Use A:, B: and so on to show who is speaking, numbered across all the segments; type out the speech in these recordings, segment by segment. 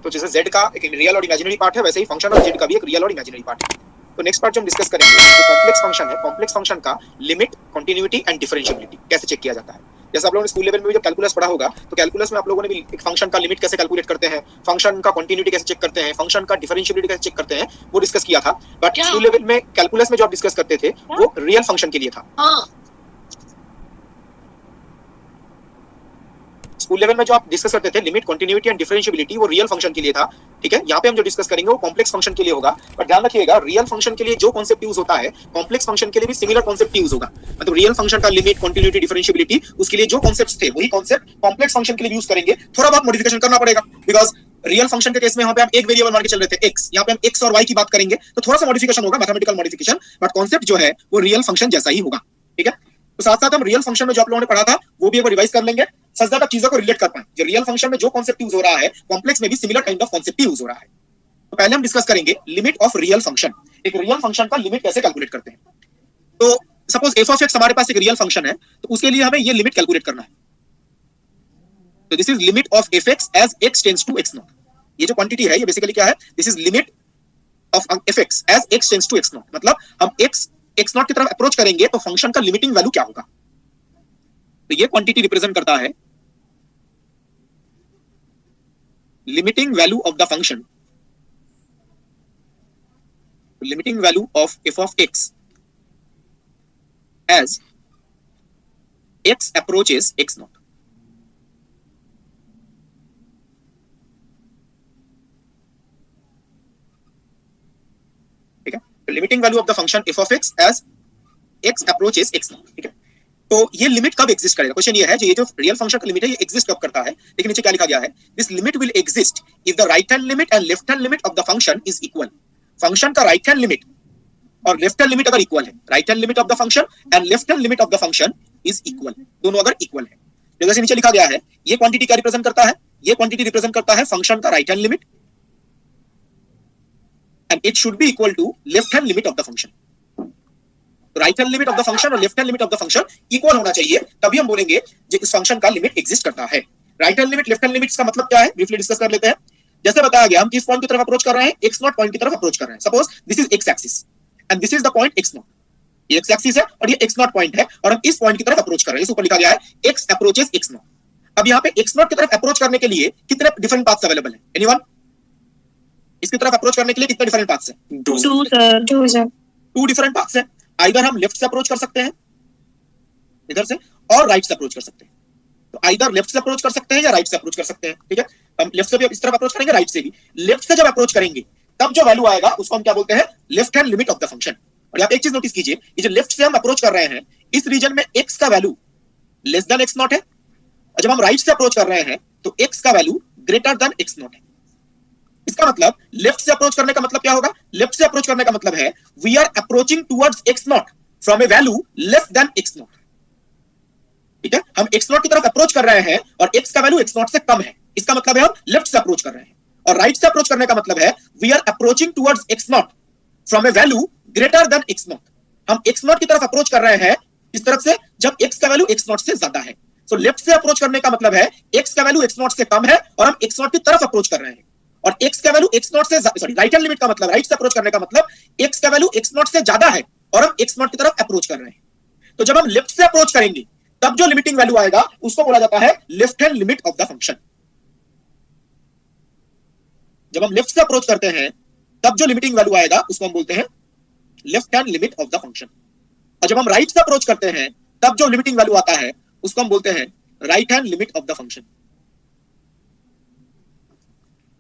A: तो जैसे z का एक रियल और इमेजिनरी पार्ट है, वैसे ही फंक्शन ऑफ z का भी एक रियल और इमेजिनरी पार्ट है। तो नेक्स्ट पार्ट जो हम डिस्कस करेंगे, जो कॉम्प्लेक्स फंक्शन है, कॉम्प्लेक्स फंक्शन का लिमिट, कंटिन्यूटी एंड डिफरेंशिएबिलिटी कैसे चेक किया जाता है। जैसे आप लोगों ने स्कूल लेवल में भी जब कैलकुलस पढ़ा होगा, तो कैलकुलस में आप लोगों ने भी एक फंक्शन का लिमिट कैसे कैलकुलेट करते हैं, फंक्शन का कंटिन्यूटी कैसे चेक करते हैं, फंक्शन का डिफरेंशिएबिलिटी कैसे चेक करते हैं, वो डिस्कस किया था। बट स्कूल लेवल में कैलकुलस में जो आप डिस्कस करते थे वो रियल फंक्शन के लिए था। स्कूल लेवल में जो आप डिस्कस करते थे लिमिट, कंटिन्यूटी एंड डिफरेंशिएबिलिटी, वो रियल फंक्शन के लिए था। ठीक है, यहाँ पे हम जो डिस्कस करेंगे वो कॉम्प्लेक्स फंक्शन के लिए होगा। बट ध्यान रखिएगा, रियल फंक्शन के लिए जो कॉन्सेप्ट यूज होता है, कॉम्प्लेक्स फंक्शन के लिए भी सिमिलर कॉन्सेप्ट यूज होगा। मतलब रियल फंक्शन का लिमिट, कंटिन्यूटी, डिफरेंशिएबिलिटी, उसके लिए जो कॉन्सेप्ट्स थे वही कॉन्सेप्ट कॉम्प्लेक्स फंक्शन के लिए यूज करेंगे। थोड़ा बहुत मॉडिफिकेशन करना पड़ेगा, बिकॉज रियल फंक्शन के केस में यहाँ पे हम एक वेरिएबल मान के चल रहे थे x, यहाँ पे हम x और y की बात करेंगे, तो थोड़ा सा मॉडिफिकेशन होगा, मैथमेटिकल मॉडिफिकेशन, बट कॉन्सेप्ट जो है वो रियल फंक्शन जैसा ही होगा। ठीक है, तो साथ साथ हम रियल फंक्शन में जो आप लोगों ने पढ़ा था वो भी एक बार रिवाइज कर लेंगे, सच दैट आप चीजों को रिलेट कर पाए। जो रियल फंक्शन में जो कॉन्सेप्ट यूज हो रहा है, कॉम्प्लेक्स में भी similar kind of concept use हो रहा है। तो पहले हम डिस्कस करेंगे लिमिट ऑफ रियल फंक्शन। एक रियल फंक्शन का लिमिट कैसे कैलकुलेट करते हैं। तो सपोज f ऑफ x हमारे पास एक रियल फंक्शन है, तो उसके लिए हमें ये लिमिट कैलकुलेट करना है। तो this is limit of fx as x tends to x naught. ये जो क्वांटिटी है ये बेसिकली क्या है, this is limit of fx as x tends to x naught. मतलब हम x नॉट की तरफ अप्रोच करेंगे तो फंक्शन का लिमिटिंग वैल्यू क्या होगा। तो ये क्वांटिटी रिप्रेजेंट करता है limiting value of the function, limiting value of f of x as x approaches x naught। ठीक है, तो limiting value of the function f of x as x approaches x naught। ठीक है, तो ये limit कब एग्जिस्ट करेगा। Question ये है, जो ये जो रियल फंक्शन का लिमिट है ये एग्जिस्ट कब करता है। लेकिन नीचे क्या लिखा गया है, this limit will exist if the right hand limit and left hand limit of the function is equal. Function का राइट हैंड लिमिट और लेफ्ट हैंड लिमिट अगर इक्वल है, right hand limit of the function and left hand limit of the function is equal, दोनों अगर equal है। जैसे नीचे लिखा गया है, ये क्वांटिटी क्या रिप्रेजेंट करता है, ये क्वांटिटी रिप्रेजेंट करता है फंक्शन का right hand limit and it should be equal to left hand limit of the function. Right hand limit of the function और left hand limit of the function equal होना चाहिए, तभी हम बोलेंगे कि इस फंक्शन का लिमिट एग्जिस्ट करता है। Right hand limit, left hand limit का मतलब क्या है, ब्रीफली डिस्कस कर लेते हैं। जैसे बताया गया, हम किस पॉइंट की तरफ अप्रोच कर रहे हैं, x नॉट पॉइंट की तरफ अप्रोच कर रहे हैं। Suppose this is x axis and this is the point x naught. ये x एक्सिस है और ये x नॉट पॉइंट है और हम इस पॉइंट की तरफ अप्रोच कर रहे हैं। इस ऊपर लिखा गया है x अप्रोचेस x नॉट। अब यहाँ पे x नॉट की तरफ अप्रोच करने के लिए कितने डिफरेंट पाथ्स अवेलेबल है, एनीवन? इसकी तरफ अप्रोच करने के लिए कितने डिफरेंट पाथ्स हैं?
B: 2 सर।
A: 2 डिफरेंट पाथ्स हैं। आइदर हम लेफ्ट से अप्रोच कर सकते हैं इधर से, और राइट से अप्रोच कर सकते हैं। तो आइदर लेफ्ट से अप्रोच कर सकते हैं या राइट से अप्रोच कर सकते हैं। ठीक है, हम लेफ्ट से भी इस तरफ अप्रोच करेंगे, राइट से भी। लेफ्ट से जब अप्रोच करेंगे तब जो वैल्यू आएगा उसको हम क्या बोलते हैं, left hand limit of the function. और यहाँ पे एक चीज नोटिस कीजिए, ये जो लेफ्ट से हम अप्रोच कर रहे हैं, इस रीजन में x का value less than x not है, और जब हम राइट से अप्रोच कर रहे हैं तो x का value greater than x not है। इसका मतलब लेफ्ट से अप्रोच करने का मतलब क्या होगा, लेफ्ट से अप्रोच करने का मतलब है we are approaching towards x naught from a value less than x naught. ठीक है, हम x नॉट की तरफ अप्रोच कर रहे हैं और x का वैल्यू x नॉट से कम है, इसका मतलब है हम लेफ्ट से अप्रोच कर रहे हैं। और राइट से अप्रोच करने का मतलब है we are approaching towards x naught from a value greater than x naught. हम x नॉट की तरफ अप्रोच कर रहे हैं इस तरफ से जब x का वैल्यू x नॉट से ज्यादा है। सो लेफ्ट से अप्रोच करने का मतलब है x का वैल्यू x नॉट से कम है और हम x नॉट की तरफ अप्रोच कर रहे हैं। और x का वैल्यू x नॉट से, सॉरी, राइट हैंड लिमिट का मतलब, राइट से अप्रोच करने का मतलब x का वैल्यू x नॉट से ज्यादा है और हम x नॉट की तरफ अप्रोच कर रहे हैं। तो जब हम लेफ्ट से अप्रोच करेंगे तब जो लिमिटिंग वैल्यू आएगा उसको बोला जाता है left hand limit of the function. जब हम लेफ्ट से अप्रोच करते हैं तब जो लिमिटिंग वैल्यू आएगा उसको हम बोलते हैं left hand limit of the function. और जब हम राइट से अप्रोच करते हैं तब जो लिमिटिंग वैल्यू आता है उसको हम बोलते हैं right hand limit of the function.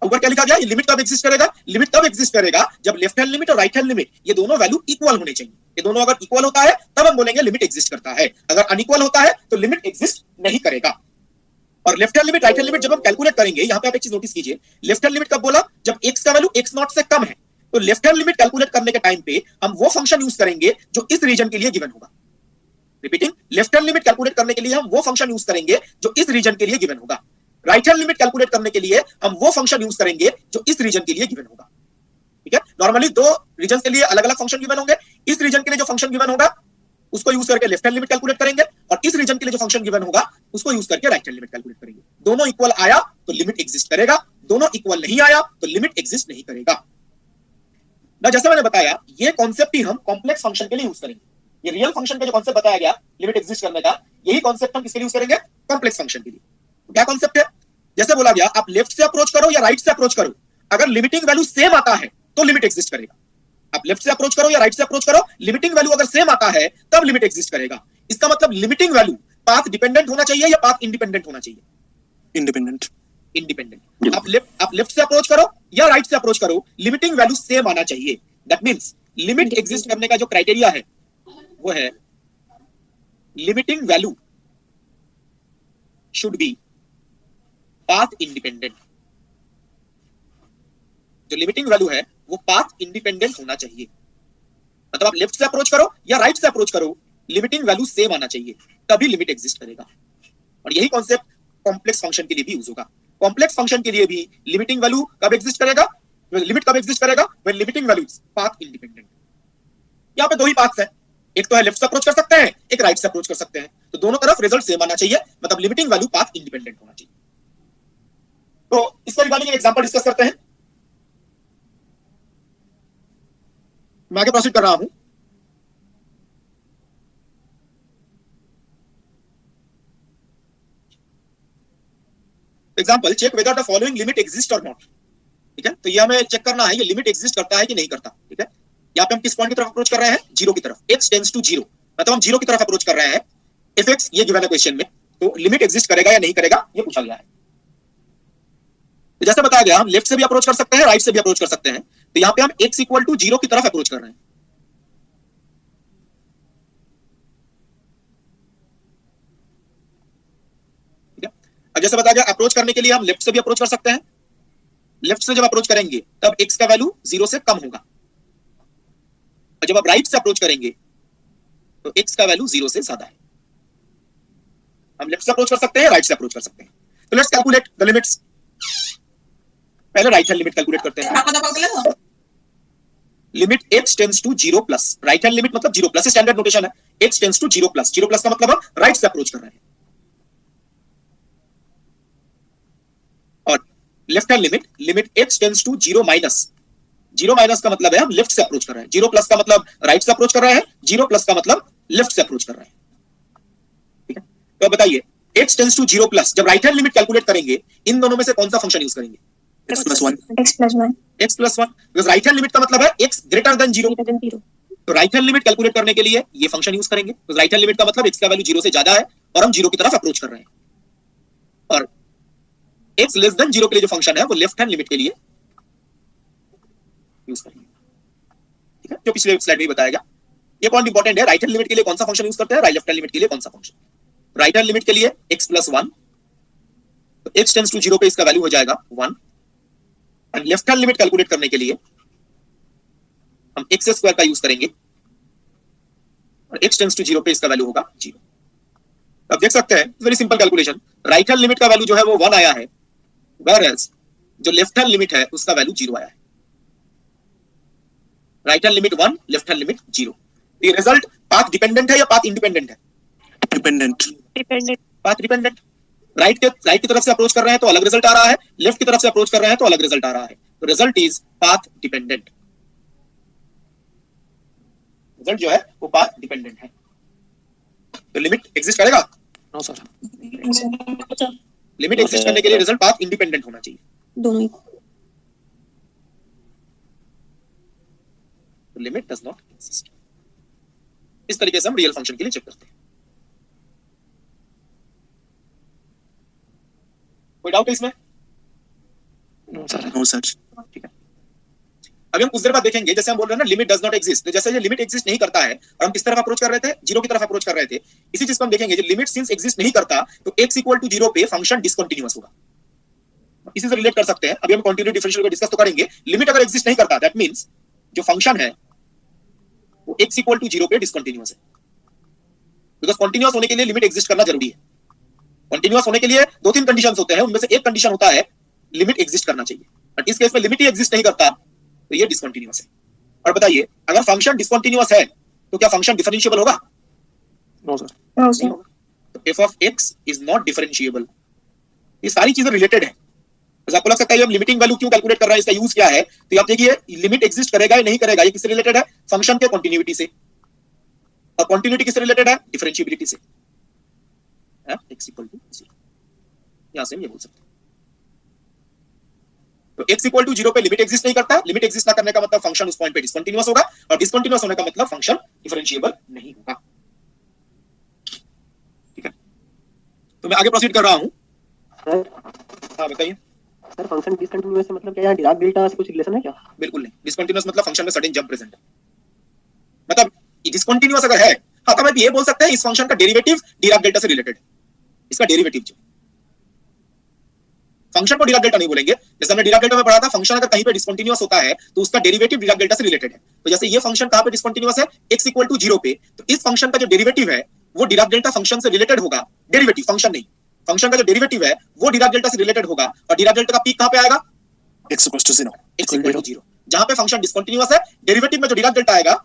A: ऊपर क्या लिखा गया, ये लिमिट कब एग्जिस्ट करेगा, लिमिट तब एग्जिस्ट करेगा जब लेफ्ट हैंड लिमिट और राइट हैंड लिमिट ये दोनों वैल्यू इक्वल होने चाहिए। ये दोनों अगर इक्वल होता है तब हम बोलेंगे लिमिट एग्जिस्ट करता है, अगर अनइक्वल होता है तो लिमिट एग्जिस्ट नहीं करेगा। और left hand limit, right hand limit जब हम कैलकुलेट करेंगे, यहां पे आप एक चीज नोटिस कीजिए, लेफ्ट हैंड लिमिट कब बोला, जब x का वैल्यू x नॉट से कम है। तो लेफ्ट हैंड लिमिट कैलकुलेट करने के टाइम पे हम वो फंक्शन यूज करेंगे जो इस रीजन के लिए गिवन होगा। Repeating, left hand limit calculate करने के लिए हम वो फंक्शन यूज करेंगे जो इस रीजन के लिए गिवन होगा। राइट हैंड लिमिट कैलकुलेट करने के लिए हम वो फंक्शन यूज करेंगे जो इस रीजन के लिए गिवन होगा। ठीक है, नॉर्मली 2 रीजन के लिए अलग अलग फंक्शन गिवन होंगे। इस रीजन के लिए जो फंक्शन गिवन होगा उसको यूज करके लेफ्ट हैंड लिमिट कैलकुलेट करेंगे और इस रीजन के लिए जो फंक्शन गिवन होगा उसको यूज करके राइट हैंड लिमिट कैलकुलेट करेंगे। दोनों इक्वल आया तो लिमिट एग्जिस्ट करेगा, दोनों इक्वल नहीं आया तो लिमिट एग्जिस्ट नहीं करेगा ना। जैसे मैंने बताया ये कॉन्सेप्ट ही हम कॉम्प्लेक्स फंक्शन के लिए यूज करेंगे। ये रियल फंक्शन का जो कॉन्सेप्ट बताया गया लिमिट एग्जिस्ट करने का, यही कॉन्सेप्ट हम किसके लिए यूज करेंगे? कॉम्प्लेक्स फंक्शन के लिए। क्या कॉन्सेप्ट है? जैसे बोला गया आप लेफ्ट से अप्रोच करो या राइट से अप्रोच करो, अगर लिमिटिंग वैल्यू सेम आता है तो लिमिट एग्जिस्ट करेगा। आप लेफ्ट से अप्रोच करो या राइट से अप्रोच करो, लिमिटिंग वैल्यू अगर सेम आता है तब लिमिट एग्जिस्ट करेगा। इसका मतलब लिमिटिंग वैल्यू पाथ डिपेंडेंट होना चाहिए या पाथ इंडिपेंडेंट होना चाहिए?
B: इंडिपेंडेंट।
A: इंडिपेंडेंट। आप लेफ्ट से अप्रोच करो या राइट से अप्रोच करो, लिमिटिंग वैल्यू सेम आना चाहिए। दैट मींस लिमिट एग्जिस्ट करने का जो क्राइटेरिया है वो है limiting value should be path independent. जो लिमिटिंग वैल्यू है वो पाथ इंडिपेंडेंट होना चाहिए। मतलब आप लेफ्ट से अप्रोच करो या राइट से अप्रोच करो, लिमिटिंग वैल्यू सेम आना चाहिए, तभी लिमिट एग्जिस्ट करेगा। और यही कॉन्सेप्ट कॉम्प्लेक्स फंक्शन के लिए भी यूज होगा। कॉम्प्लेक्स फंक्शन के लिए भी लिमिटिंग वैल्यू कब एग्जिस्ट करेगा? लिमिट कब एग्जिस्ट करेगा? When limiting value is path independent. यहाँ पे दो ही पाथ्स है, एक तो है लेफ्ट से अप्रोच कर सकते हैं, एक राइट से अप्रोच कर सकते हैं, तो दोनों तरफ रिजल्ट सेम आना चाहिए, मतलब लिमिटिंग वैल्यू पाथ इंडिपेंडेंट होना चाहिए। तो इसका रिगार्डिंग एक एग्जांपल डिस्कस करते हैं। मैं आगे प्रोसीड कर रहा हूं। Example, check whether the following limit exist or not. ठीक है, तो ये हमें चेक करना है ये लिमिट एग्जिस्ट करता है कि नहीं करता। ठीक है, यहाँ पे हम किस पॉइंट की तरफ अप्रोच कर रहे हैं? जीरो की तरफ। x टेंड्स टू जीरो, मतलब हम जीरो की तरफ अप्रोच कर रहे हैं। इफ x ये गिवन है क्वेश्चन में, तो लिमिट एग्जिस्ट करेगा या नहीं करेगा ये पूछा गया है। तो जैसे बताया गया हम लेफ्ट से भी अप्रोच कर सकते हैं, राइट से भी अप्रोच कर सकते हैं। तो यहाँ पे हम x इक्वल टू जीरो की तरफ अप्रोच कर रहे हैं। ठीक है, अब जैसे बताया गया अप्रोच करने के लिए हम लेफ्ट से भी अप्रोच कर सकते हैं। लेफ्ट से जब अप्रोच करेंगे तब x का वैल्यू जीरो से कम होगा, और जब आप राइट से अप्रोच करेंगे तो x का वैल्यू जीरो से ज्यादा है। हम लेफ्ट से अप्रोच कर सकते हैं, राइट से अप्रोच कर सकते हैं। तो लेट्स कैलकुलेट द लिमिट्स। पहले राइट हैंड लिमिट कैलकुलेट करते हैं। Limit x tends to zero plus, right hand limit मतलब जीरो प्लस, स्टैंडर्ड नोटेशन है। x tends to zero plus, zero plus का मतलब हम राइट से अप्रोच कर रहे हैं। और left hand limit, limit x tends to zero minus, zero minus का मतलब है हम लेफ्ट से अप्रोच कर रहे हैं। जीरो प्लस का मतलब राइट से अप्रोच कर रहे हैं, जीरो प्लस का मतलब लेफ्ट से अप्रोच कर रहे हैं। ठीक है, तो अब बताइए x tends to zero plus, जब राइट हैंड लिमिट कैलकुलेट करेंगे इन दोनों में से कौन सा फंक्शन यूज करेंगे?
B: x plus one.
A: x plus one, because right hand limit का मतलब है x ग्रेटर देन जीरो। तो राइट हैंड लिमिट कैलकुलेट करने के लिए ये फंक्शन यूज करेंगे। तो राइट हैंड लिमिट का मतलब x का वैल्यू जीरो से ज्यादा है और हम जीरो की तरफ अप्रोच कर रहे हैं। और x लेस देन जीरो के लिए जो फंक्शन है वो लेफ्ट हैंड लिमिट के लिए यूज करेंगे। ठीक है, जो पिछले स्लाइड में भी बताया गया। ये पॉइंट इंपॉर्टेंट है, राइट हैंड लिमिट के लिए कौन सा फंक्शन यूज करते हैं, राइट लेफ्ट हैंड लिमिट के लिए कौन सा फंक्शन। राइट हैंड लिमिट के लिए x प्लस वन, तो x टेंड्स टू जीरो पे इसका वैल्यू हो जाएगा one. And left hand limit calculate करने के लिए हम x स्क्वायर का यूज करेंगे और x टेंड्स टू जीरो पे इसका वैल्यू होगा जीरो। अब देख सकते हैं very simple calculation, right hand limit का वैल्यू जो है वो वन आया है, वेयरएज जो लेफ्ट हैंड लिमिट है उसका वैल्यू जीरो आया है। Right hand limit one, left hand limit zero. ये रिजल्ट पाथ डिपेंडेंट है या पाथ इंडिपेंडेंट है?
B: डिपेंडेंट।
A: Path dependent. राइट की तरफ से अप्रोच कर रहे हैं तो अलग रिजल्ट आ रहा है, लेफ्ट की तरफ से अप्रोच कर रहे हैं तो अलग रिजल्ट आ रहा है। तो result is path dependent. Result जो है वो पाथ डिपेंडेंट है। तो लिमिट एग्जिस्ट करेगा?
B: No sir.
A: लिमिट एग्जिस्ट करने के लिए रिजल्ट पाथ इंडिपेंडेंट होना चाहिए,
C: दोनों ही।
A: तो लिमिट डज नॉट एग्जिस्ट। इस तरीके से हम रियल फंक्शन के लिए चेक करते हैं। कोई डाउट है इसमें?
B: No sir. No sir.
A: ठीक है, अभी हम कुछ देर बाद देखेंगे, जैसे हम बोल रहे हैं ना लिमिट डज नॉट एग्जिस्ट, तो जैसे ये लिमिट एग्जिस्ट नहीं करता है और हम किस तरफ अप्रोच कर रहे थे? जीरो की तरफ अप्रोच कर रहे थे। इसी चीज को हम देखेंगे, जो लिमिट सिंस एग्जिस्ट नहीं करता तो x इक्वल टू जीरो पे फंक्शन डिसकंटीन्यूअस होगा। इसी से रिलेट कर सकते हैं, अभी हम कंटीन्यूटी डिफरेंशियल को डिस्कस तो करेंगे। लिमिट अगर एग्जिस्ट नहीं करता दैट मींस जो फंक्शन है वो x इक्वल टू जीरो पे डिसकंटीन्यूअस है। बिकॉज कंटीन्यूअस होने के लिए लिमिट एग्जिस्ट करना जरूरी है। कंटीन्यूअस होने के लिए दो तीन कंडीशंस होते हैं, उनमें से एक कंडीशन होता है लिमिट एग्जिस्ट करना चाहिए, बट इस केस में लिमिट ही एग्जिस्ट नहीं करता तो ये डिसकंटीन्यूअस है। और बताइए अगर फंक्शन डिसकंटीन्यूअस है तो क्या फंक्शन डिफरेंशिएबल होगा?
B: No sir.
C: नहीं होगा।
A: तो f of x is not differentiable. ये सारी चीजें रिलेटेड है। आपको लग सकता है ये हम लिमिटिंग वैल्यू क्यों कैलकुलेट कर रहे हैं, इसका यूज क्या है, तो आप देखिए लिमिट एग्जिस्ट करेगा या नहीं करेगा, ये किससे रिलेटेड है, फंक्शन के कॉन्टिन्यूटी से, और कॉन्टिन्यूटी किससे रिलेटेड है, डिफरेंशिएबिलिटी से, x इक्वल टू 0, यहां से हम ये बोल सकते हैं। तो x इक्वल टू 0 पे लिमिट एग्जिस्ट नहीं करता, लिमिट एग्जिस्ट ना करने का मतलब फंक्शन उस पॉइंट पे डिसकंटीन्यूअस होगा, और डिसकंटीन्यूअस होने का मतलब फंक्शन डिफरेंशिएबल नहीं होगा। ठीक है, तो मैं आगे प्रोसीड कर रहा हूं। हाँ बताइए
B: सर, फंक्शन डिसकंटिन्यूअस से मतलब क्या यहाँ डिराक डेल्टा से कुछ रिलेशन है क्या?
A: बिल्कुल नहीं, डिसकंटीन्यूअस मतलब फंक्शन में सडन जंप प्रेजेंट है, मतलब डिसकंटीन्यूअस अगर है, हाँ तो मैं ये बोल सकते हैं इस फंक्शन का डेरिवेटिव डिराक डेल्टा से रिलेटेड है, इसका डेरिवेटिव जो फंक्शन को डिराक डेल्टा नहीं बोलेंगे, जैसे हमने डिराक डेल्टा में पढ़ा था फंक्शन अगर कहीं पे डिसकंटीन्यूअस होता है तो उसका डेरिवेटिव डिराक डेल्टा से रिलेटेड है। तो जैसे ये फंक्शन कहां पे डिसकंटीन्यूअस है, x इक्वल टू 0 पे, तो इस फंक्शन का जो डेरिवेटिव है वो डिराक डेल्टा फंक्शन से रिलेटेड होगा, डेरिवेटिव फंक्शन नहीं, फंक्शन का जो डेरिवेटिव है वो डिराक डेल्टा से रिलेटेड होगा, और डिराक डेल्टा का पीक कहां पे आएगा,
B: x equal to 0,
A: x equal to 0, जहां पे फंक्शन डिसकंटीन्यूअस है, डेरिवेटिव में जो डिराक डेल्टा आएगा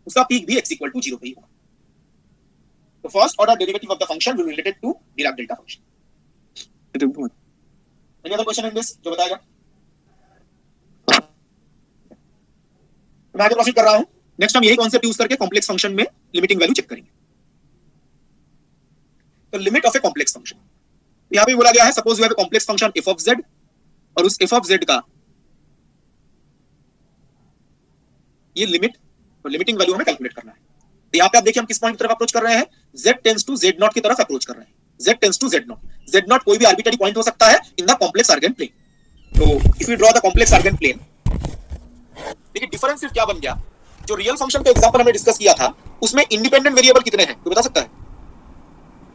A: उसका पीक भी x इक्वल टू 0 पे ही होगा। तो first order derivative of the function will related to Dirac delta function. Any other question in this जो बताएगा? मैं आगे प्रोसीड कर रहा हूं। नेक्स्ट हम यही कॉन्सेप्ट यूज करके कॉम्प्लेक्स फंक्शन में लिमिटिंग वैल्यू चेक करेंगे। तो limit of a complex function, यहां पे बोला गया है suppose you have a complex function f of z, और उस f of z का ये लिमिट और लिमिटिंग वैल्यू हमें कैलकुलेट करना है। तो यहां पे आप देखिए हम किस पॉइंट की तरफ अप्रोच कर रहे हैं, z टेंड्स टू z0 की तरफ अप्रोच कर रहे हैं, z tends to z0, z0 कोई भी आर्बिट्ररी पॉइंट हो सकता है in the complex Argand plane. तो if we draw the complex Argand plane, देखिए डिफरेंस सिर्फ क्या बन गया, जो रियल फंक्शन का एग्जांपल हमने डिस्कस किया था उसमें इंडिपेंडेंट वेरिएबल कितने हैं, कोई बता सकता है?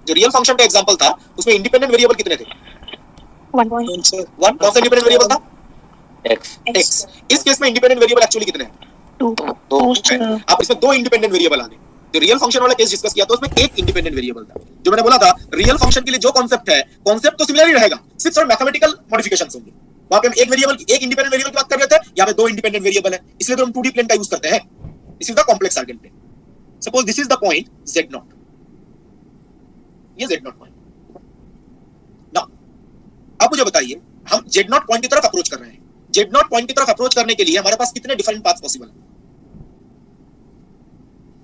A: जो रियल फंक्शन का एग्जांपल था उसमें इंडिपेंडेंट वेरिएबल कितने थे?
C: 1
A: कौन सा इंडिपेंडेंट वेरिएबल था? x। इस केस में इंडिपेंडेंट वेरिएबल एक्चुअली कितने हैं?
C: 2।
A: अब इसमें दो इंडिपेंडेंट वेरिएबल आ गए। जो रियल फंक्शन वाला केस डिस्कस किया था उसमें एक इंडिपेंडेंट वेरिएबल था। जो मैंने बोला था रियल फंक्शन के लिए जो कांसेप्ट है, कांसेप्ट तो सिमिलर ही रहेगा, सिर्फ थोड़ा मैथमेटिकल मॉडिफिकेशंस होंगे। वहां पे हम एक वेरिएबल, एक इंडिपेंडेंट वेरिएबल की बात कर रहे थे, यहां पे दो इंडिपेंडेंट वेरिएबल है, इसलिए तो हम 2D प्लेन का यूज करते हैं। This is the complex Argand plane. Suppose this is the point z0, ये z0 पॉइंट। नाउ अब मुझे बताइए हम z0 पॉइंट की तरफ अप्रोच कर रहे हैं, z0 पॉइंट की तरफ अप्रोच करने के लिए हमारे पास कितने डिफरेंट पाथ्स पॉसिबल हैं?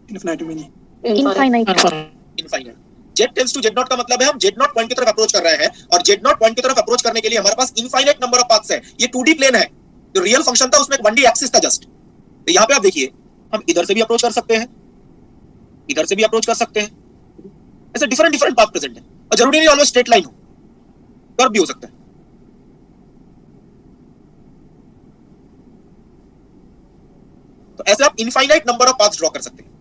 A: Infinite. z tends to z0 का मतलब है हम z0 पॉइंट की तरफ अप्रोच कर रहे हैं, और z0 पॉइंट की तरफ अप्रोच करने के लिए हमारे पास इनफाइनाइट नंबर ऑफ पाथ्स है। ये 2D प्लेन है, जो रियल फंक्शन था उसमें एक 1D एक्सिस था जस्ट। तो यहां पे आप देखिए हम इधर से भी अप्रोच कर सकते हैं, इधर से भी अप्रोच कर सकते हैं, ऐसे डिफरेंट पाथ प्रेजेंट है, और जरूरी नहीं ऑलवेज स्ट्रेट लाइन हो, कर्व भी हो सकता है। तो ऐसे आप infinite number of paths draw कर सकते हैं।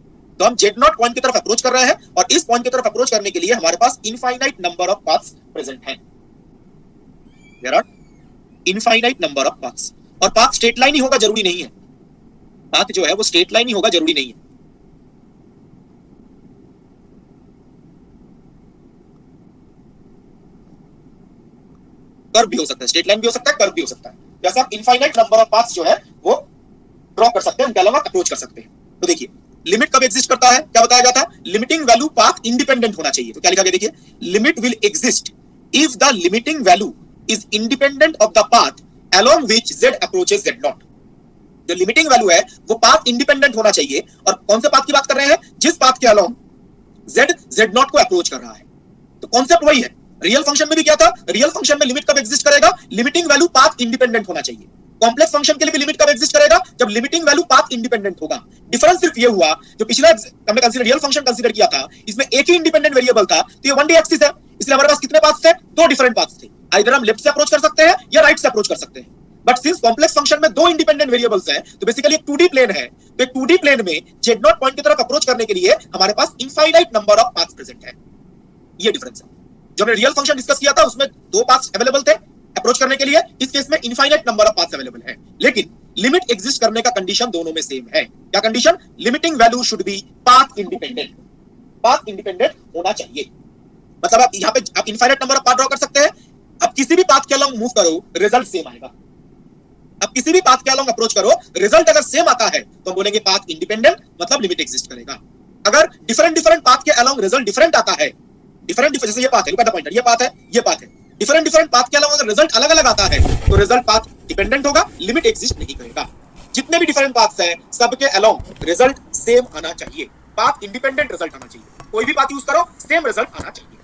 A: तो हम z0 पॉइंट की तरफ अप्रोच कर रहे हैं, और इस पॉइंट की तरफ अप्रोच करने के लिए हमारे पास infinite number of paths present हैं। There are infinite number of paths, और पाथ स्ट्रेट लाइन ही होगा जरूरी नहीं है, पाथ जो है वो स्ट्रेट लाइन ही होगा जरूरी नहीं है। कर्व भी हो सकता है, स्ट्रेट लाइन भी हो सकता है, कर्व भी हो सकता है। जैसे आप इनफाइनाइट नंबर ऑफ पाथ्स जो है वो ड्रॉ कर सकते हैं, उनके अलावा अप्रोच कर सकते हैं। तो देखिए लिमिट कब एग्जिस्ट करता है, क्या बताया जाता है? लिमिटिंग वैल्यू पाथ इंडिपेंडेंट होना चाहिए। तो क्या लिखा गया देखिए, limit will exist if the limiting value is independent of the path along which z approaches z0। जो लिमिटिंग वैल्यू है वो पाथ इंडिपेंडेंट होना चाहिए, और कौन से पाथ की बात कर रहे हैं? जिस पाथ के अलोंग z z0 को अप्रोच कर रहा है। तो कॉन्सेप्ट वही है, रियल फंक्शन में भी क्या था, रियल फंक्शन में लिमिट कब एग्जिस्ट करेगा? लिमिटिंग वैल्यू पाथ इंडिपेंडेंट होना चाहिए। कॉम्प्लेक्स फंक्शन के लिए भी लिमिट कब एग्जिस्ट करेगा? जब लिमिटिंग वैल्यू पाथ इंडिपेंडेंट होगा। डिफरेंस सिर्फ ये हुआ, जो पिछला हमने कंसीडर रियल फंक्शन कंसीडर किया था, इसमें एक ही इंडिपेंडेंट वेरिएबल था, तो ये 1D एक्सिस है, इसलिए हमारे पास कितने पाथ्स थे? दो डिफरेंट पाथ्स थे। आइदर हम लेफ्ट से अप्रोच कर सकते हैं या राइट से अप्रोच कर सकते हैं। बट सिंस कॉम्प्लेक्स फंक्शन में दो इंडिपेंडेंट वेरिएबल्स हैं, तो बेसिकली एक 2D प्लेन है, तो एक 2D प्लेन में z0 पॉइंट की तरफ अप्रोच करने के लिए हमारे पास infinite number of paths present है। ये डिफरेंस है। जो हमने रियल फंक्शन डिस्कस किया था उसमें दो पाथ्स अवेलेबल थे अप्रोच करने के लिए, इस केस में infinite number of paths available है। लेकिन लिमिट एग्जिस्ट करने का कंडीशन दोनों में सेम है। क्या condition? Limiting value should be path independent, path independent होना चाहिए। मतलब आप यहां पे आप infinite number of path draw कर सकते हैं, अब किसी भी पाथ के अलोंग मूव करो रिजल्ट सेम आएगा। अब किसी भी पाथ के अलोंग अप्रोच करो, रिजल्ट अगर सेम आता है तो हम बोलेंगे पाथ इंडिपेंडेंट, मतलब लिमिट एग्जिस्ट करेगा। अगर डिफरेंट पाथ के अलोंग रिजल्ट डिफरेंट आता है, डिफरेंट जैसे ये पाथ है, लुक एट द पॉइंटर, ये पाथ है, ये पाथ है, डिफरेंट डिफरेंट पाथ के अलावा अगर रिजल्ट अलग अलग आता है तो रिजल्ट पाथ डिपेंडेंट होगा, लिमिट एग्जिस्ट नहीं करेगा। जितने भी डिफरेंट पाथ्स हैं सबके अलोंग रिजल्ट सेम आना चाहिए, पाथ इंडिपेंडेंट रिजल्ट आना चाहिए। कोई भी पाथ यूज करो सेम रिजल्ट आना चाहिए।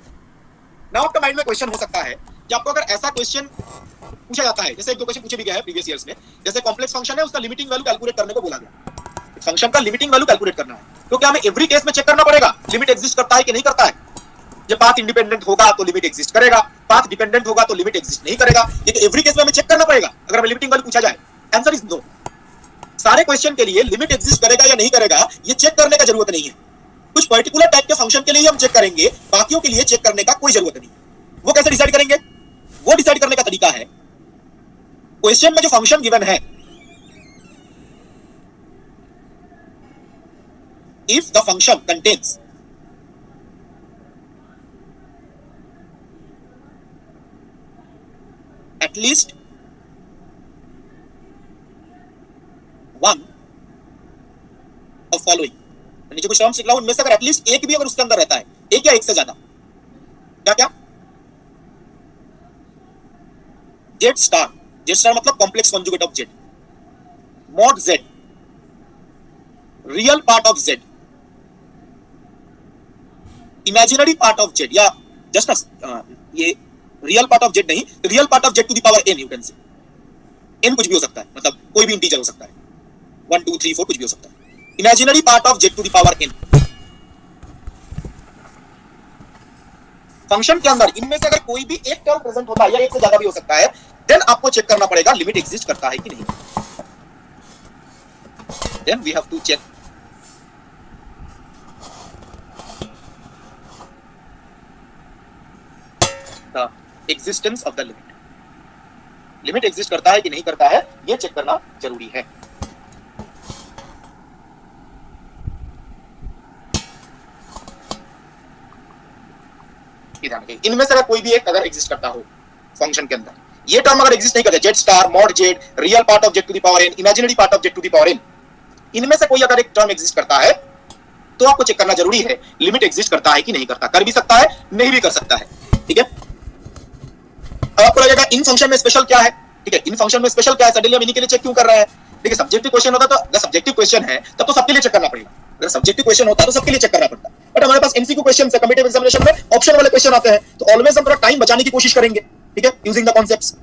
A: नाउ आपका माइंड में क्वेश्चन हो सकता है कि आपको अगर ऐसा क्वेश्चन पूछा जाता है, जैसे एक दो क्वेश्चन पूछे भी गए हैं प्रीवियस ईयर्स में, जैसे कॉम्प्लेक्स फंक्शन है उसका लिमिटिंग वैल्यू कैलकुलेट करने को बोला गया, फंक्शन का लिमिटिंग वैल्यू कैलकुलेट करना है, तो क्या हमें एवरी केस में चेक करना पड़ेगा लिमिट एग्जिस्ट करता है कि नहीं करता है? जब पाथ इंडिपेंडेंट होगा तो लिमिट एग्जिस्ट करेगा, पाथ डिपेंडेंट होगा तो लिमिट एग्जिस्ट नहीं करेगा। ये तो एवरी केस में हमें चेक करना पड़ेगा अगर हमें लिमिटिंग वैल्यू पूछा जाए। Answer is no. सारे क्वेश्चन के लिए लिमिट एग्जिस्ट करेगा या नहीं करेगा ये चेक करने का जरूरत नहीं है। कुछ पर्टिकुलर टाइप के फंक्शन के लिए हम चेक करेंगे, बाकियों के लिए चेक करने का कोई जरूरत नहीं। वो कैसे डिसाइड करेंगे? वो डिसाइड करने का तरीका है, क्वेश्चन में जो फंक्शन गिवन है, if the function contains at least one of following, नीचे कुछ टर्म्स लिख रहा हूं, उनमें से अगर एटलीस्ट एक भी अगर उसके अंदर रहता है, एक या एक से ज्यादा, क्या क्या? जेड स्टार, जेड स्टार मतलब complex conjugate of z, mod z, real part of z, imaginary part of z, या जस्ट ये रियल पार्ट ऑफ जेड नहीं, real part of z to the power n, you can say n कुछ भी हो सकता है, मतलब कोई भी इंटीजर हो सकता है, 1 2 3 4 कुछ भी हो सकता है। Imaginary part of z to the power n, function के अंदर इनमें से अगर कोई भी एक टर्म प्रेजेंट होता है या एक से ज्यादा भी हो सकता है, देन आपको चेक करना पड़ेगा लिमिट एग्जिस्ट करता है कि नहीं। Then we have to check the existence of the limit. Limit exist करता है कि नहीं करता है ये चेक करना जरूरी है। इनमें से अगर कोई भी एक अगर एग्जिस्ट करता हो फंक्शन के अंदर, ये टर्म अगर एग्जिस्ट नहीं करते, z star, mod z, real part of z to the power n, imaginary part of z to the power n, इनमें से कोई अगर एक टर्म एग्जिस्ट करता है तो आपको चेक करना जरूरी है लिमिट एग्जिस्ट करता है कि नहीं करता। कर भी सकता है, नहीं भी कर सकता है, ठीक है। अब आपको लगेगा इन फंक्शन में स्पेशल क्या है, ठीक है, इन फंक्शन में स्पेशल क्या है, सडनली हम इन्हीं के लिए चेक क्यों कर रहे हैं? देखिए सब्जेक्टिव क्वेश्चन होता तो, अगर सब्जेक्टिव क्वेश्चन है तब तो सबके लिए चेक करना पड़ेगा, अगर सब्जेक्टिव क्वेश्चन होता तो सबके लिए चेक करना पड़ता, बट हमारे पास एमसीक्यू क्वेश्चन है, कॉम्पिटिटिव एग्जामिनेशन में ऑप्शन वाले क्वेश्चन आते हैं, तो ऑलवेज हम थोड़ा टाइम बचाने की कोशिश करेंगे, ठीक है, यूजिंग द कॉन्सेप्ट्स।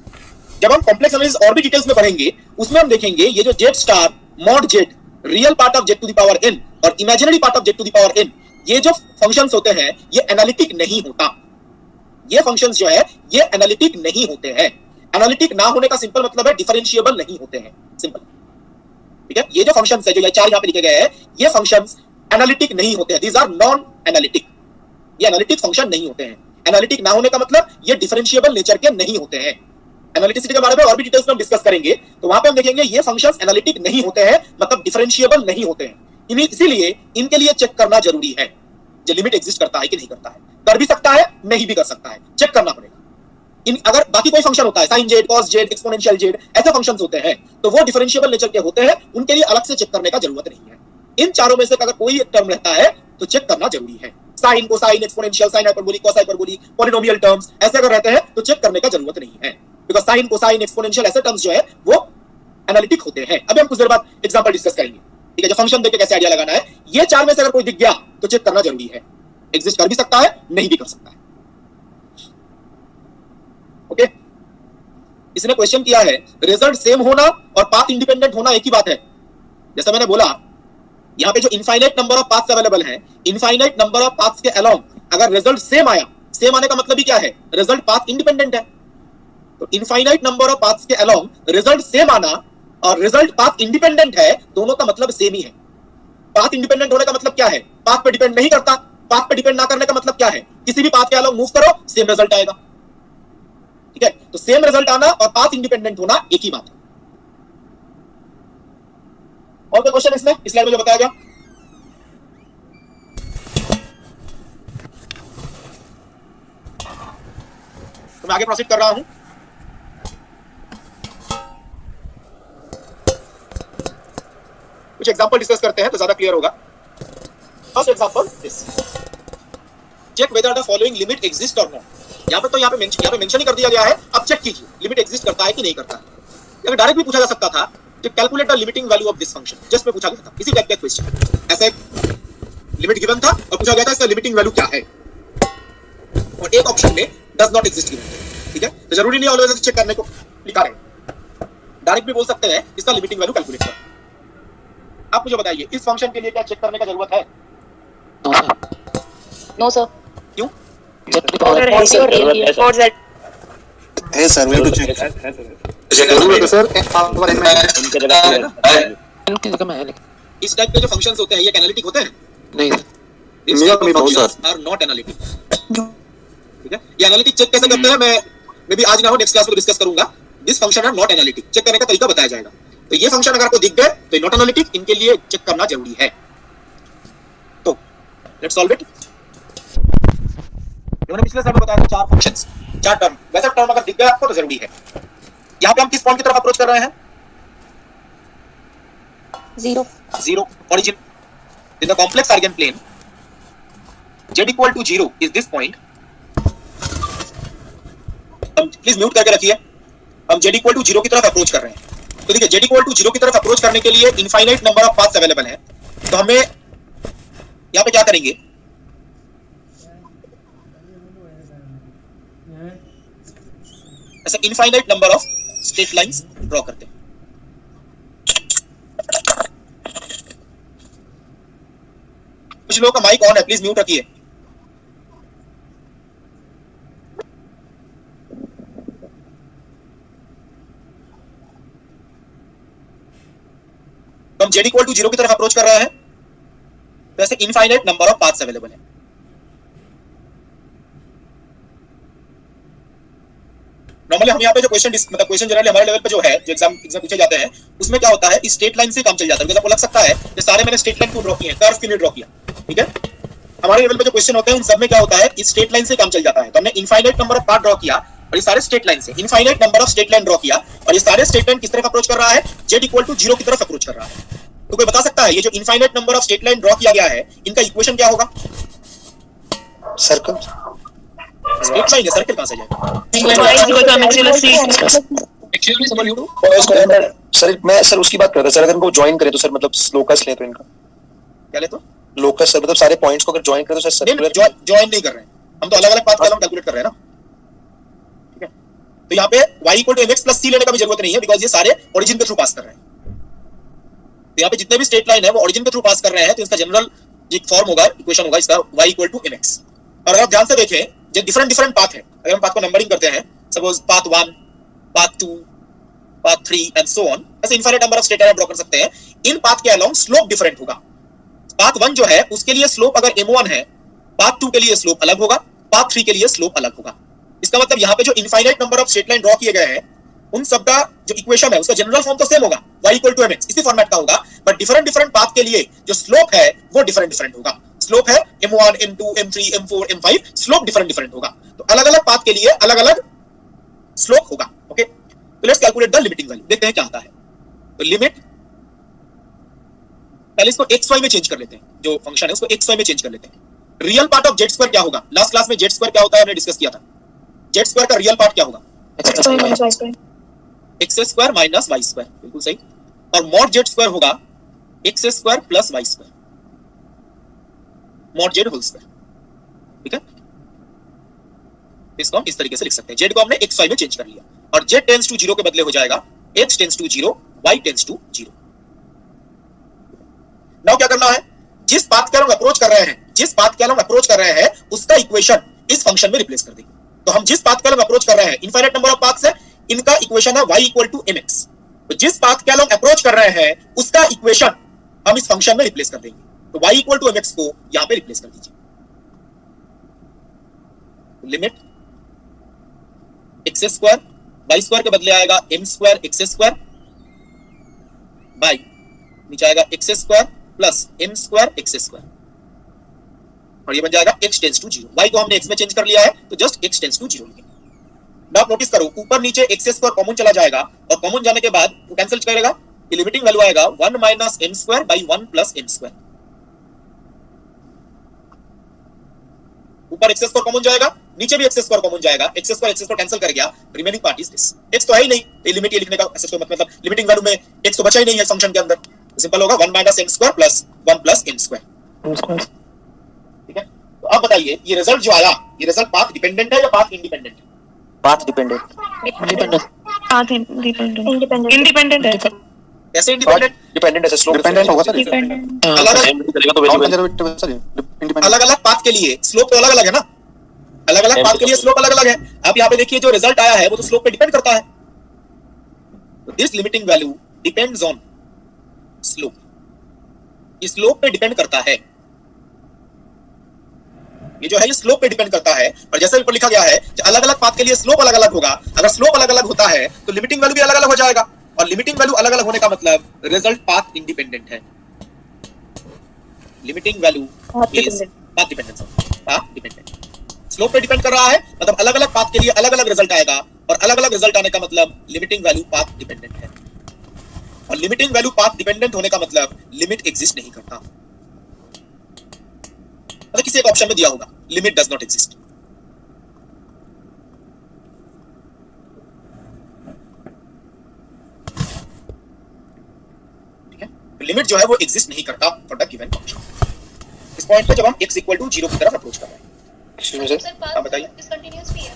A: जब हम कॉम्प्लेक्स एनालिसिस और भी डिटेल्स में पढ़ेंगे उसमें हम देखेंगे ये जो z star, mod z, real part of z to the power n और imaginary part of z to the power n, ये जो फंक्शंस होते हैं ये एनालिटिक नहीं होता। ये फंक्शंस जो है ये एनालिटिक नहीं होते हैं। एनालिटिक ना होने का सिंपल मतलब है डिफरेंशिएबल नहीं होते हैं, सिंपल, ठीक है। ये जो फंक्शंस है जो ये चार यहां पे लिखे गए हैं, ये फंक्शंस एनालिटिक नहीं होते हैं, दीज आर नॉन एनालिटिक, ये एनालिटिक फंक्शन नहीं होते हैं। एनालिटिक ना होने का मतलब ये डिफरेंशिएबल नेचर के नहीं होते हैं। एनालिटिसिटी के बारे में और भी डिटेल्स में हम डिस्कस करेंगे, तो वहां पे हम देखेंगे ये फंक्शंस एनालिटिक नहीं होते हैं, मतलब डिफरेंशिएबल नहीं होते हैं। इसीलिए इनके लिए चेक करना जरूरी है जो लिमिट एग्जिस्ट करता है कि नहीं करता है। कर भी सकता है, नहीं भी कर सकता है, चेक करना पड़ेगा। इन अगर बाकी कोई फंक्शन होता है, sine z, cos z, exponential z, ऐसे फंक्शंस होते हैं तो वो डिफरेंशिएबल नेचर के होते हैं, उनके लिए अलग से चेक करने का जरूरत नहीं है। इन चारों में से अगर कोई एक टर्म रहता है तो चेक करना जरूरी है। Sine, cosine, exponential, sine hyperbolic, cos hyperbolic, polynomial terms ऐसे अगर रहते हैं तो चेक करने का जरूरत नहीं है, बिकॉज़ साइन, कोसाइन, एक्सपोनेंशियल ऐसे टर्म्स जो है वो एनालिटिक होते हैं। अभी हम कुछ देर बाद एग्जांपल डिस्कस करेंगे, ठीक है, जो फंक्शन देके कैसे आइडिया लगाना है। ये चार में से अगर कोई दिख गया तो चेक करना जरूरी है, एग्जिस्ट कर भी सकता है, नहीं भी कर सकता है, ओके। इसने क्वेश्चन किया है रिजल्ट सेम होना और पाथ इंडिपेंडेंट होना एक ही बात है। जैसा मैंने बोला यहां पे जो infinite number of paths available हैं, इनफाइनाइट नंबर ऑफ पाथ्स के अलोंग अगर रिजल्ट सेम आया, सेम आने का मतलब ही क्या है, रिजल्ट पाथ इंडिपेंडेंट है। तो इनफाइनाइट नंबर ऑफ पाथ्स के अलोंग रिजल्ट सेम आना और रिजल्ट पाथ इंडिपेंडेंट है, दोनों का मतलब सेम ही है। पाथ इंडिपेंडेंट होने का मतलब क्या है, पाथ पे डिपेंड नहीं करता। पाथ पे डिपेंड ना करने का मतलब क्या है, किसी भी पाथ के अलोंग मूव करो सेम रिजल्ट आएगा, ठीक है। तो सेम रिजल्ट आना और पाथ इंडिपेंडेंट होना एक ही बात है। और कोई क्वेश्चन इसमें इस स्लाइड में जो बताया गया? तो मैं आगे प्रोसीड कर रहा हूं। कुछ एग्जांपल डिस्कस करते हैं तो ज्यादा क्लियर होगा। First example this, check whether the following limit exist or not. यहाँ पे मेंशन ही कर दिया गया है। अब चेक कीजिए लिमिट एग्जिस्ट करता है कि नहीं करता है। अगर डायरेक्ट भी पूछा जा सकता था कि calculate the limiting value of this function, just में पूछा गया था इसी टाइप का क्वेश्चन। ऐसा एक लिमिट गिवन था और पूछा गया था इसका लिमिटिंग वैल्यू क्या है, और एक ऑप्शन में डज नॉट एग्जिस्ट गिवन है। ठीक है, तो जरूरी नहीं ऑलवेज चेक करने को लिखा रहे, डायरेक्ट भी बोल सकते हैं इसका लिमिटिंग वैल्यू कैलकुलेट करो। आप मुझे बताइए इस फंक्शन के लिए क्या चेक करने का जरूरत है?
C: No sir.
A: क्यों?
D: है सर, वी टू चेक
B: जरूरत है सर,
D: इनके जगह में है लेकिन
A: इस टाइप के जो फंक्शंस होते हैं ये एनालिटिक होते हैं?
D: नहीं sir.
A: These type of functions are not analytic. ठीक है, ये एनालिटिक चेक कैसे करते हैं मैं भी आज ना हो नेक्स्ट क्लास में डिस्कस करूंगा। This function are not analytic, check करने का तरीका बताया जाएगा। तो ये फंक्शन अगर आपको दिख गए तो नॉट एनालिटिक, इनके लिए चेक करना जरूरी है। तो लेट्स सॉल्व इट। मैंने पिछले स्लाइड में बताया था चार फंक्शंस, चार टर्म, वैसे टर्म अगर दिख गए आपको तो जरूरी है। यहाँ पे हम किस पॉइंट की तरफ अप्रोच कर रहे हैं? Zero origin in the complex eigenplane z equal to 0 is this point। हम प्लीज म्यूट करके रखिए। हम z equal to 0 की तरफ अप्रोच कर रहे हैं। तो देखिए z equal to 0 की तरफ अप्रोच करने के लिए infinite number of paths available है। तो हमें यहाँ पे क्या करेंगे, ऐसे infinite number of straight lines draw करते हैं। कुछ लोगों का माइक ऑन है, प्लीज म्यूट रखिए। तो हम z equal to 0 की तरफ अप्रोच कर रहे हैं, तो ऐसे infinite number of paths available है। नॉर्मली हम यहाँ पे जो क्वेश्चन जनरली हमारे लेवल पे जो है, जो एग्जाम पूछे जाते हैं, उसमें क्या होता है इस स्ट्रेट लाइन से काम चल जाता है। आपको लग सकता है कि सारे मैंने स्ट्रेट लाइन क्यों ड्रॉ किए हैं, कर्व क्यों नहीं ड्रॉ किया। ठीक है, हमारे लेवल पे जो क्वेश्चन होते हैं उन सब में क्या होता है इस स्ट्रेट लाइन से काम चल जाता है। तो हमने infinite number of path draw किया और ये सारे स्ट्रेट लाइन से infinite number of straight line draw किया, और ये सारे स्ट्रेट लाइन किस तरफ अप्रोच कर रहा है? z इक्वल टू 0 की तरफ अप्रोच कर रहा है। तो कोई बता सकता है ये जो infinite number of straight line draw किया गया है इनका इक्वेशन क्या होगा?
D: सर्कल।
A: स्ट्रेट लाइन है, सर्कल कहां से जाएगा?
D: सर उसकी बात कर रहा था सर, अगर इनको ज्वाइन करें तो सर मतलब लोकस ले तो इनका
A: क्या ले तो
D: लोकस सर मतलब सारे पॉइंट्स को अगर ज्वाइन करें तो सर सर्कुलर
A: ज्वाइन नहीं कर रहे हैं हम, तो अलग अलग पाथ कॉलम कैलकुलेट कर रहे हैं ना। ठीक है, तो यहाँ पे y equal to mx plus c लेने का भी जरूरत नहीं है, बिकॉज ये सारे ओरिजिन के थ्रू पास कर रहे हैं। तो यहाँ पे जितने भी स्ट्रेट लाइन है वो ओरिजिन के थ्रू पास कर रहे हैं, तो इसका जनरल एक फॉर्म होगा, इक्वेशन होगा इसका y इक्वल टू mx। और अगर आप ध्यान से देखें जो डिफरेंट पाथ है, अगर हम पाथ को नंबरिंग करते हैं, suppose path 1, path 2, path 3 and so on, ऐसे infinite number of straight line draw कर सकते हैं। इन पाथ के अलोंग स्लोप डिफरेंट होगा। पाथ 1 जो है उसके लिए स्लोप अगर m1 है, पाथ 2 के लिए स्लोप अलग होगा, पाथ 3 के लिए स्लोप अलग होगा। इसका मतलब यहाँ पे जो infinite number of straight line draw किए गए हैं उन सब का जो इक्वेशन है उसका जनरल फॉर्म तो सेम होगा, y इक्वल टू mx, इसी फॉर्मेट का होगा, बट डिफरेंट पाथ के लिए जो स्लोप है वो डिफरेंट होगा। स्लोप है m1, m2, m3, m4, m5, slope different होगा। तो अलग अलग पाथ के लिए अलग अलग स्लोप होगा। ओके, तो let's calculate the limiting value, देखते हैं क्या आता है। तो लिमिट, पहले इसको xy में चेंज कर लेते हैं, जो फंक्शन है उसको xy में चेंज कर लेते हैं। Real part of z square क्या होगा? लास्ट क्लास में z स्क्वायर क्या होता है हमने डिस्कस किया था। z स्क्वायर का रियल पार्ट क्या होगा? x square minus y square, बिल्कुल सही। और मॉड z स्क्वायर होगा x square plus y square, mod z whole square. ठीक है, इसको हम इस तरीके से लिख सकते हैं। z को हमने xy में चेंज कर लिया और z टेंड्स टू 0 के बदले हो जाएगा x tends to 0, y tends to 0। Now क्या करना है, जिस पाथ के हम अप्रोच कर रहे हैं उसका इक्वेशन इस फंक्शन में रिप्लेस कर देंगे। तो हम जिस पाथ के हम अप्रोच कर रहे हैं, इनफाइनाइट नंबर ऑफ पाथ्स है, इनका इक्वेशन है y इक्वल टू mx। तो जिस पाथ के हम अप्रोच कर रहे हैं उसका इक्वेशन हम इस फंक्शन में रिप्लेस कर देंगे। तो y इक्वल टू mx को यहां पे रिप्लेस कर दीजिए। Limit x square y square के बदले आएगा m square x square by नीचे आएगा x square plus m square x square, और ये बन जाएगा x टेंड्स टू 0। y को हमने x में चेंज कर लिया है तो जस्ट x टेंड्स टू 0 लिखेंगे। आप नोटिस करो ऊपर नीचे x स्क्वायर कॉमन चला जाएगा और कॉमन जाने के बाद वो कैंसिल करेगा, ये लिमिटिंग वैल्यू आएगा 1 minus m square by 1 plus m square. ऊपर x स्क्वायर कॉमन जाएगा नीचे भी एक्स स्क्वायर कॉमन जाएगा, एक्स स्क्वायर कैंसिल कर गया, remaining part is this. X तो है ही नहीं, ये लिमिट ये लिखने का ऐसा तो मतलब लिमिटिंग वैल्यू में एक्स तो बचा ही नहीं है फंक्शन के अंदर, तो सिंपल होगा 1 minus n square plus 1 plus n square. ठीक है, तो अब बताइए ये रिजल्ट जो आया, ये रिजल्ट पाथ डिपेंडेंट है या पाथ इंडिपेंडेंट है?
D: Path dependent.
C: पाथ इंडिपेंडेंट है।
A: कैसे इंडिपेंडेंट?
D: डिपेंडेंट ऐसे स्लोप
E: डिपेंडेंट होगा सर,
C: डिपेंडेंट
A: अलग अलग पाथ के लिए स्लोप तो अलग अलग है ना, अलग अलग पाथ के लिए स्लोप अलग अलग है। अब यहाँ पे देखिए जो रिजल्ट आया है वो तो स्लोप पे डिपेंड करता है, this limiting value depends on slope, ये स्लोप पे डिपेंड करता है, ये जो है ये स्लोप पे डिपेंड करता है। और जैसे ऊपर लिखा गया है अलग अलग पाथ के लिए स्लोप अलग अलग होगा, अगर स्लोप अलग अलग होता है तो लिमिटिंग वैल्यू भी अलग अलग हो जाएगा, और लिमिटिंग वैल्यू अलग अलग होने का मतलब रिजल्ट पाथ इंडिपेंडेंट है। Limiting value is path dependence, path dependent, slope पे डिपेंड कर रहा है मतलब अलग अलग पाथ के लिए अलग अलग रिजल्ट आएगा, और अलग अलग रिजल्ट आने का मतलब लिमिटिंग वैल्यू पाथ डिपेंडेंट है। और लिमिटिंग वैल्यू पाथ डिपेंडेंट होने का मतलब लिमिट एग्जिस्ट नहीं करता, मतलब किसी एक ऑप्शन में दिया होगा लिमिट डज नॉट एग्जिस्ट। ठीक है, लिमिट जो है वो एग्जिस्ट नहीं करता फॉर द गिवन फंक्शन। इस पॉइंट पे जब हम x इक्वल टू 0 की तरफ अप्रोच कर रहे हैं,
C: सर
A: बताइए।
C: डिसकंटीन्यूअस भी है।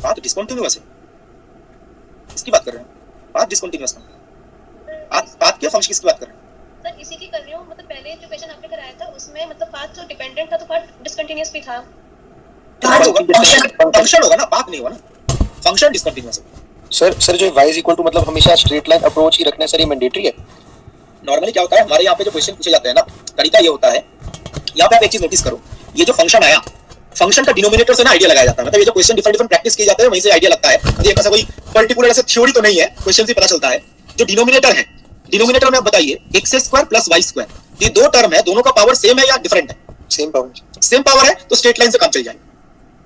A: पाथ डिसकंटीन्यूअस है, इसकी बात कर रहे हैं, पाथ डिसकंटीन्यूअस का पाथ के फंक्शन किसकी बात कर रहे हैं?
C: सर इसी की कर रही हूँ, मतलब पहले जो क्वेश्चन आपने कराया था उसमें मतलब पाथ जो डिपेंडेंट था तो पाथ डिसकंटीन्यूअस भी था।
A: फंक्शन होगा ना, पाथ नहीं होगा ना, फंक्शन डिसकंटीन्यूअस है।
D: सर जो y इक्वल टू मतलब हमेशा स्ट्रेट लाइन अप्रोच ही रखना सर, ये मैंडेटरी है?
A: नॉर्मली क्या होता है हमारे यहाँ पे जो क्वेश्चन पूछे जाते हैं ना, तरीका ये होता है, यहाँ पे आप एक चीज नोटिस करो, ये जो फंक्शन आया, फंक्शन का डिनोमिनेटर से ना आइडिया लगाया जाता है, मतलब ये जो क्वेश्चन डिफरेंट प्रैक्टिस किए जाते हैं वहीं से आइडिया लगता है। ये ऐसा कोई पर्टिकुलर ऐसे थ्योरी तो नहीं है, क्वेश्चन से पता चलता है। जो डिनोमिनेटर है, डिनोमिनेटर में आप बताइए x square plus y square, ये दो टर्म है, दोनों का पावर सेम है या डिफरेंट है?
D: Same power.
A: सेम पावर है तो स्ट्रेट लाइन से काम चल जाएगा।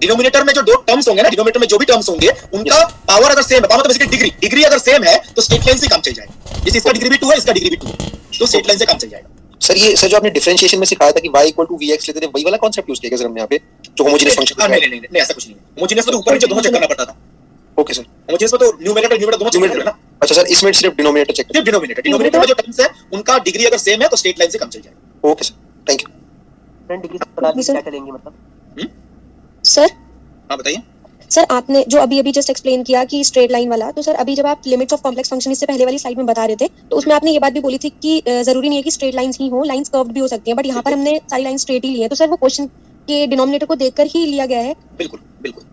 A: डिनोमिनेटर में जो दो टर्म्स होंगे ना, डिनोमिनेटर में जो भी टर्म्स होंगे उनका पावर अगर सेम है, मतलब बेसिकली डिग्री अगर सेम है तो स्ट्रेट लाइन से काम चल जाएगा। जैसे इसका डिग्री भी 2 है, इसका डिग्री भी 2 है, तो स्ट्रेट लाइन से काम चल जाएगा।
D: सर ये सर जो आपने डिफरेंशिएशन में सिखाया था कि y इक्वल टू vx लेते थे, वही वाला कांसेप्ट यूज किया सर हमने यहाँ पे, जो होमोजेनियस फंक्शन।
A: नहीं ऐसा कुछ नहीं है, होमोजेनियस में तो ऊपर नीचे दोनों चेक करना पड़ता था।
D: ओके सर,
A: होमोजेनियस में तो न्यूमरेटर दोनों चेक करना है ना।
D: अच्छा सर, इसमें सिर्फ डिनोमिनेटर चेक
A: सिर्फ डिनोमिनेटर में जो टर्म्स है उनका डिग्री अगर सेम है तो स्ट्रेट लाइन से काम चल जाएगा।
D: Okay sir, thank you.
B: Friend degree बता दीजिए क्या चलेंगे मतलब।
F: सर
A: हाँ बताइए।
F: सर आपने जो अभी जस्ट एक्सप्लेन किया कि स्ट्रेट लाइन वाला, तो सर अभी जब आप लिमिट्स ऑफ कॉम्प्लेक्स फंक्शन इससे पहले वाली स्लाइड में बता रहे थे तो उसमें आपने ये बात भी बोली थी कि जरूरी नहीं है कि स्ट्रेट लाइंस ही हो, लाइंस कर्व्ड भी हो सकती हैं, बट यहाँ पर हमने सारी लाइन स्ट्रेट ही ली है, तो सर वो क्वेश्चन के डिनोमिनेटर को देखकर ही लिया गया है?
A: बिल्कुल बिल्कुल।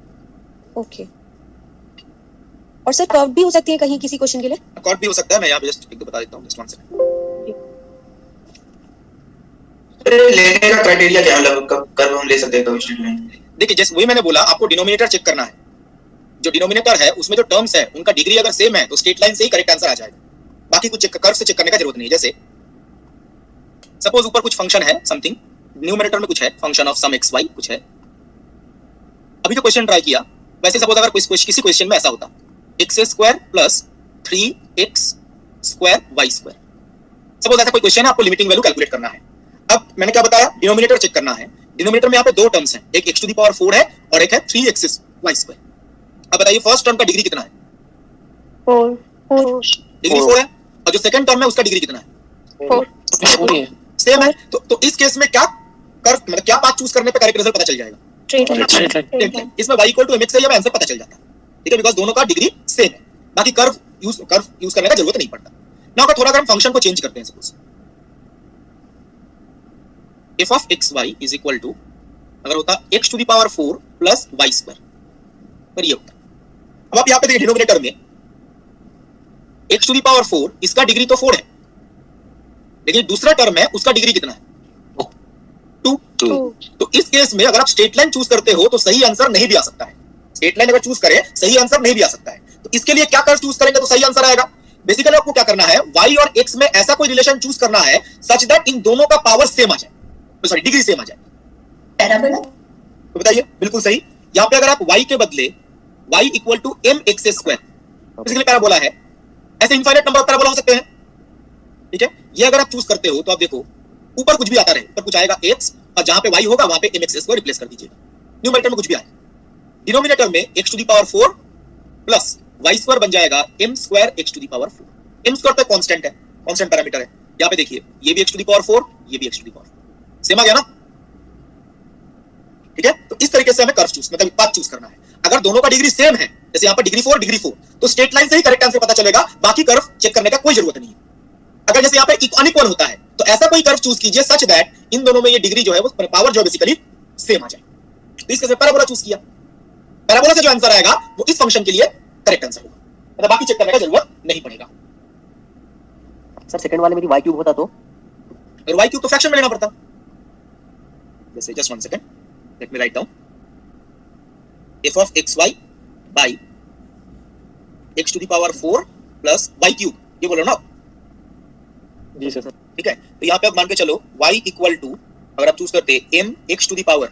F: ओके, और सर कर्व्ड भी हो सकती है कहीं किसी क्वेश्चन के लिए?
A: कर्व भी हो सकता है, मैं यहाँ पे जस्ट एक बता देता हूँ, जस्ट 1 सेकंड।
E: लेने का क्राइटेरिया क्या है, मतलब कर्व हम ले सकते हैं स्ट्रेट लाइन?
A: देखिए जैसे वही मैंने बोला आपको डिनोमिनेटर चेक करना है, जो डिनोमिनेटर है उसमें जो टर्म्स है उनका डिग्री अगर सेम है तो स्ट्रेट लाइन से ही करेक्ट आंसर आ जाएगा, बाकी कुछ कर्व से चेक करने का जरूरत नहीं है। जैसे सपोज ऊपर कुछ फंक्शन है समथिंग, न्यूमरेटर में कुछ है function of some x y कुछ है, अभी जो क्वेश्चन ट्राई किया वैसे सपोज अगर किसी क्वेश्चन में ऐसा होता x square plus 3x square y square, suppose ऐसा कोई क्वेश्चन है, आपको लिमिटिंग वैल्यू कैलकुलेट करना है। अब मैंने क्या बताया, डिनोमिनेटर चेक करना है। डिनोमिनेटर में यहाँ पे दो टर्म्स हैं, एक x टू द पावर 4 है और एक है 3x वाई स्क्वायर। अब बताइए फर्स्ट टर्म का डिग्री कितना है?
C: 4
A: डिग्री 4 है, और जो सेकंड टर्म है उसका डिग्री कितना है?
C: 4
A: सेम है। तो इस केस में क्या कर्व मतलब क्या पाथ चूज करने पे करेक्ट रिजल्ट पता चल जाएगा?
C: Straight line.
A: इसमें y इक्वल टू mx है, ये आंसर पता चल जाता है, ठीक है, बिकॉज़ दोनों का डिग्री सेम है, बाकी कर्व यूज करने का जरूरत नहीं पड़ता ना। अगर थोड़ा हम फंक्शन को चेंज करते हैं, suppose f of xy is equal to अगर होता x to the power 4 plus y square, पर ये होता। अब आप यहाँ पे देखिए डिनोमिनेटर में x to the power 4 इसका डिग्री तो 4 है, लेकिन दूसरा टर्म है उसका डिग्री कितना है? 2। तो इस केस में अगर आप स्ट्रेट लाइन चूज करते हो तो सही आंसर नहीं भी आ सकता है। स्ट्रेट लाइन अगर चूज करें सही आंसर नहीं भी आ सकता है, तो इसके लिए क्या कर्व चूज करेंगे तो सही आंसर आएगा? बेसिकली आपको क्या करना है, y और x में ऐसा कोई रिलेशन चूज करना है सच दैट इन दोनों का पावर सेम आ जाए, सॉरी डिग्री सेम आ जाए। पैराबोला तो बताइए, बिल्कुल सही। यहाँ पे अगर आप y के बदले y equal to mx square, basically parabola है, ऐसे इनफाइनाइट नंबर ऑफ पैराबोला हो सकते हैं, ठीक है। ये अगर आप चूज करते हो तो आप देखो ऊपर कुछ भी आता रहे, ऊपर कुछ आएगा x और जहां पे y होगा वहां पे mx स्क्वायर रिप्लेस कर दीजिएगा, न्यूमरेटर में कुछ भी आए, डिनोमिनेटर में x to the power 4 plus y square बन जाएगा m square x to the power 4। m square तो कांस्टेंट है, कांस्टेंट पैरामीटर है। यहाँ पे देखिए ये भी x टू द पावर 4, ये भी x to the power 4, same आ गया ना? ठीक है, तो इस तरीके से हमें कर्व चूज मतलब पाथ चूज करना है। अगर दोनों का डिग्री सेम है, जैसे यहाँ पर डिग्री 4 डिग्री 4, तो स्ट्रेट लाइन से ही करेक्ट आंसर पता चलेगा, बाकी कर्व चेक करने का कोई जरूरत नहीं है। अगर जैसे यहाँ पे अनइक्वल होता है तो ऐसा कोई कर्व चूज कीजिए सच दैट इन दोनों में ये डिग्री जो है वो पावर जो है बेसिकली सेम आ जाए। तो इसके से पैराबोला चूज किया, पैराबोला से जो आंसर आएगा वो इस फंक्शन के लिए करेक्ट आंसर होगा, मतलब बाकी चेक करने का जरूरत नहीं पड़ेगा।
B: सर सेकंड वाले में यदि y क्यूब होता तो
A: और y क्यूब तो फ्रैक्शन में लेना पड़ता। जैसे just 1 second, let me write down f of xy by x to the power 4 plus y cube, ये बोलो ना
B: जी सर।
A: ठीक है। तो यहाँ पे आप मान के चलो y इक्वल टू, अगर आप चूज करते m x to the power,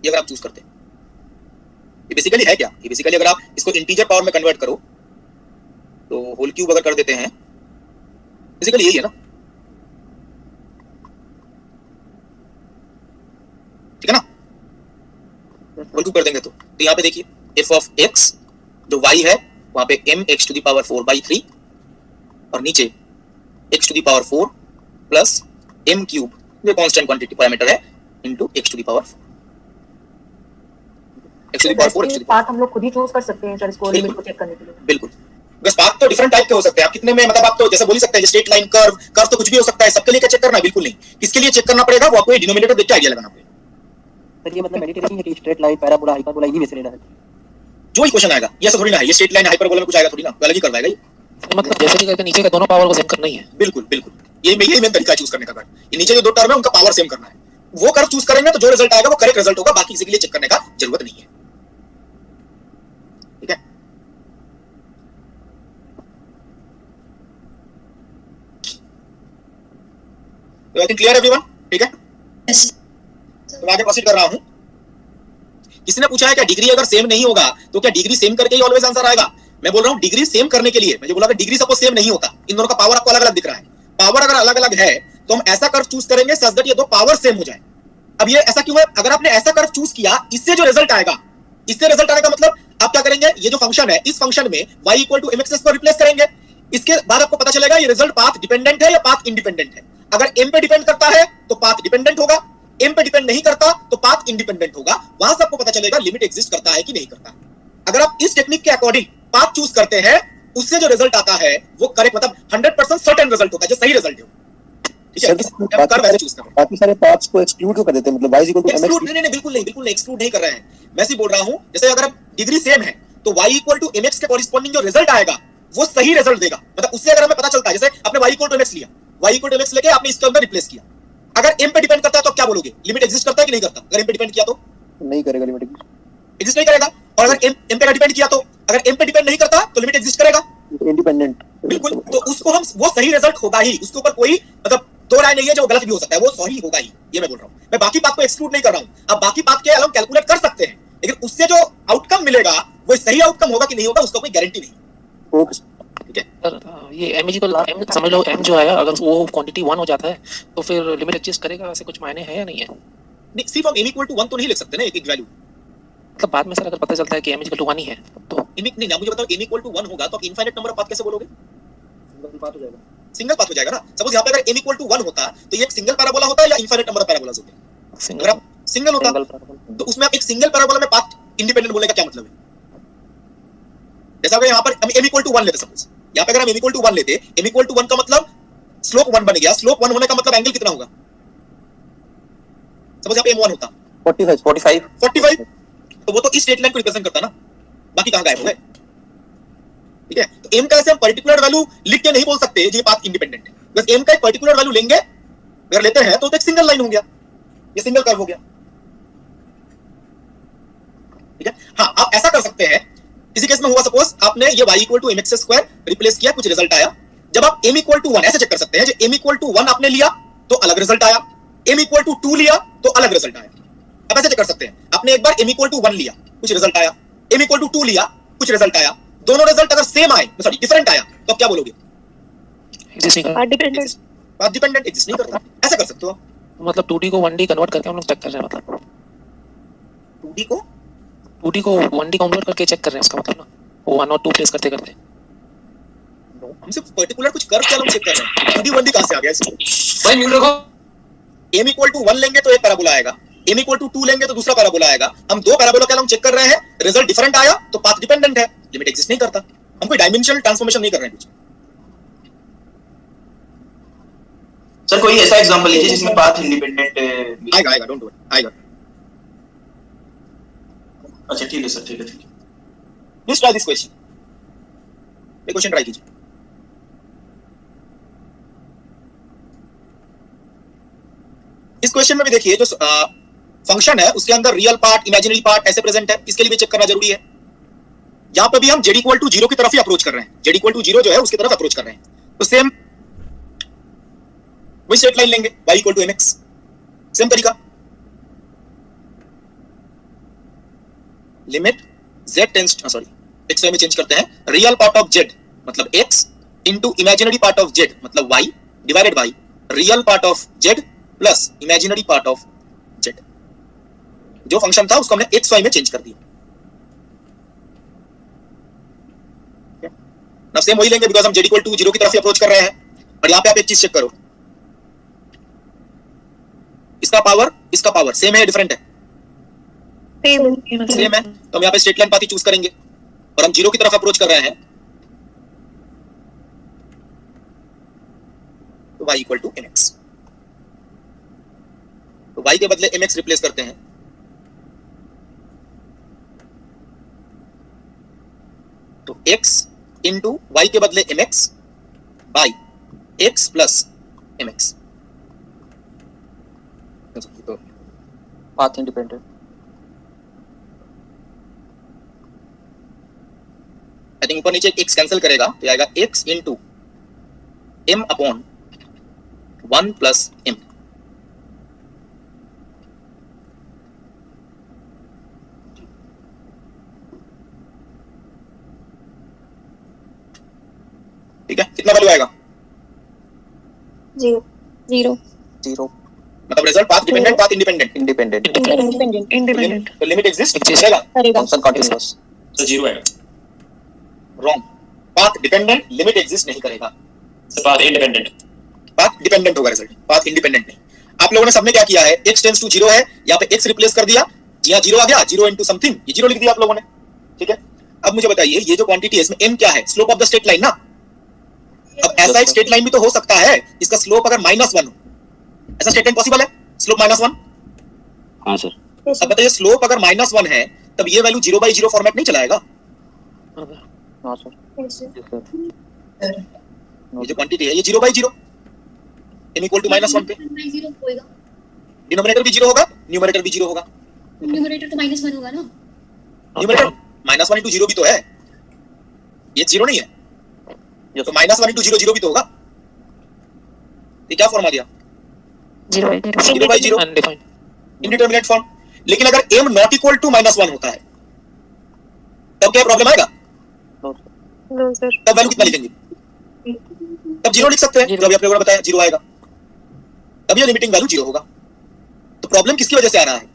A: ये अगर आप चूज करते, ये बेसिकली है क्या? ये बेसिकली अगर आप इसको इंटीजर पावर में कन्वर्ट करो तो होल क्यूब अगर कर देते हैं, बेसिकली यही है ना, ठीक है ना? होल क्यूब कर देंगे तो यहाँ पे देखिए f ऑफ x जो y है वहां पे m x to the power 4 by 3 और नीचे x to the power 4 plus m cube, ये कांस्टेंट क्वांटिटी पैरामीटर है, into x to the power 4, x to the power 4 x to the
G: path हम लोग खुद ही चूज कर सकते हैं सर इसको लिमिट को चेक करने के लिए।
A: बिल्कुल, बस पाथ तो डिफरेंट टाइप के हो सकते हैं। आप कितने में, मतलब आप तो जैसे बोल ही सकते हैं स्ट्रेट लाइन, कर्व, कर्व तो कुछ भी हो सकता है। सबके लिए क्या चेक करना? बिल्कुल नहीं। किसके लिए चेक करना पड़ेगा? वो आपको ये डिनोमिनेटर देख के आइडिया लगाना पड़ेगा।
B: सर ये मतलब मैंडेटरी नहीं है कि स्ट्रेट लाइन, पैराबोला, हाइपरबोला इन्हीं में से लेना है?
A: जो ही क्वेश्चन आएगा ये सब थोड़ी ना है, ये स्ट्रेट लाइन हाइपरबोला में कुछ आएगा थोड़ी ना, अलग ही करवाएगा ये।
H: मतलब जैसे कि करके नीचे का दोनों पावर को सेम करना ही है।
A: बिल्कुल बिल्कुल, ये मेन तरीका है चूज करने का। कर्व ये नीचे जो दो टर्म है उनका पावर सेम करना है, वो कर्व चूज करेंगे तो जो रिजल्ट आएगा वो करेक्ट रिजल्ट होगा, बाकी किसी के लिए चेक करने का जरूरत नहीं है। ठीक है, तो आई थिंक क्लियर एवरीवन? ठीक है, तो मैं आगे प्रोसीड कर रहा हूं। किसी ने पूछा है क्या डिग्री अगर सेम नहीं होगा तो क्या डिग्री सेम करके ही ऑलवेज आंसर आएगा? मैं बोल रहा हूं डिग्री सेम करने के लिए, मैं जो बोला अगर डिग्री सपोज सेम नहीं होता, इन दोनों का पावर आपको अलग अलग दिख रहा है, पावर अगर अलग अलग है तो हम ऐसा कर्व चूज करेंगे सच दैट ये दो पावर सेम हो जाए। अब ये ऐसा क्यों है? अगर आपने ऐसा कर्व चूज किया, इससे जो रिजल्ट आएगा, इससे रिजल्ट आने का मतलब आप क्या करेंगे, ये जो फंक्शन है इस फंक्शन में y इक्वल टू mx को रिप्लेस करेंगे। इसके बाद आपको पता चलेगा ये रिजल्ट पाथ डिपेंडेंट है या पाथ इंडिपेंडेंट है। अगर m पे डिपेंड करता है तो पाथ डिपेंडेंट होगा, m पे डिपेंड नहीं करता तो पाथ इंडिपेंडेंट होगा। वहां से आपको पता चलेगा लिमिट एग्जिस्ट करता है कि नहीं करता। अगर आप इस टेक्निक के अकॉर्डिंग पाथ चूज करते हैं, उससे जो रिजल्ट आता है वो करेक्ट, मतलब 100% सर्टेन रिजल्ट होता है, जो सही रिजल्ट है। ठीक है, कर्व ऐसे चूज कर रहे हैं।
D: बाकी सारे पाथ्स को एक्सक्लूड क्यों कर देते हैं? मतलब y equal to
A: exclude
D: mx
A: नहीं, बिल्कुल नहीं एक्सक्लूड नहीं कर रहे हैं। मैं सिर्फ बोल रहा हूं जैसे अगर डिग्री सेम है तो y इक्वल टू mx के कॉरेस्पॉन्डिंग जो रिजल्ट आएगा वो सही रिजल्ट देगा। मतलब उससे अगर हमें पता चलता है, जैसे आपने y इक्वल टू mx लिया, y इक्वल टू mx लेके आपने इसके अंदर रिप्लेस किया, अगर m पे डिपेंड करता है तो आप क्या बोलोगे? लिमिट एग्जिस्ट करता है कि नहीं करता? अगर m पे डिपेंड किया तो
D: नहीं करेगा, लिमिट
A: एग्जिस्ट नहीं करेगा। और अगर m पे डिपेंड किया तो, अगर m पे डिपेंड नहीं करता तो लिमिट एग्जिस्ट करेगा।
D: इंडिपेंडेंट।
A: बिल्कुल, तो उसको हम, वो सही रिजल्ट होगा ही, उसके ऊपर कोई मतलब दो राय नहीं है, जो गलत भी हो सकता है, वो सही होगा ही, ये मैं बोल रहा हूं। मैं बाकी बात को एक्सक्लूड नहीं कर रहा हूं। आप बाकी बात के अलग कैलकुलेट कर सकते हैं, लेकिन उससे जो आउटकम मिलेगा वो सही आउटकम होगा कि नहीं होगा उसका कोई गारंटी नहीं।
D: ओके
A: ठीक है,
H: सर ये m इक्वल m समझ लो, m जो आया अगर वो क्वांटिटी 1 हो जाता है तो फिर लिमिट एग्जिस्ट करेगा, ऐसे कुछ मायने है या नहीं है?
A: नहीं, सिर्फ हम m इक्वल टू 1 तो नहीं लिख सकते ना, एक वैल्यू।
H: मतलब बाद में सर अगर पता चलता है कि m इक्वल टू 1 ही है तो
A: नहीं ना, मुझे बताओ m इक्वल टू 1 होगा तो आप इनफाइनाइट नंबर ऑफ पाथ कैसे बोलोगे?
B: सिंगल पाथ हो जाएगा।
A: सिंगल पाथ हो जाएगा ना। सपोज यहाँ पे अगर m इक्वल टू 1 होता तो ये एक सिंगल पैराबोला होता है या इनफाइनाइट नंबर ऑफ पैराबोलास होते हैं? अगर आप सिंगल होता तो उसमें आप एक सिंगल पैराबोला में पाथ इंडिपेंडेंट बोलने का क्या मतलब है? जैसा अगर यहाँ पर हम m इक्वल टू 1 लेते, सपोज यहाँ पे अगर हम m इक्वल टू 1 लेते, m इक्वल टू 1 का मतलब स्लोप 1 बन गया। स्लोप 1 होने का मतलब एंगल कितना होगा? सपोज यहाँ पे m1 होता 45, तो वो तो इस स्ट्रेट लाइन को रिप्रेजेंट करता ना, बाकी कहां गायब हो गए? ठीक है, तो m का ऐसे हम पर्टिकुलर वैल्यू लिख के नहीं बोल सकते ये पाथ इंडिपेंडेंट है। बस m का एक पर्टिकुलर वैल्यू लेंगे, अगर लेते हैं तो एक सिंगल लाइन हो गया, ये सिंगल कर्व हो गया। ठीक है, हाँ आप ऐसा कर सकते हैं। इसी केस में हुआ सपोज आपने ये y equal to mx square replace किया, कुछ रिजल्ट आया। जब आप m इक्वल टू 1 ऐसे चेक कर सकते हैं, जब m इक्वल टू 1 आपने लिया तो अलग रिजल्ट आया, m इक्वल टू 2 लिया तो अलग रिजल्ट आया। आप ऐसे चेक कर सकते हैं, आपने एक बार m इक्वल टू 1 लिया, कुछ रिजल्ट आया, m इक्वल टू 2 लिया, कुछ रिजल्ट आया। दोनों रिजल्ट अगर सेम आए, सॉरी डिफरेंट आया, तो आप क्या बोलोगे?
H: एग्जिस्टिंग
A: पाथ डिपेंडेंट एग्जिस्ट नहीं करता। ऐसा कर सकते हो आप।
H: मतलब 2D को 1D कन्वर्ट करके हम लोग चेक कर रहे हैं, मतलब
A: 2D को
H: 1D कन्वर्ट करके चेक कर रहे हैं, इसका मतलब ना वो 1 और 2 प्लेस करते करते।
A: हम सिर्फ पर्टिकुलर कुछ कर्व क्या लोग चेक कर रहे हैं। 2D 1D कहां से आ गया इसमें?
E: भाई म्यूट रखो।
A: m इक्वल टू 1 लेंगे तो एक पैराबोला आएगा, m इक्वल टू 2 लेंगे तो दूसरा पैराबोला आएगा। हम दो पैराबोला क्या लोग चेक कर रहे हैं, रिजल्ट डिफरेंट आया तो पाथ डिपेंडेंट है, लिमिट एग्जिस्ट नहीं करता। हम कोई डायमेंशनल ट्रांसफॉर्मेशन नहीं कर रहे हैं कुछ।
E: सर कोई ऐसा एग्जांपल लीजिए जिसमें पाथ इंडिपेंडेंट
A: आएगा डोंट वरी आएगा।
E: अच्छा ठीक है सर, ठीक है।
A: Please try this question. ये क्वेश्चन ट्राई कीजिए। इस क्वेश्चन में भी देखिए जो फंक्शन है उसके अंदर रियल पार्ट इमेजिनरी पार्ट ऐसे प्रेजेंट है, इसके लिए भी चेक करना जरूरी है। यहां पे भी हम z इक्वल टू 0 की तरफ ही अप्रोच कर रहे हैं, z इक्वल टू 0 जो है उसकी तरफ अप्रोच कर रहे हैं। तो सेम वही स्ट्रेट लाइन लेंगे y equal to mx, same तरीका। लिमिट z टेंड्स x में चेंज करते हैं, रियल पार्ट ऑफ z मतलब x into imaginary part of z मतलब y divided by real part of z plus imaginary part of z। जो function था उसको हमने x y में चेंज कर दिया। ना सेम वही लेंगे बिकॉज़ हम z इक्वल टू 0 की तरफ ही अप्रोच कर रहे हैं। और यहां पे आप एक चीज चेक करो, इसका पावर सेम है डिफरेंट है? सेम है। तो हम यहां पे स्ट्रेट लाइन पाथ ही चूज करेंगे और हम 0 की तरफ अप्रोच कर रहे हैं तो y इक्वल टू mx। तो y के बदले mx रिप्लेस करते हैं, तो x इंटू y के बदले mx by x plus mx। तो
D: पाथ इंडिपेंडेंट।
A: आई थिंक ऊपर नीचे x कैंसिल करेगा तो आएगा x into m upon 1 plus m। ठीक है, कितना वैल्यू आएगा?
F: 0
A: मतलब result path dependent path independent?
F: Independent
A: तो लिमिट एग्जिस्ट करेगा?
D: Function continuous.
E: तो 0 आएगा।
A: Wrong. Path dependent limit exist नहीं करेगा,
E: पाथ इंडिपेंडेंट।
A: पाथ डिपेंडेंट होगा रिजल्ट, पाथ इंडिपेंडेंट नहीं। आप लोगों ने सबने क्या किया है, x टेंड्स टू 0 है, यहाँ पे x रिप्लेस कर दिया, यहाँ 0 आ गया, 0 इनटू समथिंग, ये 0 लिख दिया आप लोगों ने। ठीक है, अब मुझे बताइए ये जो क्वांटिटी है इसमें m क्या है? Slope of the straight line ना। अब ऐसा एक स्ट्रेट लाइन भी तो हो सकता है इसका स्लोप अगर -1 हो, ऐसा स्ट्रेट लाइन पॉसिबल है स्लोप -1?
D: हां सर।
A: अब बताइए स्लोप अगर -1 है तब ये वैल्यू 0/0 फॉर्मेट नहीं चलाएगा?
D: हां सर।
A: ये जो क्वांटिटी है ये 0/0 m इक्वल टू -1 पे डिनोमिनेटर भी 0 होगा, न्यूमरेटर भी 0 होगा।
I: न्यूमरेटर तो -1 होगा ना।
A: न्यूमरेटर -1 into 0 भी तो है, ये 0 नहीं है तो -1 into 0 0 भी तो होगा। ये क्या फॉर्म आ गया? 0/0
H: अनडिफाइंड
A: इंडिटरमिनेट फॉर्म। लेकिन अगर m नॉट इक्वल टू -1 होता है तब क्या प्रॉब्लम आएगा? तब वैल्यू कितना लिखेंगे? तब 0 लिख सकते हैं, जो अभी आप लोगों ने बताया 0 आएगा, तब ये लिमिटिंग वैल्यू 0 होगा। तो प्रॉब्लम किसकी वजह से आ रहा है?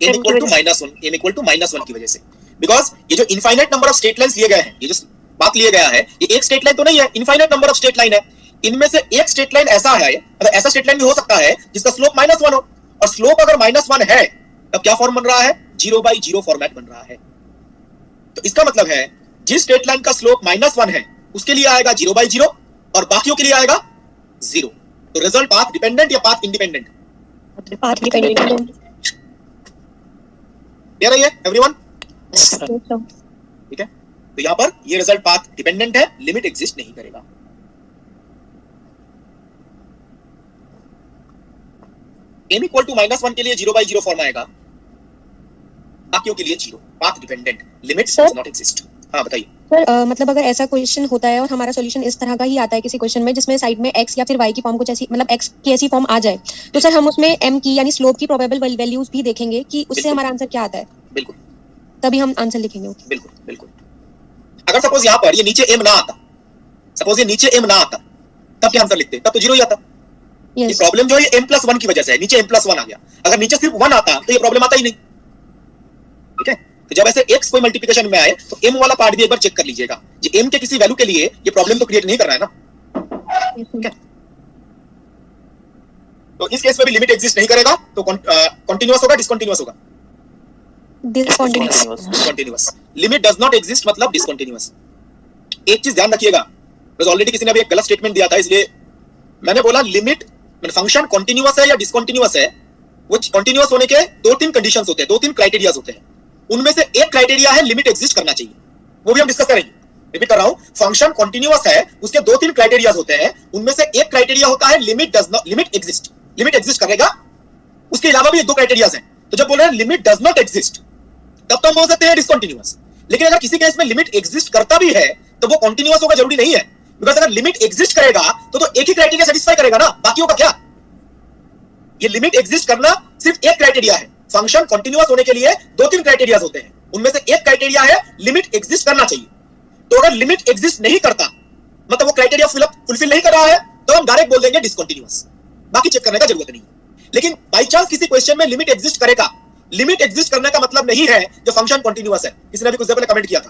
A: m equal to -1, m equal to -1 की वजह से। बिकॉज ये जो infinite number of straight lines लिए गए हैं, ये जो बात लिया गया है, ये एक स्ट्रेट लाइन तो नहीं है, infinite number of straight line है। इनमें से एक स्ट्रेट लाइन ऐसा है, मतलब ऐसा स्ट्रेट लाइन भी हो सकता है जिसका स्लोप -1 हो, और स्लोप अगर -1 है तब क्या फॉर्म बन रहा है? 0/0 फॉर्मेट बन रहा है। तो इसका मतलब है जिस स्ट्रेट लाइन का स्लोप -1 है उसके लिए आएगा 0/0 और बाकियों के लिए आएगा 0। तो रिजल्ट पाथ डिपेंडेंट या path independent?
F: Path dependent.
A: Clear है ये एवरीवन? ठीक है, तो यहां पर ये रिजल्ट पाथ डिपेंडेंट है, लिमिट एग्जिस्ट नहीं करेगा। m इक्वल टू -1 के लिए 0/0 फॉर्म आएगा, बाकियों के लिए 0, path dependent, limit does not exist. हाँ बताइए
F: सर, मतलब अगर ऐसा क्वेश्चन होता है और हमारा सॉल्यूशन इस तरह का ही आता है किसी क्वेश्चन में जिसमें साइड में x या फिर y की फॉर्म कुछ ऐसी, मतलब x की ऐसी फॉर्म आ जाए, तो सर हम उसमें m की यानी स्लोप की प्रोबेबल वैल्यूज भी देखेंगे कि उससे हमारा आंसर क्या आता है,
A: बिल्कुल
F: तभी हम आंसर लिखेंगे।
A: बिल्कुल। अगर सपोज यहाँ पर ये नीचे m ना आता, सपोज ये नीचे m ना आता, तब क्या आंसर लिखते? तब तो 0 ही आता। ये
F: यस
A: प्रॉब्लम जो है ये m+1 की वजह से है, नीचे m+1 आ गया। अगर नीचे सिर्फ 1 आता तो ये प्रॉब्लम आता ही नहीं। ठीक है, तो जब ऐसे x कोई मल्टीप्लिकेशन में आए तो m वाला पार्ट भी एक बार चेक कर लीजिएगा। ये m के किसी वैल्यू के लिए ये प्रॉब्लम तो क्रिएट नहीं कर रहा है ना। ठीक है, तो इस केस में भी लिमिट एग्जिस्ट नहीं करेगा, तो कंटीन्यूअस होगा डिसकंटीन्यूअस होगा?
F: Discontinuous.
A: Discontinuous. Limit does not exist मतलब डिसकंटीन्यूअस। एक चीज ध्यान रखिएगा, बस ऑलरेडी किसी ने अभी एक गलत स्टेटमेंट दिया था, इसलिए मैंने बोला लिमिट फंक्शन कंटीन्यूअस है या डिसकंटीन्यूअस है, वो कंटीन्यूअस होने के 2-3 कंडीशंस होते हैं, 2-3 क्राइटेरियाज होते हैं। उनमें से एक क्राइटेरिया है लिमिट एग्जिस्ट करना चाहिए, वो भी हम डिस्कस करेंगे। रिपीट कर रहा हूं, फंक्शन कंटीन्यूअस है, उसके 2-3 क्राइटेरियाज होते हैं, उनमें से एक क्राइटेरिया होता है limit does not, limit exist, limit exist करेगा। उसके अलावा भी 1-2 क्राइटेरियाज हैं। तो जब बोल रहे हैं लिमिट डज नॉट एग्जिस्ट, तब तो हम बोल सकते हैं डिसकंटीन्यूअस। लेकिन अगर किसी केस में लिमिट एग्जिस्ट करता भी है तो वो कंटीन्यूअस होगा जरूरी नहीं है, बिकॉज़ अगर लिमिट एग्जिस्ट करेगा तो एक ही क्राइटेरिया सेटिस्फाई करेगा ना, बाकियों का क्या? ये लिमिट एग्जिस्ट करना सिर्फ एक क्राइटेरिया है। फंक्शन कंटीन्यूअस होने के लिए 2-3 क्राइटेरियाज होते हैं, उनमें से एक क्राइटेरिया है लिमिट एग्जिस्ट करना चाहिए। तो अगर लिमिट एग्जिस्ट नहीं करता, मतलब वो क्राइटेरिया फुलफिल नहीं कर रहा है, तो हम डायरेक्ट बोल देंगे डिसकंटीन्यूअस, बाकी चेक करने का जरूरत नहीं है। लेकिन बाई चांस किसी क्वेश्चन में लिमिट एग्जिस्ट करेगा, लिमिट एग्जिस्ट करने का मतलब नहीं है जो फंक्शन कंटीन्यूअस है। किसी ने भी कुछ देर पहले कमेंट किया था,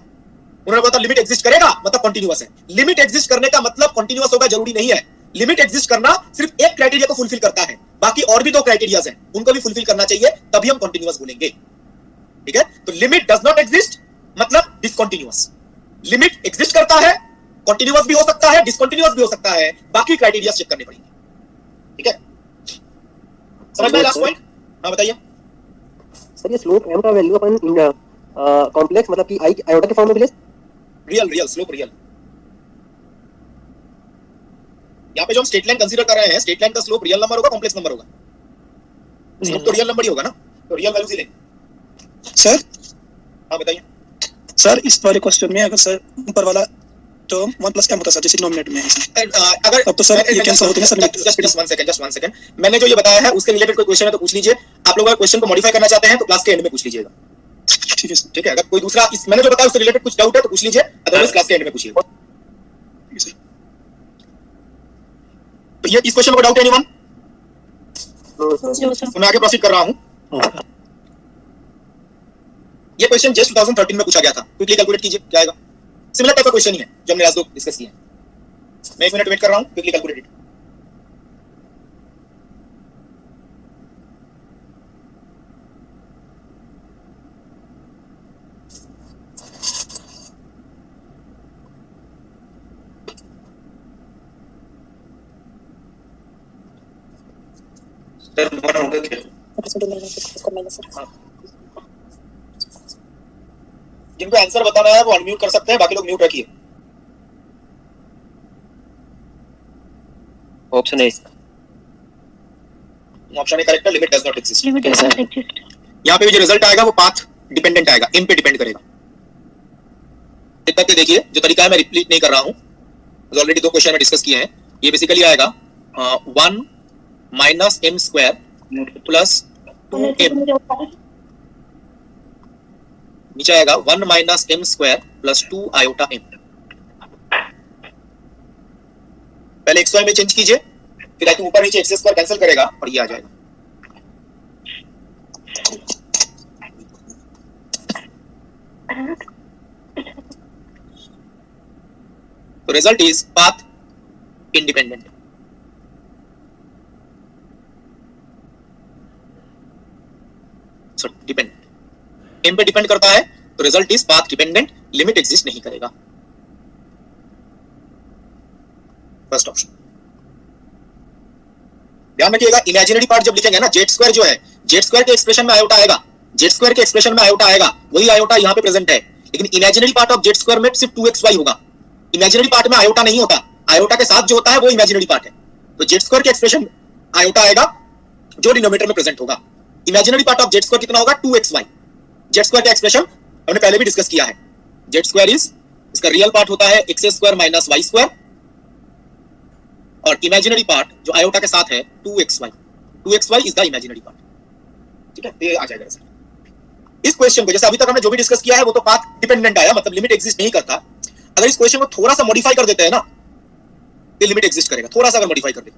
A: उन्होंने बताया लिमिट एग्जिस्ट करेगा मतलब कंटीन्यूअस है। लिमिट एग्जिस्ट करने का मतलब कंटीन्यूअस होगा जरूरी नहीं है। लिमिट एग्जिस्ट करना सिर्फ एक क्राइटेरिया को फुलफिल करता है, बाकी और भी 2 क्राइटेरियाज हैं, उनको भी फुलफिल करना चाहिए, तभी हम कंटीन्यूअस बोलेंगे। ठीक है, तो लिमिट डज नॉट एग्जिस्ट मतलब डिसकंटीन्यूअस। लिमिट एग्जिस्ट करता है, कंटीन्यूअस भी हो सकता है, डिसकंटीन्यूअस भी हो सकता है, बाकी क्राइटेरिया चेक करने पड़ेंगे। ठीक है, समझ में? लास्ट पॉइंट, हाँ बताइए
B: सर। ये स्लोप m का वैल्यू अपन कॉम्प्लेक्स मतलब कि आयोटा के फॉर्म में ले,
A: रियल स्लोप रियल। यहाँ पे जो हम स्ट्रेट लाइन कंसीडर कर रहे हैं, स्ट्रेट लाइन का स्लोप रियल नंबर होगा कॉम्प्लेक्स नंबर होगा? स्लोप तो रियल नंबर ही होगा ना, तो रियल वैल्यूज ही लेंगे।
J: सर
A: हाँ बताइए
J: सर, इस वाले क्वेश्चन में अगर सर ऊपर वाला टर्म 1 + m होता सर, जैसे डिनोमिनेटर में है,
A: अगर
J: तब तो सर ये कैंसिल होते हैं सर।
A: जस्ट वन सेकंड, मैंने जो ये बताया है उसके रिलेटेड कोई क्वेश्चन है तो पूछ लीजिए। आप लोग अगर क्वेश्चन को मॉडिफाई करना चाहते हैं तो क्लास के एंड में पूछ लीजिएगा।
J: ठीक है सर।
A: ठीक है, अगर कोई दूसरा इस मैंने जो बताया उससे रिलेटेड कुछ डाउट है तो पूछ लीजिए, अदरवाइज क्लास के एंड में पूछिएगा। तो ये इस क्वेश्चन में डाउट है एनीवन? तो मैं आगे प्रोसीड कर रहा हूं। ये क्वेश्चन जस्ट 2013 में पूछा गया था, क्विकली कैलकुलेट कीजिए क्या आएगा। सिमिलर टाइप का क्वेश्चन ही है जो हमने आज दो डिस्कस किए हैं। मैं 1 मिनट वेट कर रहा हूं, क्विकली कैलकुलेट इट।
E: सर मन हो गया क्या?
A: जिनको आंसर बताना है वो अनम्यूट कर सकते हैं, बाकी लोग म्यूट रखिए।
D: Option A,
A: option A correct है, लिमिट डज नॉट एग्जिस्ट। यहाँ पे भी जो रिजल्ट आएगा वो पाथ डिपेंडेंट आएगा, m पे डिपेंड करेगा। देखते देखिए जो तरीका है मैं रिपीट नहीं कर रहा हूँ, ऑलरेडी 2 क्वेश्चन में डिस्कस किए हैं। ये बेसिकली आएगा 1 - m² प्लस 2m, नीचे आएगा 1 - m² प्लस 2 iota m। पहले xy में चेंज कीजिए, फिर आके ऊपर नीचे x² कैंसिल करेगा और ये आ जाएगा। तो result is path independent. So dependent m पे डिपेंड करता है, तो result is path dependent, limit exist नहीं करेगा। First option. ध्यान रखिएगा इमेजिनरी पार्ट जब लिखेंगे ना, z² जो है, z² के एक्सप्रेशन में आयोटा आएगा, z² के एक्सप्रेशन में आयोटा आएगा, वही आयोटा यहाँ पे प्रेजेंट है। लेकिन इमेजिनरी पार्ट ऑफ z² में सिर्फ 2xy होगा, इमेजिनरी पार्ट में आयोटा नहीं होता, आयोटा के साथ जो होता है वो इमेजिनरी पार्ट है। तो z² के एक्सप्रेशन आयोटा आएगा जो डिनोमिनेटर में प्रेजेंट होगा। इमेजिनरी पार्ट ऑफ z² कितना होगा? 2xy। z² का एक्सप्रेशन हमने पहले भी डिस्कस किया है। z² इज, इसका रियल पार्ट होता है x² - y², और इमेजिनरी पार्ट जो आयोटा के साथ है 2xy। 2xy is the imaginary part. ठीक है, ये आ जाएगा रिजल्ट। इस क्वेश्चन को जैसे अभी तक हमने जो भी डिस्कस किया है वो तो पाथ डिपेंडेंट आया, मतलब लिमिट एग्जिस्ट नहीं करता। अगर इस क्वेश्चन को थोड़ा सा मॉडिफाई कर देते हैं ना, तो लिमिट एग्जिस्ट करेगा। थोड़ा सा अगर मॉडिफाई कर दे,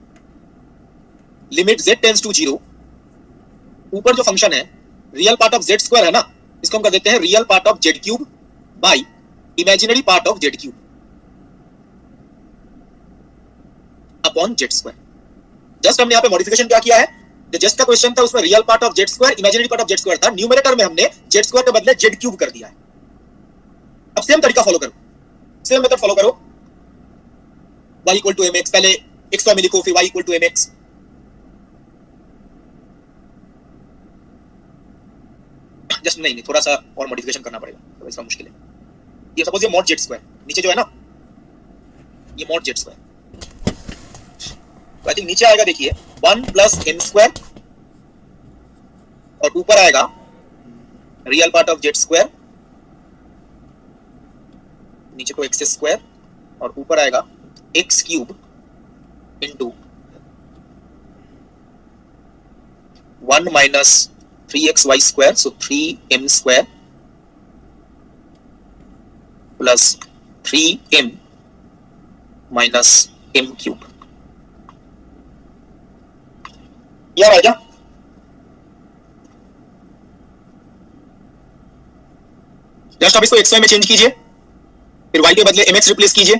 A: लिमिट z टेंड्स टू 0, ऊपर जो फंक्शन है real part of z square है ना, इसको हम कर देते हैं real part of z cube by imaginary part of z cube upon z square. Just हमने यहाँ पे मॉडिफिकेशन क्या किया है, जो जस्ट का क्वेश्चन था उसमें real part of z square imaginary part of z square था, न्यूमरेटर में हमने z स्क्वायर के बदले z क्यूब कर दिया है। अब सेम तरीका फॉलो करो, सेम मेथड फॉलो करो, y इक्वल टू mx, पहले x में लिखो फिर y equal to mx। Just नहीं, थोड़ा सा और मॉडिफिकेशन करना पड़ेगा, तो इसका मुश्किल है। ये सपोज ये मॉड z स्क्वायर नीचे जो है ना, ये मॉड z स्क्वायर, तो आई थिंक नीचे आएगा देखिए 1 प्लस m स्क्वायर और ऊपर आएगा real part of z square, नीचे को x स्क्वायर और ऊपर आएगा x cube into 1 minus 3xy square, so 3m square plus 3m minus m cube. यार आएगा जस्ट अब इसको xy में चेंज कीजिए, फिर y के बदले mx रिप्लेस कीजिए।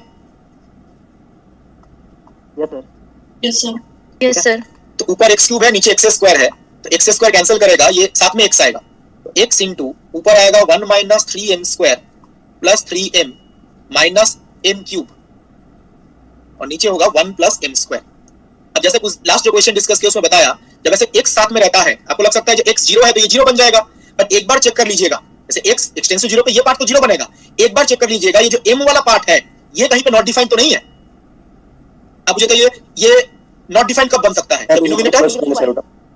B: Yes sir.
I: Yes sir.
F: Yes sir.
A: तो ऊपर x क्यूब है, नीचे x स्क्वायर है, तो x स्क्वायर कैंसिल करेगा, ये साथ में x आएगा, तो x इंटू ऊपर आएगा 1 minus 3m square plus 3m minus m cube और नीचे होगा 1 प्लस m स्क्वायर। अब जैसे कुछ लास्ट जो क्वेश्चन डिस्कस किया उसमें बताया, जब ऐसे x साथ में रहता है आपको लग सकता है जो x 0 है तो ये 0 बन जाएगा, बट एक बार चेक कर लीजिएगा, जैसे x एक्सटेंसिव 0 पे ये पार्ट तो 0 बनेगा, एक बार चेक कर लीजिएगा ये जो m वाला पार्ट है ये कहीं पे नॉट डिफाइन तो नहीं है। अब मुझे तो ये नॉट डिफाइन कब बन सकता है, जब डिनोमिनेटर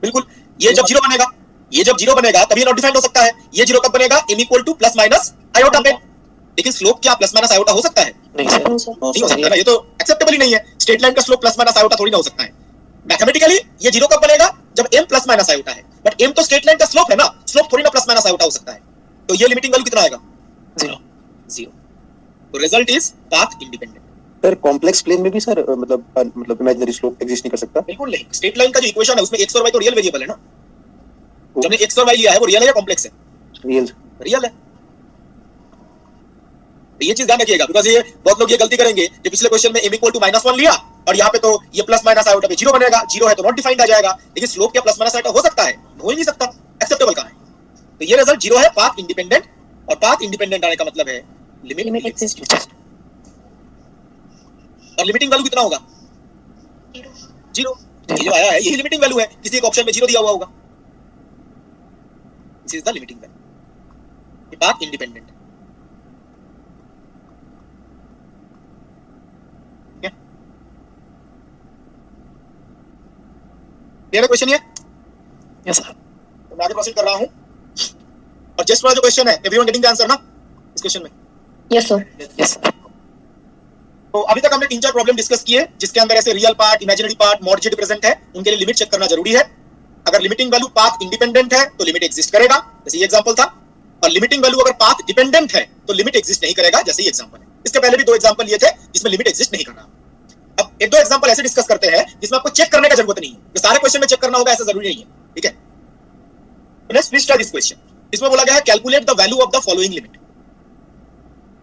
A: बिल्कुल, ये जब 0 बनेगा, ये जब 0 बनेगा तभी नॉट डिफाइंड हो सकता है। ये 0 कब बनेगा, m equal two plus minus iota पे, लेकिन स्लोप क्या प्लस माइनस आयोटा हो सकता है?
H: नहीं सर,
A: नहीं हो सकता ना, ये तो एक्सेप्टेबल ही नहीं है। स्ट्रेट लाइन का स्लोप प्लस माइनस आयोटा थोड़ी ना हो सकता है। मैथमेटिकली ये 0 कब बनेगा, जब m प्लस माइनस आयोटा है, बट m तो स्ट्रेट लाइन का स्लोप है ना, स्लोप थोड़ी ना प्लस माइनस आयोटा हो सकता है। तो ये लिमिटिंग वैल्यू कितना आएगा, 0। तो result is path independent.
D: Sir complex plane में भी सर मतलब इमेजिनरी स्लोप एग्जिस्ट नहीं कर सकता?
A: बिल्कुल नहीं, स्ट्रेट लाइन का जो इक्वेशन है उसमें x और y तो रियल वेरिएबल है ना, जब हमने x और y लिया है वो रियल है या कॉम्प्लेक्स है? रियल है। तो ये चीज ध्यान रखिएगा, बिकॉज़ ये बहुत लोग ये गलती करेंगे, जो पिछले क्वेश्चन में m इक्वल टू -1 लिया और यहाँ पे तो ये प्लस माइनस आयोटा पे 0 बनेगा, 0 है तो नॉट डिफाइंड आ जाएगा, लेकिन स्लोप क्या प्लस माइनस आयोटा हो सकता है? हो ही नहीं सकता, एक्सेप्टेबल कहां है? तो ये रिजल्ट 0 है, पाथ इंडिपेंडेंट, और पाथ इंडिपेंडेंट आने का मतलब है लिमिट एग्जिस्ट। और लिमिटिंग वैल्यू कितना होगा, 0। ये जो आया है यही लिमिटिंग वैल्यू है, किसी एक ऑप्शन में 0 दिया हुआ होगा, this is the limiting value. ये पाथ इंडिपेंडेंट है। क्लियर है क्वेश्चन ये?
H: Yes sir.
A: तो मैं आगे प्रोसीड कर रहा हूं, और जस्ट वाला जो क्वेश्चन है, एवरीवन गेटिंग द आंसर ना इस क्वेश्चन में?
G: Yes sir.
H: यस।
A: तो अभी तक हमने 3-4 प्रॉब्लम डिस्कस किए, जिसके अंदर ऐसे real part, imaginary part, mod z present है, उनके लिए लिमिट चेक करना जरूरी है। अगर लिमिटिंग वैल्यू पाथ इंडिपेंडेंट है तो लिमिट एग्जिस्ट करेगा, जैसे ये एग्जांपल था, और लिमिटिंग वैल्यू अगर पाथ डिपेंडेंट है तो लिमिट एग्जिस्ट नहीं करेगा, जैसे ये एग्जांपल है। इसके पहले भी 2 एग्जांपल लिए थे जिसमें लिमिट एग्जिस्ट नहीं कर रहा। अब 1-2 एग्जांपल ऐसे डिस्कस करते हैं जिसमें आपको चेक करने का जरूरत नहीं है, कि सारे क्वेश्चन में चेक करना होगा ऐसा जरूरी नहीं है, ठीक है? Let's please try this question. इसमें बोला गया है calculate the value of the following limit.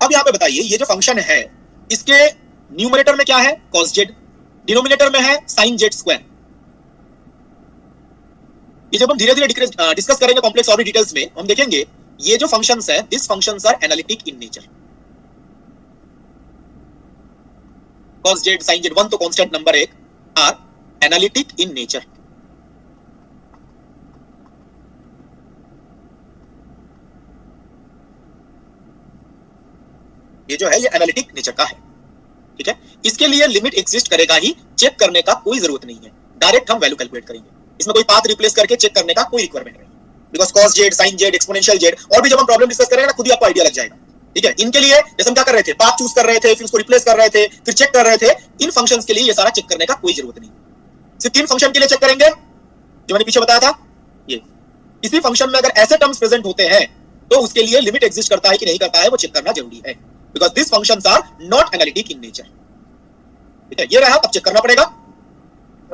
A: अब यहां पे बताइए, ये जो फंक्शन है इसके न्यूमरेटर में क्या है, cos z, डिनोमिनेटर में है sin z स्क्वायर। ये जब हम धीरे धीरे डिस्कस करेंगे कॉम्प्लेक्स और भी डिटेल्स में, हम देखेंगे ये जो फंक्शंस है, this functions are analytic in nature. cos z, sin z, 1 तो constant number 1 are analytic in nature. ये जो है ये एनालिटिक नेचर का है, ठीक है? इसके लिए लिमिट एग्जिस्ट करेगा ही, चेक करने का कोई जरूरत नहीं है, डायरेक्ट हम वैल्यू कैलकुलेट करेंगे, इसमें कोई पाथ रिप्लेस करके चेक करने का कोई रिक्वायरमेंट नहीं, because cos z, sin z, exponential z, और भी जब हम प्रॉब्लम डिस्कस करेंगे ना खुद ही आपको आइडिया लग जाएगा, ठीक है? इनके लिए जैसे हम क्या कर रहे थे, पाथ चूज कर रहे थे, फिर उसको रिप्लेस कर रहे थे, फिर चेक कर रहे थे, इन फंक्शंस के लिए ये सारा चेक करने का कोई जरूरत नहीं, सिर्फ 3 फंक्शन के लिए चेक करेंगे जो मैंने पीछे बताया था। ये इसी फंक्शन में अगर ऐसे टर्म्स प्रेजेंट होते हैं तो उसके लिए लिमिट एग्जिस्ट करता है कि नहीं करता है वो चेक करना जरूरी है, because this functions are not analytic in nature. ठीक है, ये रहा, अब चेक करना पड़ेगा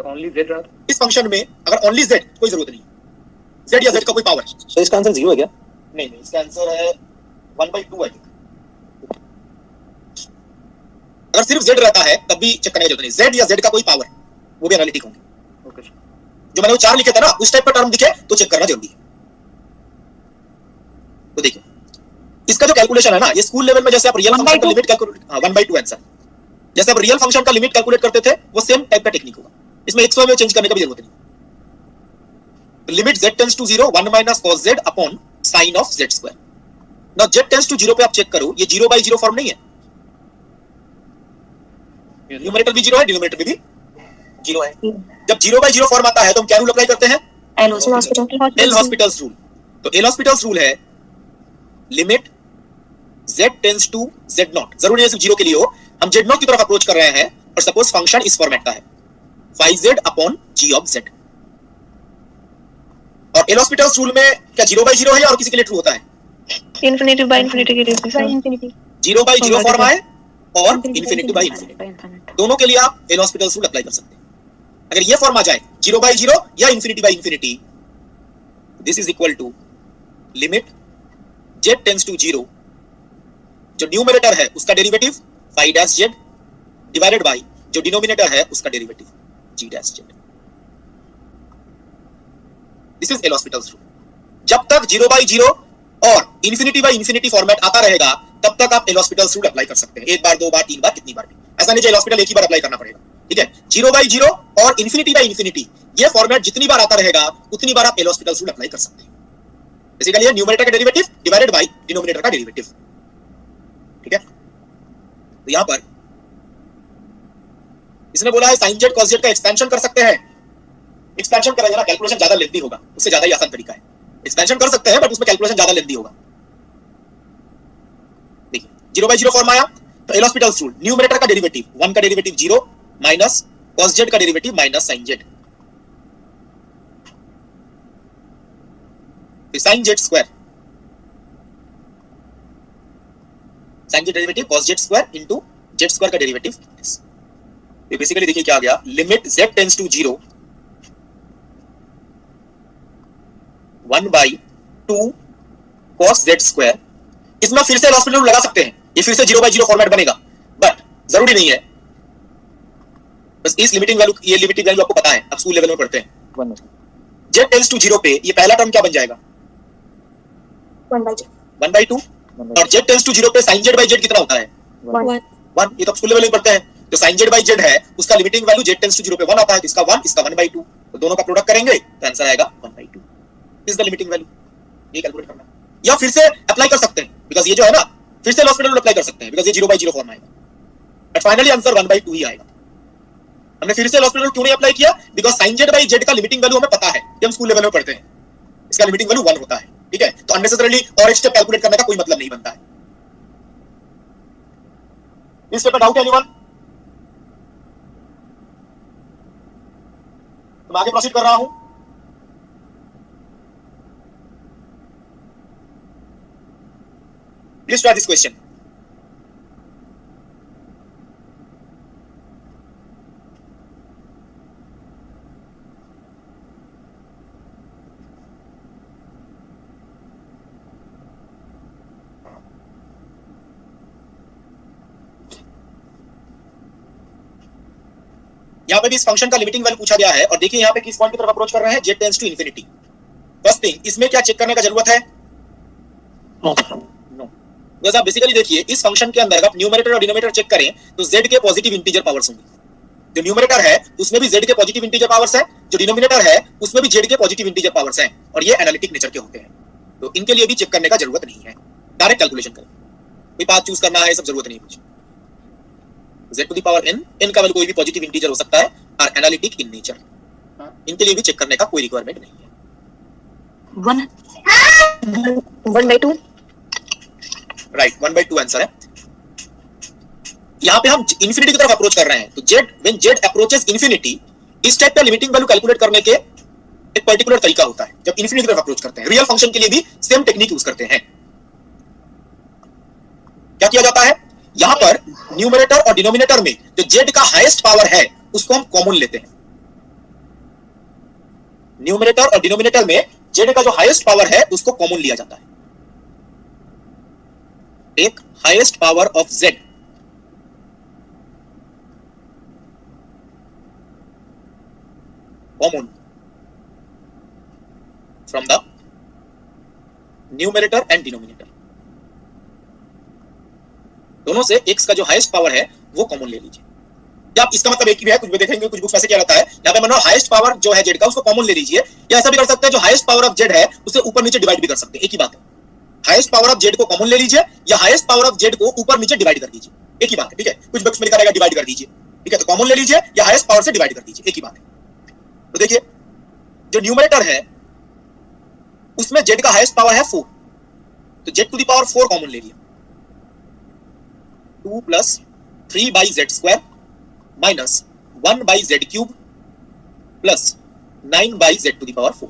B: ओनली जेड रहा।
A: इस फंक्शन में अगर ओनली जेड, कोई जरूरत नहीं, जेड या जेड का कोई पावर
D: सो इसका आंसर 0 है क्या?
A: नहीं, इसका आंसर है 1/2 है। अगर सिर्फ जेड रहता है तब भी चेक करने की जरूरत नहीं, जेड या जेड का कोई पावर, वो भी एनालिटिक होंगे।
B: ओके,
A: जो मैंने वो 4 लिखे थे ना, उस टाइप का टर्म दिखे तो चेक करना जरूरी है। तो देखिए इसका जो कैलकुलेशन है ना, ये स्कूल लेवल में जैसे आप रियल फंक्शन का लिमिट कैलकुलेट, 1/2 आंसर, जैसे आप रियल फंक्शन का लिमिट कैलकुलेट करते थे वो सेम टाइप का टेक्निक होगा, इसमें एक्स वाई में चेंज करने की भी जरूरत नहीं। Limit z tends to 0 1 minus cos z upon sin of z square. Now z tends to 0 पे आप चेक करो, ये 0/0 फॉर्म नहीं है, न्यूमरेटर भी 0 है, डिनोमिनेटर में भी 0 है। जब 0/0 फॉर्म आता है तो हम क्या रूल अप्लाई करते हैं? L'Hospital's rule. तो एल हॉस्पिटल्स रूल है limit z tends to z0, जरूरी है सिर्फ 0 के लिए हो, हम z0 की तरफ अप्रोच कर रहे हैं और सपोज फंक्शन इस फॉर्मेट का है 5z upon g of z। और एल हॉस्पिटल्स रूल में क्या 0/0 है या और किसी के लिए ट्रू होता है?
C: इन्फिनिटी बाय इन्फिनिटी के लिए
A: 0/0 फॉर्म आए और इन्फिनिटी बाय इन्फिनिटी, दोनों के लिए आप एल हॉस्पिटल्स रूल अप्लाई कर सकते हैं। अगर ये फॉर्म आ जाए 0/0 या infinity by infinity, this is equal to limit z tends to 0, जो न्यूमरेटर है उसका डेरिवेटिव 5-z डिवाइडेड बाय जो डिनोमिनेटर है उसका derivative g-z। This is L'Hospital's rule. जब तक 0/0 और इन्फिनिटी बाय इन्फिनिटी फॉर्मेट आता रहेगा तब तक आप एल हॉस्पिटल्स रूल अप्लाई कर सकते हैं, एक बार, दो बार, तीन बार, कितनी बार भी। ऐसा नहीं एल हॉस्पिटल एक ही बार अप्लाई करना पड़ेगा, ठीक है। 0/0 और इन्फिनिटी बाय इन्फिनिटी ये फॉर्मेट जितनी बार आता रहेगा उतनी बार आप एल हॉस्पिटल्स रूल अप्लाई कर सकते हैं। बेसिकली ये न्यूमरेटर का डेरिवेटिव डिवाइडेड बाय डिनोमिनेटर का डेरिवेटिव, ठीक है। तो यहां पर इसने बोला है sin z cos z का एक्सपेंशन कर सकते हैं। एक्सपेंशन करेंगे ना, कैलकुलेशन ज्यादा लेंथी होगा, उससे ज्यादा ही आसान तरीका है। एक्सपेंशन कर सकते हैं बट उसमें कैलकुलेशन ज्यादा लेंथी होगा। देखिए 0/0 फॉर्म आया तो एल हॉस्पिटल्स रूल, न्यूमरेटर का डेरिवेटिव 1 का डेरिवेटिव 0 माइनस cos z का डेरिवेटिव माइनस sin z, फिर sin z square, sin z derivative cos z square into z square का डेरिवेटिव। ये बेसिकली देखिए क्या आ गया, limit z tends to 0 1/2 cos z square. इसमें फिर से एल हॉस्पिटल लगा सकते हैं, ये फिर से 0/0 फॉर्मेट बनेगा, बट जरूरी नहीं है। बस इस लिमिटिंग वैल्यू, ये लिमिटिंग वैल्यू आपको पता है, आप स्कूल लेवल में पढ़ते हैं। z टेंड्स टू 0 पे ये पहला टर्म क्या बन जाएगा? 1/2 और z टेंड्स टू 0 पे sin z by z कितना होता है? 1। ये तो स्कूल लेवल में पढ़ते हैं। जो sin z by z है उसका limiting value z tends to 0 पे 1 आता है, तो इसका 1, इसका 1/2, तो दोनों का प्रोडक्ट करेंगे तो आंसर आएगा 1/2 इज द लिमिटिंग वैल्यू। ये कैलकुलेट करना, या फिर से अप्लाई कर सकते हैं, बिकॉज़ ये जो है ना फिर से हॉस्पिटल में अप्लाई कर सकते हैं, बिकॉज़ ये 0/0 फॉर्म आएगा, बट फाइनली आंसर 1/2 ही आएगा। हमने फिर से हॉस्पिटल क्यों नहीं अप्लाई किया? Because sin z by z का लिमिटिंग वैल्यू हमें पता है, ये हम स्कूल लेवल में पढ़ते हैं, इसका लिमिटिंग वैल्यू 1 होता है, ठीक है। तो अननेसेसरीली और एक स्टेप कैलकुलेट करने का कोई मतलब नहीं बनता है। इस स्टेप पे डाउट है एनीवन? मैं आगे प्रोसीड कर रहा हूं। Please try this question. यहां पे भी इस फंक्शन का लिमिटिंग वैल्यू पूछा गया है, और देखिए यहां पे किस पॉइंट की तरफ अप्रोच कर रहे हैं, z tends to infinity. First thing, इसमें क्या चेक करने का जरूरत है? नो। बिकॉज़ आप बेसिकली देखिए इस फंक्शन के अंदर अगर न्यूमरेटर और डिनोमिनेटर चेक करें तो z के पॉजिटिव इंटीजर पावर्स होंगे। जो न्यूमरेटर है उसमें भी z के पॉजिटिव इंटीजर पावर्स है, जो डिनोमिनेटर है उसमें भी z के पॉजिटिव इंटीजर पावर्स हैं, और ये एनालिटिक नेचर के होते हैं, तो इनके लिए भी चेक करने का जरूरत नहीं है, डायरेक्ट कैलकुलेशन करें। कोई पाथ चूज करना है, सब जरूरत नहीं कुछ। z to the power n, n का वैल्यू कोई भी पॉजिटिव इंटीजर हो सकता है, और एनालिटिक इन नेचर, इनके लिए भी चेक करने का कोई रिक्वायरमेंट नहीं है।
F: 1/2
A: राइट, 1/2 आंसर है। यहां पे हम इंफिनिटी की तरफ अप्रोच कर रहे हैं, तो z when z approaches infinity, इस टाइप का लिमिटिंग वैल्यू कैलकुलेट करने के एक पर्टिकुलर तरीका होता है जब इंफिनिटी की तरफ अप्रोच करते हैं। रियल फंक्शन के लिए भी सेम टेक्निक यूज करते हैं। क्या किया जाता है? यहां पर न्यूमरेटर और डिनोमिनेटर में जो z का हाईएस्ट पावर है उसको हम कॉमन लेते हैं। न्यूमरेटर और डिनोमिनेटर में z का जो हाईएस्ट पावर है उसको कॉमन लिया जाता है। एक highest power of z common from the numerator and denominator, दोनों से x का जो हाईएस्ट पावर है वो कॉमन ले लीजिए। या आप इसका मतलब एक ही भी है, कुछ भी देखेंगे कुछ बुक्स ऐसे क्या रहता है, यहाँ पे मतलब हाईएस्ट पावर जो है z का उसको कॉमन ले लीजिए, या ऐसा भी कर सकते हैं जो हाईएस्ट पावर ऑफ z है उसे ऊपर नीचे डिवाइड भी कर सकते हैं, एक ही बात है। हाईएस्ट पावर ऑफ z को कॉमन ले लीजिए या हाईएस्ट पावर ऑफ z को ऊपर नीचे डिवाइड कर दीजिए, एक ही बात है, ठीक है। कुछ बुक्स में लिखा रहेगा डिवाइड कर दीजिए, ठीक है, तो कॉमन ले लीजिए या हाईएस्ट पावर से डिवाइड कर दीजिए, एक ही बात है। तो देखिए जो न्यूमरेटर है उसमें z का हाईएस्ट पावर है 4, तो z to the power 4 common ले लिया, 2 plus 3 by z square minus 1 by z cube plus 9 by z to the power 4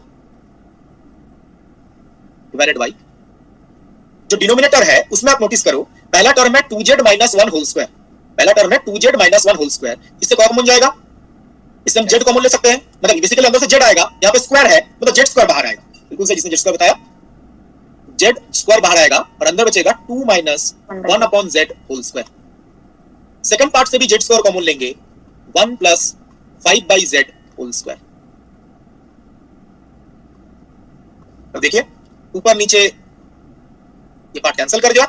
A: divided by जो डिनोमिनेटर है उसमें आप नोटिस करो पहला टर्म है 2z माइनस 1 होल स्क्वायर, पहला टर्म है 2z माइनस 1 होल स्क्वायर, इससे क्या कॉमन जाएगा, इससे हम z कॉमन ले सकते हैं, मतलब बेसिकली अंदर से z आएगा, यहाँ पे स्क्वायर है मतलब z स्क्वायर बाहर आएगा, बिल्कुल सही जिसने z स्क्वायर बताया, z स्क्वायर बाहर आएगा और अंदर बचेगा 2 minus 1 upon z whole square. Second part से भी z स्क्वायर कॉमन लेंगे, 1 plus 5 by z whole square. अब देखिए ऊपर नीचे ये पार्ट कैंसिल कर दिया।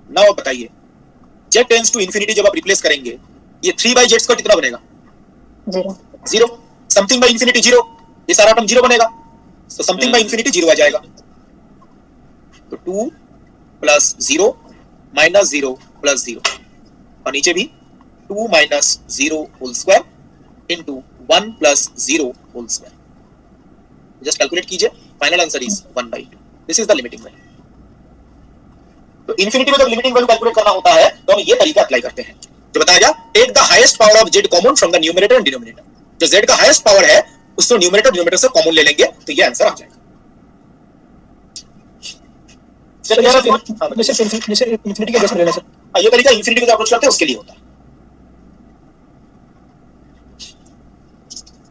A: नाउ अब बताइए z टेंड्स टू इंफिनिटी जब आप रिप्लेस करेंगे ये 3 बाई z स्क्वायर कितना बनेगा, 0। समथिंग बाई इंफिनिटी 0, ये सारा टर्म 0 बनेगा, तो समथिंग बाई इंफिनिटी 0 आ जाएगा, तो 2 प्लस 0 माइनस 0 प्लस 0 और नीचे भी 2 minus 0 whole square into 1 plus 0 whole square. Just calculate कीजिए, final answer is 1/2। This is the limiting value. तो इंफिनिटी में जब लिमिटिंग वैल्यू कैलकुलेट करना होता है तो हम ये तरीका अप्लाई करते हैं जो बताया गया, take the highest power of z common from the numerator and denominator. जो z का हाईएस्ट पावर है उसको न्यूमरेटर डिनोमिनेटर से कॉमन ले लेंगे तो ये आंसर आ जाएगा।
J: जैसे इंफिनिटी का केस में लेना सर,
A: ये तरीका इंफिनिटी को अप्रोच करते हैं उसके लिए होता है।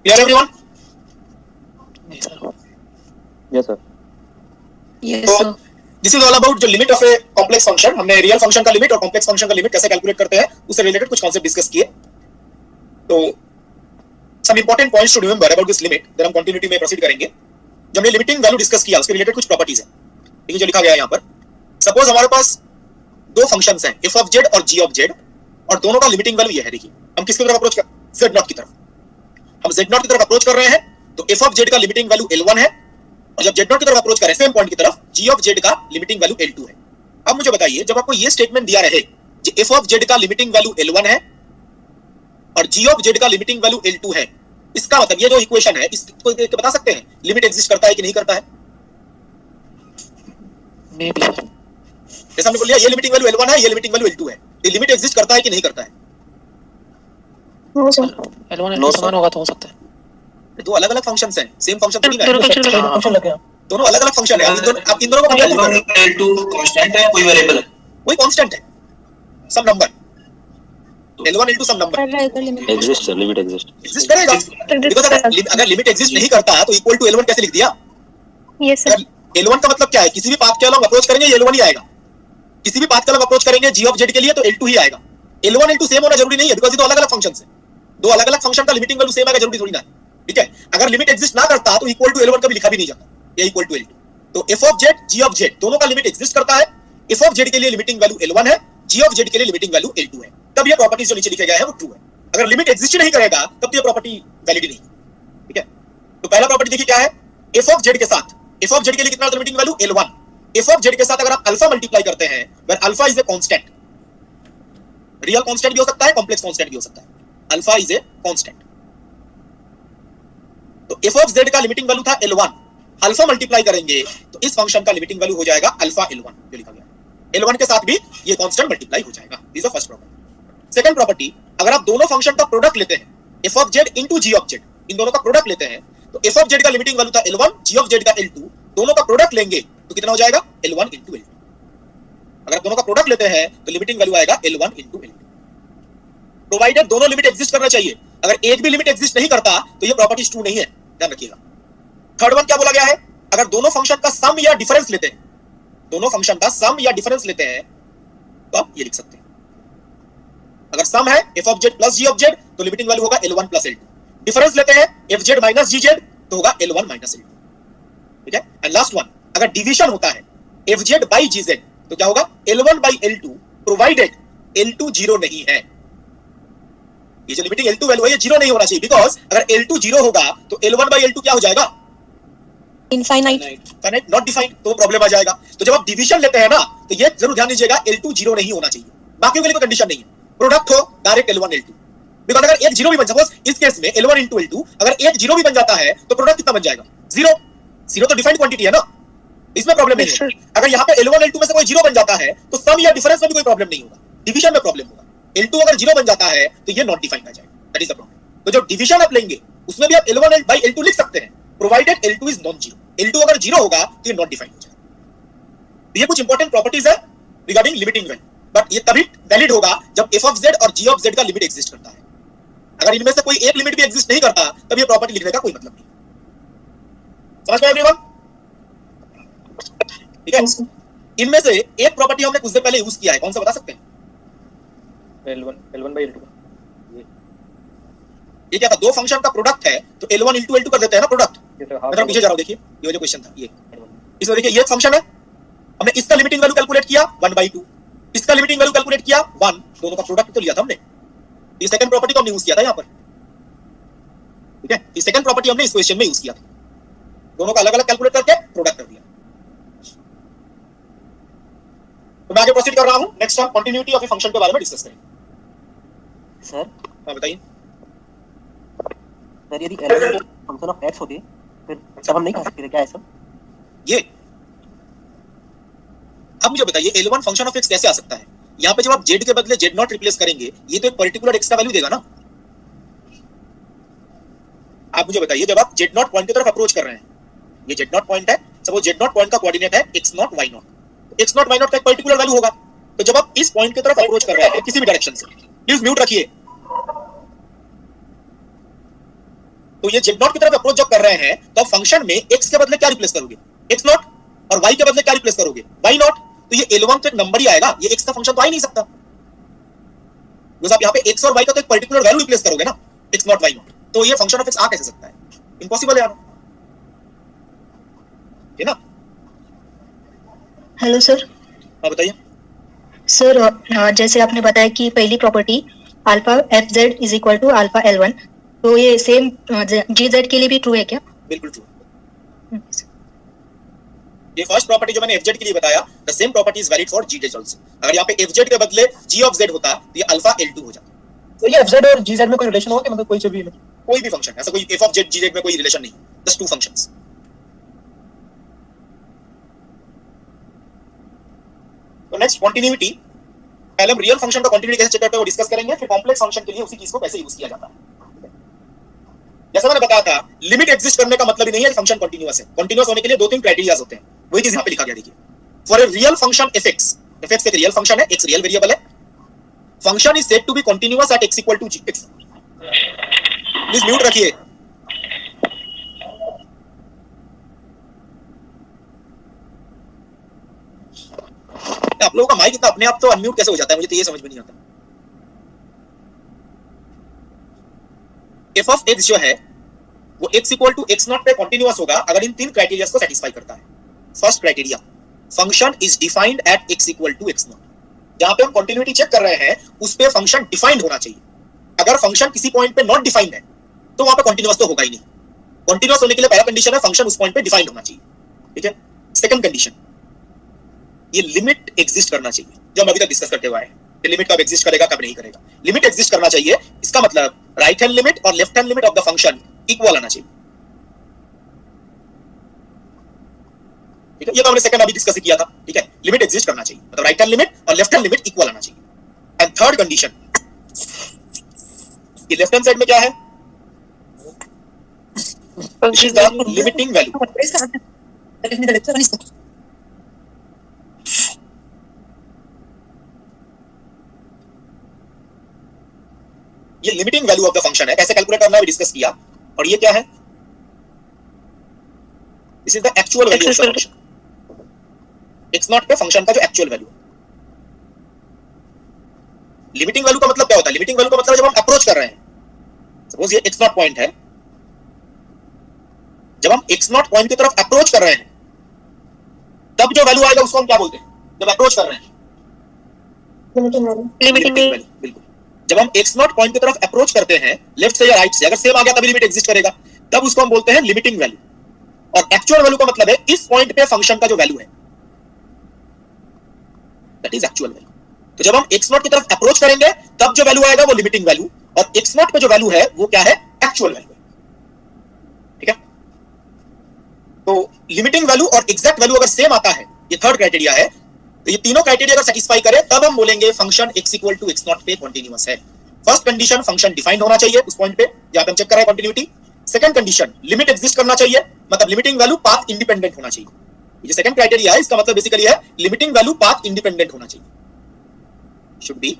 A: Clear everyone?
B: Yes sir.
A: तो दिस इज ऑल अबाउट जो limit of a complex function, हमने रियल फंक्शन का लिमिट और कॉम्प्लेक्स फंक्शन का लिमिट कैसे कैलकुलेट करते हैं उससे रिलेटेड कुछ कॉन्सेप्ट डिस्कस किए। तो some important points to remember about this limit, then हम कंटिन्यूटी में प्रोसीड करेंगे। जब हमने लिमिटिंग वैल्यू डिस्कस किया उसके रिलेटेड कुछ प्रॉपर्टीज हैं, ठीक है, जो लिखा गया है यहाँ पर। सपोज हमारे पास दो फंक्शंस हैं f ऑफ z और g ऑफ z, और दोनों का लिमिटिंग वैल्यू ये है। देखिए हम किसकी तरफ अप्रोच कर, z0 की तरफ, हम z0 की तरफ अप्रोच कर रहे हैं तो f ऑफ z का लिमिटिंग वैल्यू L1 है, और जब z0 की तरफ अप्रोच कर रहे हैं सेम पॉइंट की तरफ g ऑफ z का लिमिटिंग वैल्यू L2 है। अब मुझे बताइए जब आपको ये स्टेटमेंट दिया रहे कि f ऑफ z का लिमिटिंग वैल्यू L1 है और g ऑफ z का लिमिटिंग वैल्यू L2 है, इसका मतलब ये जो इक्वेशन है इसको देख के बता सकते हैं लिमिट एग्जिस्ट करता है कि नहीं करता है।
H: मे बी
A: जैसे हमने बोल लिया ये लिमिटिंग वैल्यू L1 है, ये लिमिटिंग वैल्यू L2 है, ये लिमिट एग्जिस्ट करता है कि नहीं करता है?
H: L1 L2 समान होगा तो हो सकता है।
A: दो अलग अलग फंक्शंस हैं, सेम फंक्शन थोड़ी ना है,
J: फंक्शन लगे
A: दोनों अलग अलग फंक्शन है। आप इन दोनों को कंपेयर करो,
E: L2 कांस्टेंट है, कोई वेरिएबल है,
A: कोई कांस्टेंट है, some number, L1 L2 some number
B: exist sir, limit
A: exist करेगा। बिकॉज़ अगर लिमिट एग्जिस्ट नहीं करता तो इक्वल टू L1 कैसे लिख दिया?
F: Yes sir.
A: L1 का मतलब क्या है, किसी भी पाथ के अलग अप्रोच करेंगे ये L1 ही आएगा, किसी भी पाथ के अलग अप्रोच करेंगे g ऑफ z के लिए तो L2 ही आएगा। L1 L2 सेम होना जरूरी नहीं है, बिकॉज़ ये तो अलग अलग फंक्शंस हैं, दो अलग अलग फंक्शन का लिमिटिंग वैल्यू सेम आएगा जरूरी थोड़ी ना है, ठीक है। अगर लिमिट एग्जिस्ट ना करता तो इक्वल टू L1 कभी लिखा भी नहीं जाता, ये इक्वल टू L2। तो f of z g of z दोनों का लिमिट एग्जिस्ट करता है, f ऑफ z के लिए लिमिटिंग वैल्यू L1 है, g ऑफ z के लिए लिमिटिंग वैल्यू L2 है, तब ये प्रॉपर्टीज जो नीचे लिखे गए हैं वो ट्रू है। अगर लिमिट एग्जिस्ट नहीं करेगा तब तो ये प्रॉपर्टी वैलिड नहीं, ठीक है। तो पहला प्रॉपर्टी देखिए क्या है, f ऑफ z के साथ, f ऑफ z के लिए कितना limiting value L1, f of z के साथ अगर आप अल्फा मल्टीप्लाई करते हैं where alpha is a constant, real constant भी हो सकता है, कॉम्प्लेक्स कांस्टेंट भी हो सकता है, अल्फा इज ए कांस्टेंट। तो f ऑफ z का लिमिटिंग वैल्यू था L1, अल्फा मल्टीप्लाई करेंगे तो इस फंक्शन का लिमिटिंग वैल्यू हो जाएगा अल्फा L1 जो लिखा गया है। L1 के साथ भी ये कांस्टेंट मल्टीप्लाई हो जाएगा, this is the first property. Second property, अगर आप दोनों फंक्शन का प्रोडक्ट लेते हैं f of z into g of z, इन दोनों का प्रोडक्ट लेते हैं तो f ऑफ z का लिमिटिंग वैल्यू था L1, g ऑफ z का L2, दोनों का प्रोडक्ट लेंगे तो कितना हो जाएगा L1 इनटू L2। अगर दोनों का प्रोडक्ट लेते हैं तो लिमिटिंग वैल्यू आएगा L1 इनटू L2। प्रोवाइडेड दोनों लिमिट एग्जिस्ट करना चाहिए। अगर एक भी लिमिट एग्जिस्ट नहीं करता तो ये प्रॉपर्टी ट्रू नहीं है, ध्यान रखिएगा। थर्ड वन क्या बोला गया है, अगर दोनों फंक्शन का सम या डिफरेंस लेते हैं, दोनों फंक्शन का सम या डिफरेंस लेते हैं तो आप ये लिख सकते हैं, अगर सम है f of z plus g of z तो लिमिटिंग वैल्यू होगा L1 प्लस L2, डिफरेंस लेते हैं fz माइनस gz तो होगा L1 माइनस L2, ठीक है। एंड लास्ट वन, अगर डिवीजन होता है fz बाई gz तो क्या होगा L1 by L2 provided L2 zero नहीं है। ये जो लिमिटिंग L2 वैल्यू है ये जीरो नहीं होना चाहिए, बिकॉज अगर L2 जीरो होगा तो L1 बाई L2 क्या हो जाएगा,
F: इनफाइनाइट,
A: फाइनाइट नॉट डिफाइंड, तो प्रॉब्लम आ जाएगा। तो जब आप डिवीजन लेते हैं ना तो ये जरूर ध्यान दीजिएगा L2 जीरो नहीं होना चाहिए, बाकियों के लिए कोई कंडीशन नहीं है। प्रोडक्ट हो डायरेक्ट L1 L2, बिकॉज अगर एक जीरो भी बन, सपोज इस केस में L1 into L2 अगर एक जीरो भी बन जाता है तो प्रोडक्ट कितना बन जाएगा, जीरो। जीरो तो डिफाइंड क्वांटिटी है ना, इसमें प्रॉब्लम नहीं है। अगर यहाँ पे L1 L2 में से कोई जीरो बन जाता है तो सम या डिफरेंस में भी कोई प्रॉब्लम नहीं होगा, डिवीजन में प्रॉब्लम होगा। L2 अगर जीरो बन जाता है तो ये नॉट डिफाइंड आ जाएगा, दैट इज द प्रॉब्लम। तो जो डिवीजन आप लेंगे उसमें भी आप L1 by L2 लिख सकते हैं, provided L2 is non zero. L2 अगर जीरो होगा तो ये नॉट डिफाइंड हो जाएगा। ये कुछ इंपॉर्टेंट प्रॉपर्टीज है रिगार्डिंग लिमिटिंग वैल्यू, बट ये तभी वैलिड होगा जब f ऑफ z और g ऑफ z का लिमिट एग्जिस्ट करता है। अगर इनमें से कोई एक लिमिट भी एग्जिस्ट नहीं करता तब ये प्रॉपर्टी लिखने का कोई मतलब नहीं। समझ में एवरीवन, ठीक है। इनमें से एक प्रॉपर्टी हमने कुछ देर पहले यूज किया है, कौन सा बता सकते हैं?
B: L1 by L2
A: ये क्या था, दो फंक्शन का प्रोडक्ट है तो L1 into L2 कर देते हैं ना प्रोडक्ट। मैं थोड़ा पीछे जा रहा हूं, देखिए ये जो क्वेश्चन था ये, इसमें देखिए ये फंक्शन है, हमने इसका लिमिटिंग वैल्यू कैलकुलेट किया 1/2, इसका लिमिटिंग वैल्यू कैलकुलेट किया 1, दोनों का प्रोडक्ट तो लिया था हमने। ये सेकंड प्रॉपर्टी तो हमने यूज किया था यहाँ पर, ठीक है। ये सेकंड प्रॉपर्टी हमने इस क्वेश्चन में यूज किया था, दोनों का अलग अलग कैलकुलेट करके प्रोडक्ट कर दिया। तो मैं आगे प्रोसीड कर रहा हूं, नेक्स्ट हम कंटिन्यूटी ऑफ ए फंक्शन के बारे में डिस्कस करेंगे।
B: सर
A: हां बताइए
B: सर, यदि L1 फंक्शन ऑफ x होते फिर तब हम नहीं कह सकते क्या है सर?
A: ये अब मुझे बताइए L1 फंक्शन ऑफ x कैसे आ सकता है? यहाँ पे जब आप z के बदले z0 रिप्लेस करेंगे ये तो एक पर्टिकुलर x का वैल्यू देगा ना। आप मुझे बताइए जब आप z0 पॉइंट की तरफ अप्रोच कर रहे हैं, ये z0 पॉइंट है, सपोज z0 पॉइंट का कोऑर्डिनेट है x0 y0, x0 y0 का एक पर्टिकुलर वैल्यू होगा। तो जब आप इस पॉइंट की तरफ अप्रोच कर रहे हैं किसी भी डायरेक्शन से, प्लीज म्यूट रखिए, तो ये z0 की तरफ अप्रोच जब कर रहे हैं तो आप फंक्शन में x के बदले क्या रिप्लेस करोगे, x0, और y के बदले क्या रिप्लेस करोगे, y0। तो ये L1 तो एक नंबर ही आएगा, ये x का फंक्शन तो आ ही नहीं सकता, बिकॉज़ आप यहाँ पे x और y का तो एक पर्टिकुलर वैल्यू रिप्लेस करोगे ना, x0 y0, तो ये फंक्शन ऑफ x आ कैसे सकता है? इम्पॉसिबल है यार, ठीक है ना।
G: Hello sir.
A: हाँ बताइए
G: सर, जैसे आपने बताया कि पहली property alpha F Z is equal to alpha L1, तो ये सेम जी जेड के लिए भी ट्रू है क्या?
A: बिल्कुल ट्रू। ये फर्स्ट प्रॉपर्टी जो मैंने fz के लिए बताया, the same property is valid for gz also. अगर यहाँ पे fz के बदले g ऑफ z होता तो ये अल्फा L2 हो जाता।
H: तो ये fz और gz में कोई रिलेशन होगा कि मतलब
A: कोई भी फंक्शन, ऐसा कोई f ऑफ z gz में कोई रिलेशन नहीं, जस्ट टू फंक्शंस। तो नेक्स्ट कंटिन्यूटी, पहले हम रियल फंक्शन का कंटिन्यूटी कैसे चेक करते हैं वो डिस्कस करेंगे, फिर कॉम्प्लेक्स फंक्शन के लिए उसी चीज को कैसे यूज किया जाता है। जैसा मैंने बताया था, लिमिट एग्जिस्ट करने का मतलब ही नहीं है फंक्शन कंटीन्यूअस है। कंटीन्यूअस होने के लिए दो तीन क्राइटेरियाज होते हैं, वही चीज यहाँ पे लिखा गया, देखिए। For a real function fx, fx एक रियल फंक्शन है, x रियल वेरिएबल है, function is said to be continuous at x equal to x। Please mute रखिए। आप लोगों का माइक इतना अपने आप तो अनम्यूट कैसे हो जाता है, मुझे तो ये समझ में नहीं आता। f ऑफ x जो है वो x इक्वल टू x0 पे कंटीन्यूअस होगा अगर इन तीन क्राइटेरियाज को सेटिस्फाई करता है। First criteria, function is defined at x equal to x0। जहां पे हम कंटिन्यूटी चेक कर रहे हैं उस पे फंक्शन डिफाइंड होना चाहिए। अगर फंक्शन किसी पॉइंट पे नॉट डिफाइंड है तो वहां पे कंटीन्यूअस तो होगा ही नहीं। कंटीन्यूअस होने के लिए पहला कंडीशन है फंक्शन उस पॉइंट पे डिफाइंड होना चाहिए, ठीक है। सेकंड कंडीशन, ये लिमिट एग्जिस्ट करना चाहिए, जो हम अभी तक डिस्कस करते हुए आए हैं। लिमिट कब एग्जिस्ट करेगा कब नहीं करेगा, लिमिट एग्जिस्ट करना चाहिए। इसका मतलब राइट हैंड लिमिट और left hand limit of the function equal आना चाहिए, ठीक है। ये तो हमने सेकंड अभी डिस्कस किया था, ठीक है। लिमिट एग्जिस्ट करना चाहिए मतलब राइट हैंड लिमिट और लेफ्ट हैंड लिमिट इक्वल आना चाहिए। एंड थर्ड कंडीशन, ये लेफ्ट हैंड साइड में क्या है, this is the limiting value. ये limiting value of the function है, कैसे कैलकुलेट करना है डिस्कस किया। और ये क्या है, this is the actual value of the function, x0 पे फंक्शन का जो एक्चुअल वैल्यू। लिमिटिंग वैल्यू का मतलब क्या होता है, लिमिटिंग वैल्यू का मतलब जब हम अप्रोच कर रहे हैं, सपोज ये x0 पॉइंट है, जब हम x0 पॉइंट की तरफ अप्रोच कर रहे हैं तब जो वैल्यू आएगा उसको हम क्या बोलते हैं, जब अप्रोच कर रहे हैं लिमिटिंग वैल्यू। बिल्कुल, जब हम x0 पॉइंट की तरफ अप्रोच करते हैं लेफ्ट से या राइट से, अगर सेम आ गया तभी लिमिट एग्जिस्ट करेगा, तब उसको हम बोलते हैं लिमिटिंग वैल्यू। और एक्चुअल वैल्यू का मतलब है इस पॉइंट पे फंक्शन का जो वैल्यू है, दैट इज एक्चुअल वैल्यू। तो जब हम x0 की तरफ अप्रोच करेंगे तब जो वैल्यू आएगा वो लिमिटिंग वैल्यू, और x0 पे जो वैल्यू है वो क्या है, एक्चुअल वैल्यू। ठीक है, तो लिमिटिंग वैल्यू और एग्जैक्ट वैल्यू अगर सेम आता है, ये थर्ड क्राइटेरिया है, तो ये तीनों क्राइटेरिया अगर सेटिस्फाई करे तब हम बोलेंगे function x equal to x0 पे कॉन्टिन्यूअस है। फर्स्ट कंडीशन, फंक्शन डिफाइंड होना चाहिए उस पॉइंट पे जहां पे हम चेक कर रहे हैं continuity. Second condition, limit exist करना चाहिए, मतलब लिमिटिंग वैल्यू पाथ इंडिपेंडेंट होना चाहिए। ये जो सेकंड क्राइटेरिया है इसका मतलब बेसिकली है लिमिटिंग वैल्यू पाथ इंडिपेंडेंट होना चाहिए, शुड बी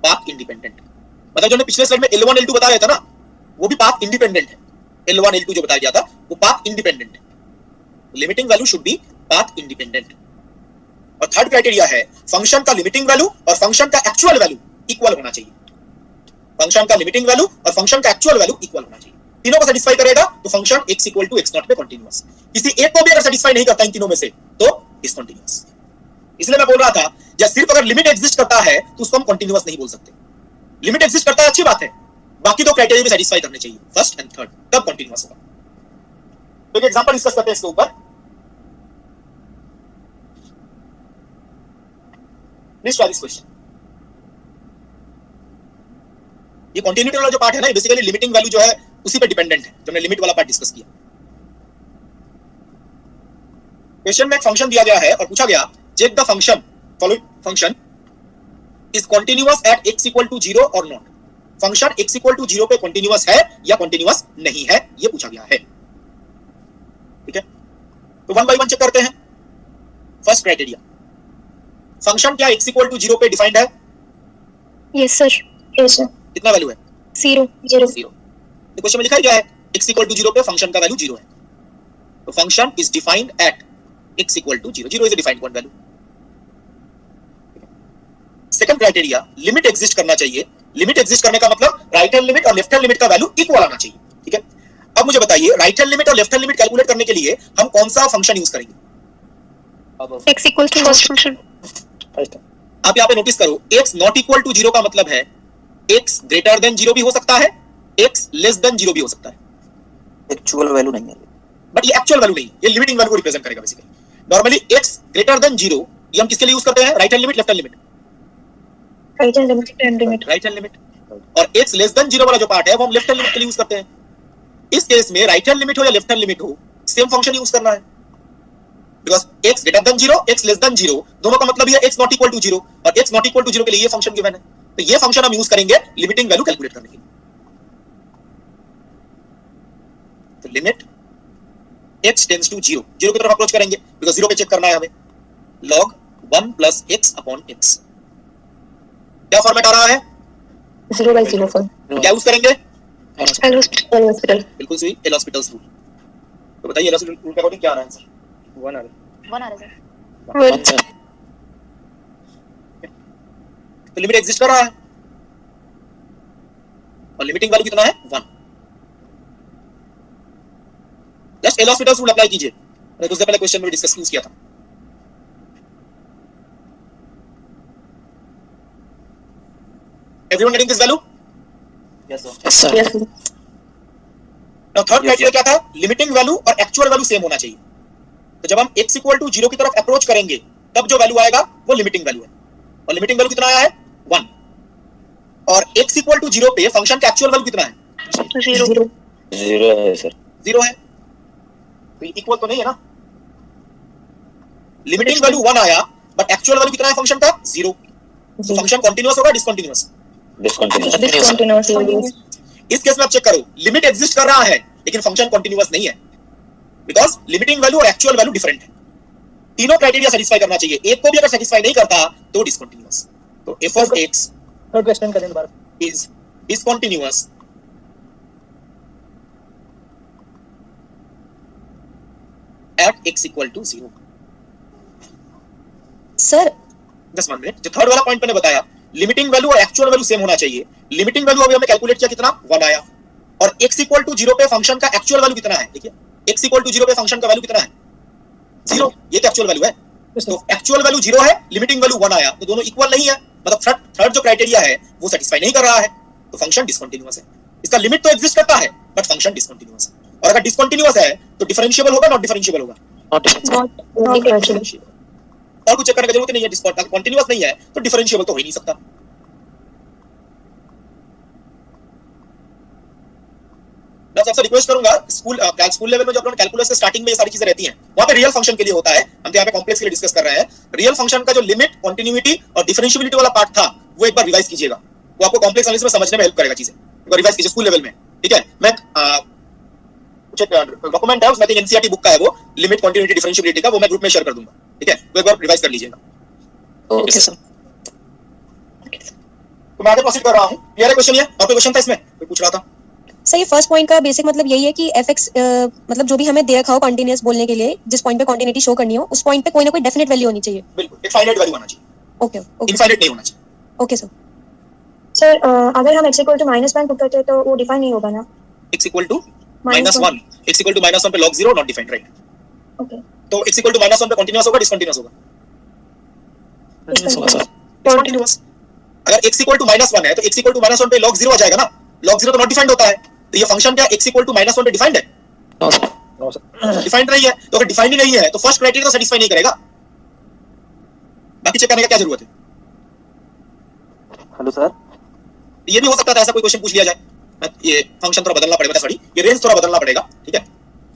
A: पाथ इंडिपेंडेंट। मतलब जो पिछले स्लाइड में L1 L2 बता रहे थे ना, वो भी पाथ इंडिपेंडेंट है। L1 L2 जो बताया गया था वो पाथ इंडिपेंडेंट है, limiting value should be path independent. और थर्ड क्राइटेरिया है फंक्शन का लिमिटिंग वैल्यू और फंक्शन का एक्चुअल वैल्यू इक्वल होना चाहिए। फंक्शन का लिमिटिंग वैल्यू और फंक्शन का एक्चुअल वैल्यू इक्वल होना चाहिए। तीनों को सेटिस्फाई करेगा तो function x equal to x0 पे कॉन्टिन्यूअस। किसी एक को भी अगर सेटिस्फाई नहीं करता इन तीनों में से तो डिसकंटीन्यूअस। इसलिए मैं बोल रहा था जब सिर्फ अगर लिमिट एग्जिस्ट करता है तो उसको हम कॉन्टिन्यूअस नहीं बोल सकते। लिमिट एग्जिस्ट करता है अच्छी बात है, बाकी दो क्राइटेरिया भी सेटिस्फाई करने चाहिए, फर्स्ट एंड थर्ड, तब कॉन्टिन्यूअस होगा। तो एक एग्जांपल डिस्कस करते हैं इसके ऊपर। Please try this question. ये कंटिन्यूटी वाला जो पार्ट है ना, बेसिकली लिमिटिंग वैल्यू जो है उसी पे डिपेंडेंट है, जो हमने लिमिट वाला पार्ट डिस्कस किया। क्वेश्चन में एक फंक्शन दिया गया है और पूछा गया check the function, following function is continuous at x equal to 0 और not. Function x equal to 0 पे कंटिन्यूअस है या कंटिन्यूअस नहीं है, ये पूछा गया है। ठीक है, तो वन बाय वन चेक करते हैं। फर्स्ट क्राइटेरिया, फंक्शन क्या x इक्वल टू 0 पे डिफाइंड है?
G: Yes sir, yes sir.
A: कितना वैल्यू है?
G: 0 0।
A: तो क्वेश्चन में लिखा क्या है, x इक्वल टू 0 पे फंक्शन का वैल्यू 0 है, तो function is defined at x equal to 0। 0 is a defined point value. Second criteria, limit exist करना चाहिए। लिमिट एग्जिस्ट करने का मतलब राइट हैंड लिमिट और लेफ्ट हैंड लिमिट का वैल्यू इक्वल आना चाहिए। ठीक है, अब मुझे बताइए राइट हैंड लिमिट और लेफ्ट हैंड लिमिट कैलकुलेट करने के लिए हम कौन सा फंक्शन यूज करेंगे?
G: x equal to first function.
A: आप यहाँ पे नोटिस करो, x नॉट इक्वल टू 0 का मतलब है x ग्रेटर देन 0 भी हो सकता है, x लेस देन 0 भी हो सकता है।
B: एक्चुअल वैल्यू नहीं है,
A: बट ये एक्चुअल वैल्यू नहीं, ये लिमिटिंग वैल्यू को रिप्रेजेंट करेगा basically. Normally x greater then 0 ये हम किसके लिए यूज करते हैं? Right hand limit, left hand limit?
G: Right hand limit.
A: Right hand limit. और x लेस देन 0 वाला जो पार्ट है वो हम लेफ्ट हैंड लिमिट के लिए यूज करते हैं। इस केस में राइट हैंड लिमिट हो या लेफ्ट हैंड लिमिट हो, सेम फंक्शन यूज करना है, because x greater then 0, x less than 0 दोनों का मतलब ये x नॉट इक्वल टू 0 और x नॉट इक्वल टू 0 के लिए ये फंक्शन गिवन है, तो ये फंक्शन हम यूज करेंगे लिमिटिंग वैल्यू कैलकुलेट करने के लिए। तो लिमिट x टेंड्स टू 0, 0 की तरफ अप्रोच करेंगे बिकॉज़ 0 पे चेक करना है हमें। log 1 plus x upon x, क्या फॉर्मेट आ रहा है?
G: 0/0 फॉर्म।
A: क्या यूज करेंगे?
G: L hospital.
A: बिल्कुल सही, एल हॉस्पिटल्स रूल। तो बताइए एल हॉस्पिटल रूल के अकॉर्डिंग क्या आ रहा है आंसर?
C: 1 आ रहा है सर।
G: 1
A: तो लिमिट एग्जिस्ट कर रहा है और लिमिटिंग वैल्यू कितना है? 1। Just L hospitals rule apply कीजिए, मैंने कुछ देर पहले क्वेश्चन में डिस्कस किया था। Everyone getting this value?
B: Yes sir.
H: Yes sir.
G: Yes.
A: Now third criteria क्या था? लिमिटिंग वैल्यू और एक्चुअल वैल्यू सेम होना चाहिए। तो जब हम x इक्वल टू 0 की तरफ अप्रोच करेंगे तब जो वैल्यू आएगा वो लिमिटिंग वैल्यू है, और लिमिटिंग वैल्यू कितना आया है? 1। और x इक्वल टू 0 पे फंक्शन का एक्चुअल वैल्यू कितना है?
G: 0
B: है सर।
A: 0 है, तो इक्वल तो नहीं है ना। लिमिटिंग वैल्यू 1 आया बट एक्चुअल वैल्यू कितना है फंक्शन का? 0। तो फंक्शन कंटीन्यूअस होगा डिसकंटीन्यूअस?
G: डिसकंटीन्यूअस।
A: इस केस में आप चेक करो, लिमिट एग्जिस्ट कर रहा है लेकिन फंक्शन कंटीन्यूअस नहीं है, बिकॉज लिमिटिंग वैल्यू और एक्चुअल वैल्यू डिफरेंट है। तीनों क्राइटेरिया सेटिस्फाई करना चाहिए, एक को भी अगर सेटिस्फाई नहीं करता तो डिसकंटीन्यूअस। तो f of x
J: third question करें दोबारा.
A: is discontinuous at x equal to 0.
F: Sir
A: 10 minute. जो थर्ड वाला पॉइंट मैंने बताया, लिमिटिंग वैल्यू और एक्चुअल वैल्यू सेम होना चाहिए. लिमिटिंग वैल्यू अभी हमने कैलकुलेट किया कितना 1 आया, और x इक्वल टू 0 पे फंक्शन का एक्चुअल वैल्यू कितना है. देखिए x इक्वल टू 0 पे फंक्शन का वैल्यू कितना है 0. ये तो एक्चुअल वैल्यू है. तो एक्चुअल वैल्यू 0 है, लिमिटिंग वैल्यू 1 आया, तो दोनों इक्वल नहीं है. मतलब थर्ड जो क्राइटेरिया है वो सेटिस्फाई नहीं कर रहा है, तो फंक्शन डिसकंटीन्यूअस है. इसका लिमिट तो एग्जिस्ट करता है बट फंक्शन डिसकंटीन्यूअस है. और अगर डिसकंटीन्यूअस है तो डिफरेंशिएबल होगा नॉट डिफरेंशिएबल होगा.
H: Not differential.
A: और कुछ चेक करने की जरूरत नहीं है. डिसकंटीन्यूअस नहीं है तो डिफरेंशिएबल तो हो ही नहीं सकता. मैं सबसे रिक्वेस्ट करूंगा, स्कूल लेवल में जो अपने कैलकुलस के स्टार्टिंग में ये सारी चीजें रहती हैं, वहां पे रियल फंक्शन के लिए होता है. हम तो यहाँ पे कॉम्प्लेक्स के लिए डिस्कस कर रहे हैं. रियल फंक्शन का जो लिमिट, कंटिन्यूटी और डिफरेंशिएबिलिटी वाला पार्ट था वो एक बार रिवाइज कीजिएगा. वो आपको कॉम्प्लेक्स एनालिसिस में समझने में हेल्प करेगा चीजें. एक बार रिवाइज कीजिए स्कूल लेवल में. ठीक है, मैं कुछ डॉक्यूमेंट है उसमें एनसीईआरटी बुक का है, वो लिमिट, कंटिन्यूटी, डिफरेंशिएबिलिटी का, वो मैं ग्रुप में शेयर कर दूंगा. ठीक है, तो एक बार रिवाइज कर लीजिएगा.
H: Okay sir.
A: तो मैं आगे प्रोसीड कर रहा हूं. क्लियर है क्वेश्चन? ये और कोई क्वेश्चन था इसमें? कोई पूछ रहा था?
F: सर ये फर्स्ट पॉइंट का बेसिक मतलब यही है कि fx मतलब जो भी हमें दे रखा हो कंटीन्यूअस बोलने के लिए, जिस पॉइंट पे कंटिन्यूटी शो करनी हो, उस पॉइंट पे कोई ना कोई डेफिनेट वैल्यू होनी चाहिए.
A: बिल्कुल, एक फाइनाइट वैल्यू आना चाहिए.
F: ओके ओके
A: इनफाइनाइट नहीं होना चाहिए.
F: Okay sir.
G: सर अगर हम x इक्वल टू -1 पुट करते हैं तो वो डिफाइन नहीं होगा ना.
A: x equal to -1, x equal to -1 पे log 0 not defined, right?
G: Okay.
A: तो x इक्वल टू -1 पे कंटीन्यूअस होगा डिसकंटीन्यूअस होगा? कंटीन्यूअस. अगर x इक्वल टू -1 है तो x इक्वल टू -1 पे log 0 आ जाएगा ना. log 0 तो नॉट डिफाइंड होता है, तो ये फंक्शन क्या x इक्वल टू -1 पे डिफाइंड है?
H: No sir.
A: डिफाइंड नहीं है. तो अगर डिफाइंड ही नहीं है तो फर्स्ट क्राइटेरिया तो सेटिस्फाई नहीं करेगा. बाकी चेक करने का क्या जरूरत है?
B: Hello sir.
A: ये भी हो सकता था ऐसा कोई क्वेश्चन पूछ लिया जाए, ये फंक्शन थोड़ा बदलना पड़ेगा, सॉरी ये रेंज थोड़ा बदलना पड़ेगा. ठीक है,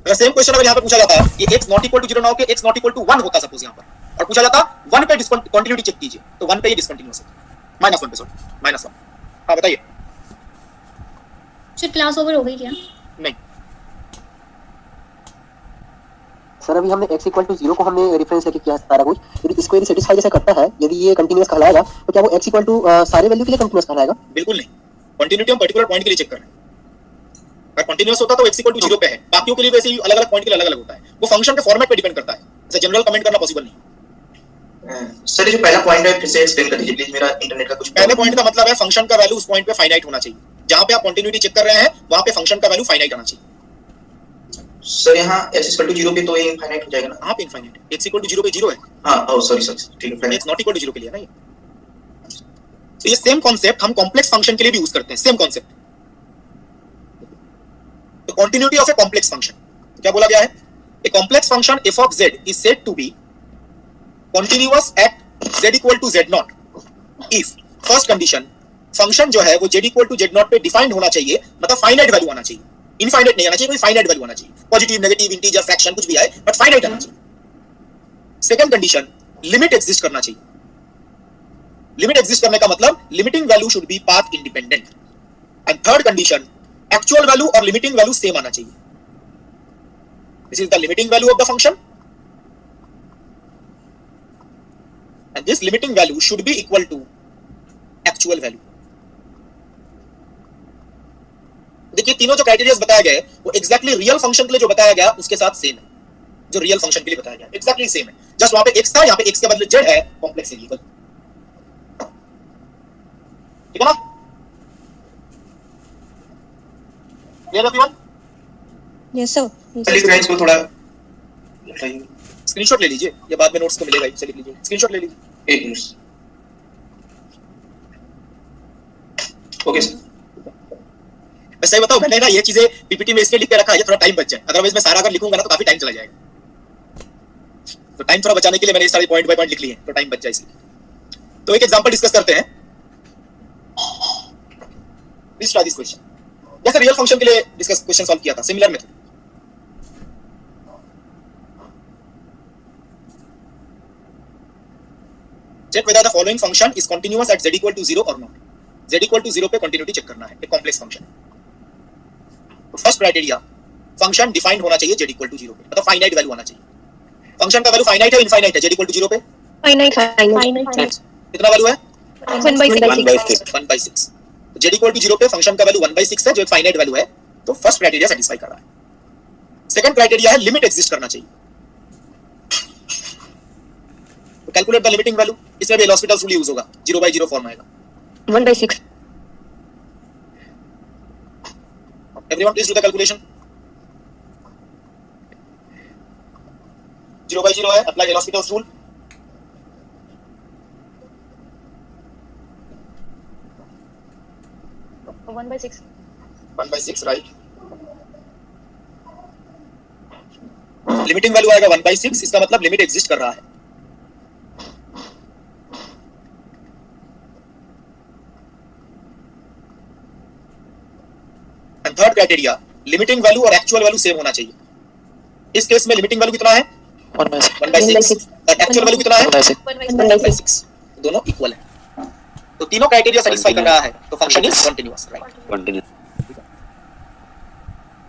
A: अगर सेम क्वेश्चन अगर यहाँ पे पूछा जाता कि x नॉट इक्वल टू 0 ना हो के x नॉट इक्वल टू 1 होता सपोज यहाँ पर, और पूछा जाता 1 पे कंटिन्यूटी चेक कीजिए, तो 1 पे ये डिसकंटीन्यूअस है, -1 पे, सॉरी -1. हाँ बताइए.
I: सर क्लास ओवर हो गई क्या?
A: नहीं
B: सर अभी हमने x इक्वल टू 0 को हमने रेफरेंस लेके किया सारा कुछ. यदि इसको यदि सेटिस्फाई जैसे करता है, यदि ये कंटीन्यूअस कहलाएगा, तो क्या वो x इक्वल टू सारे वैल्यू के लिए कंटीन्यूअस कहलाएगा?
A: बिल्कुल नहीं. कंटिन्यूटी हम पर्टिकुलर पॉइंट के लिए चेक कर रहे हैं. अगर कंटीन्यूअस होता तो x इक्वल टू 0 पे है, बाकियों के लिए वैसे ही अलग-अलग पॉइंट के लिए अलग-अलग होता है. वो फंक्शन के फॉर्मेट पे डिपेंड करता है, ऐसे जनरल कमेंट करना पॉसिबल नहीं.
E: सर ये जो पहला पॉइंट है फिर से एक्सप्लेन कर दीजिए प्लीज, मेरा इंटरनेट का कुछ
A: पहले पॉइंट का मतलब है फंक्शन का वैल्यू उस पॉइंट पे फाइनाइट होना चाहिए. जहां पे आप कंटिन्यूटी चेक कर रहे हैं वहां पे फंक्शन का वैल्यू फाइनाइट आना चाहिए.
E: सर यहाँ x इक्वल टू 0 पे तो ये इनफाइनाइट हो जाएगा ना.
A: आप इनफाइनाइट है. x इक्वल टू 0 पे 0 है.
E: हां ओह सॉरी ठीक है.
A: x नॉट इक्वल टू 0 के लिए ना ये. तो ये सेम कांसेप्ट हम कॉम्प्लेक्स फंक्शन के लिए भी यूज करते हैं. Same concept. तो continuity of a complex function, तो क्या बोला गया है? A complex function f of z is said to be continuous at z equal to z naught if first condition function जो है वो z equal to z naught पे defined होना चाहिए, मतलब फाइनाइट वैल्यू आना चाहिए. इनफाइनाइट नहीं आना चाहिए, कोई फाइनाइट वैल्यू आना चाहिए. पॉजिटिव, नेगेटिव, इंटीजर, फ्रैक्शन कुछ भी आए बट फाइनाइट आना चाहिए. सेकंड कंडीशन, लिमिट एग्जिस्ट करना चाहिए. लिमिट एग्जिस्ट करने का मतलब limiting value should be path independent. And third condition, actual value और लिमिटिंग वैल्यू सेम आना चाहिए. This is the limiting value of the function and this limiting value should be equal to actual value. देखिए तीनों जो criterias बताए गए वो exactly real function के लिए जो बताया गया उसके साथ सेम है. जो रियल फंक्शन के लिए बताया गया एग्जैक्टली सेम है. जस्ट वहां पे x था, यहाँ पे x के बदले z है, कॉम्प्लेक्स वेरिएबल. ठीक है ना? Clear everyone?
F: Yes sir.
E: चलिए फ्रेंड्स को थोड़ा बताइए.
A: स्क्रीनशॉट ले लीजिए, ये बाद में नोट्स को मिलेगा, इसे लिख लीजिए. स्क्रीनशॉट ले लीजिए.
E: एक मिनट. Okay sir.
A: मैं सही बताऊं, मैंने ना ये चीजें पीपीटी में इसलिए लिख के रखा है थोड़ा टाइम बच जाए. अदरवाइज मैं सारा अगर लिखूंगा ना तो काफी टाइम चला जाएगा. तो टाइम थोड़ा बचाने के लिए मैंने ये सारे पॉइंट बाय पॉइंट लिख लिए, तो टाइम बच जाए इसलिए. तो एक एग्जांपल डिस्कस करते हैं. Please try this question. जैसे रियल फंक्शन के लिए डिस्कस क्वेश्चन सॉल्व किया था, similar method. Check whether the following function is continuous at z equal to 0 or not. z equal to 0 पे कंटिन्यूटी चेक करना है, एक कॉम्प्लेक्स फंक्शन. तो फर्स्ट क्राइटेरिया, फंक्शन डिफाइंड होना चाहिए z equal to 0 पे, मतलब फाइनाइट वैल्यू आना चाहिए. फंक्शन का वैल्यू फाइनाइट है इनफाइनाइट है? z equal to 0 पे
F: फाइनाइट.
A: कितना वैल्यू है? 1/6। z इक्वल टू 0 पे फंक्शन का वैल्यू 1/6 है जो एक फाइनाइट वैल्यू है, तो फर्स्ट क्राइटेरिया सेटिस्फाई कर रहा है। सेकंड क्राइटेरिया है लिमिट एग्जिस्ट करना चाहिए। तो कैलकुलेट द लिमिटिंग वैल्यू, इसमें भी एल'हॉस्पिटल्स रूल यूज होगा, 0/0 फॉर्म आएगा।
F: 1/6।
A: Everyone please do the calculation. 0/0 है, अप्लाई एल'हॉस्पिटल्स रूल।
C: तो 1/6।
A: 1/6 राइट। लिमिटिंग वैल्यू आएगा 1/6, इसका मतलब लिमिट एग्जिस्ट कर रहा है। And third criteria, limiting value और एक्चुअल वैल्यू सेम होना चाहिए। इस केस में लिमिटिंग वैल्यू कितना है 1/6 और एक्चुअल वैल्यू कितना है 1/6, दोनों इक्वल है। तो तीनों क्राइटेरिया सेटिस्फाई कर रहा है, तो फंक्शन इज कंटीन्यूअस, राइट।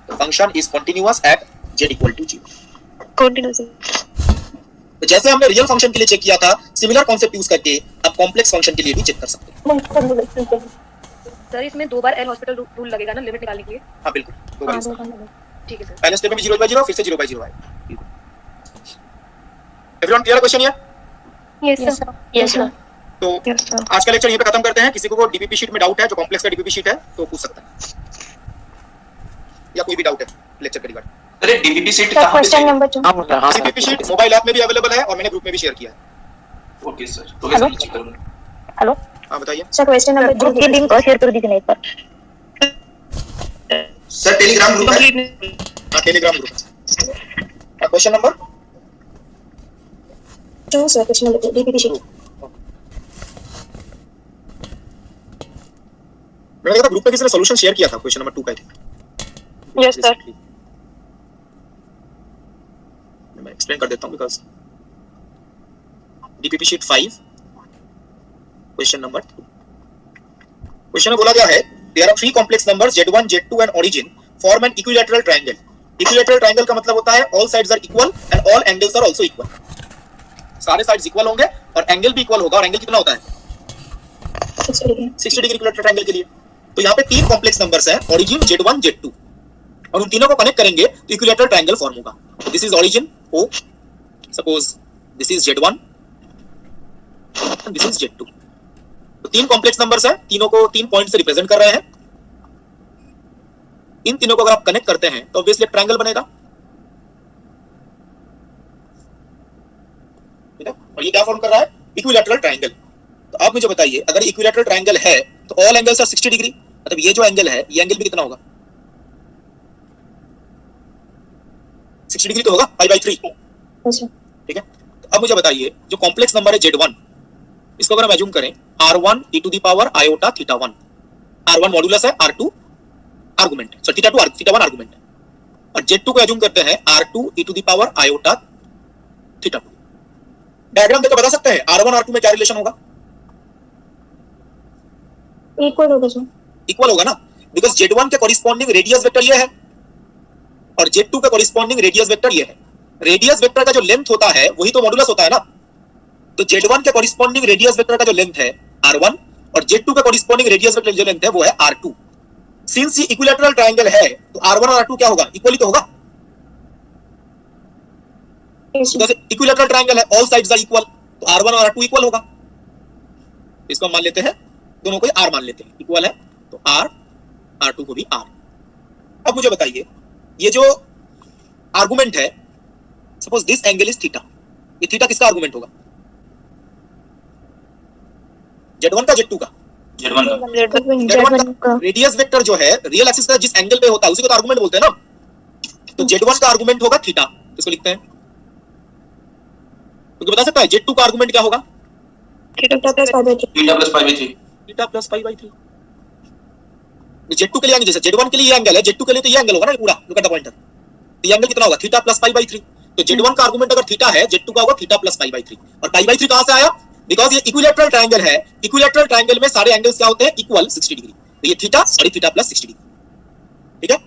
A: तो function is continuous at z equal to 0।
F: Continuous.
A: तो जैसे हमने रियल फंक्शन के लिए चेक किया था, सिमिलर कॉन्सेप्ट यूज करके आप कॉम्प्लेक्स फंक्शन के लिए भी चेक कर सकते हैं।
C: सर इसमें 2 बार एल'हॉस्पिटल रूल लगेगा ना लिमिट निकालने के लिए?
A: हाँ बिल्कुल, दो बार use करना।
C: ठीक है सर।
A: पहले स्टेप में भी 0/0, फिर से 0/0 आए। एवरीवन क्लियर क्वेश्चन है?
F: Yes sir.
A: तो आज का लेक्चर यहीं पे खत्म करते हैं। किसी को डीपीपी शीट में डाउट है, जो कॉम्प्लेक्स का डीपीपी शीट है, तो पूछ सकता है, या कोई भी डाउट है लेक्चर के रिगार्डिंग।
E: अरे डीपीपी सीट कहां पे?
G: Question number 2।
H: हाँ
A: डीपीपी शीट मोबाइल ऐप में भी अवेलेबल है और मैंने ग्रुप में भी शेयर किया है।
E: ओके सर, तो कैसे चेक करूंगा?
G: हेलो
A: हाँ बताइए।
G: सर, क्वेश्चन नंबर 2 की लिंक शेयर कर दीजिए एक बार।
E: सर टेलीग्राम ग्रुप है?
A: हाँ टेलीग्राम ग्रुप है। क्वेश्चन नंबर
F: जो sir question number 2 DPP sheet.
A: मैंने कहा ग्रुप पे किसी ने सॉल्यूशन शेयर किया था क्वेश्चन नंबर 2 का, आई थिंक।
F: Yes sir.
A: मैं एक्सप्लेन कर देता हूं because DPP sheet 5 question number 2। Question में बोला गया है there are 3 complex numbers z1 z2 and origin form an equilateral triangle. Equilateral triangle का मतलब होता है all sides are equal and all angles are also equal. सारे साइड्स इक्वल होंगे और एंगल भी इक्वल होगा, और एंगल कितना होता है 60 डिग्री इक्विलैटरल ट्रायंगल के लिए। तो यहाँ पे 3 कॉम्प्लेक्स नंबर्स हैं, origin z1 z2, और उन तीनों को कनेक्ट करेंगे तो इक्विलैटरल ट्रायंगल फॉर्म होगा। This is origin O, suppose this is z1 and this is z2। तो 3 कॉम्प्लेक्स नंबर्स हैं, तीनों को 3 पॉइंट से रिप्रेजेंट कर रहे हैं। इन तीनों को अगर आप कनेक्ट करते हैं तो ऑब्वियसली एक ट्रायंगल बनेगा, ठीक है। और ये क्या फॉर्म कर रहा है इक्विलैटरल ट्रायंगल। तो आप मुझे बताइए अगर इक्विलैटरल ट्रायंगल है तो ऑल एंगल्स आर 60 डिग्री, मतलब ये जो एंगल है ये एंगल भी कितना होगा 60 डिग्री तो होगा, π/3, ठीक है। तो अब मुझे बताइए जो कॉम्प्लेक्स नंबर है z1, इसको अगर हम एज्यूम करें r1 e to the power iota θ1, r1 modulus है, r2 आर्गुमेंट, सॉरी θ1 आर्गुमेंट, और z2 को एज्यूम करते हैं r2 e to the power iota θ2। Diagram देखकर बता सकते हैं r1 r2 में क्या रिलेशन होगा?
F: इक्वल होगा सर।
A: इक्वल होगा ना, बिकॉज़ z1 के कॉरिस्पॉन्डिंग रेडियस वेक्टर ये है और z2 का कॉरिस्पॉन्डिंग रेडियस वेक्टर ये है। रेडियस वेक्टर का जो लेंथ होता है वही तो मॉड्यूलस होता है ना। तो z1 के कॉरिस्पॉन्डिंग रेडियस वेक्टर का जो लेंथ है r1 और z2 का कॉरिस्पॉन्डिंग रेडियस वेक्टर जो लेंथ है वो है r2। सिंस ये इक्विलैटरल ट्रायंगल है तो r1 और r2 क्या होगा, इक्वल ही तो होगा। बिकॉज़ इक्विलैटरल ट्रायंगल है, ऑल साइड्स आर इक्वल, तो r1 और r2 इक्वल होगा। इसको हम मान लेते हैं, दोनों को r मान लेते हैं, इक्वल है तो r, r2 को भी r। अब मुझे बताइए ये जो आर्गुमेंट है, suppose this angle is theta, ये थीटा किसका आर्गुमेंट होगा? z1 का z2 का? z1 का रेडियस वेक्टर जो है रियल एक्सिस का जिस एंगल पे होता है उसी को तो आर्गुमेंट बोलते हैं ना। तो z1 का आर्गुमेंट होगा थीटा, इसको लिखते हैं। तो बता सकता है z2 का आर्गुमेंट क्या होगा?
F: Theta plus π/3।
A: Theta plus π/3। z2 के लिए जैसे z1 के लिए ये एंगल है, z2 के लिए तो ये एंगल होगा ना पूरा, लुक एट द पॉइंटर। तो ये एंगल कितना होगा थीटा प्लस π/3। तो z1 का आर्गुमेंट अगर थीटा है, z2 का होगा थीटा प्लस π/3। और π/3 कहां से आया? बिकॉज़ ये इक्विलैटरल ट्रायंगल है, इक्विलैटरल ट्रायंगल में सारे एंगल्स क्या होते हैं, इक्वल 60 डिग्री। तो ये थीटा और ये थीटा प्लस 60 डिग्री, ठीक है।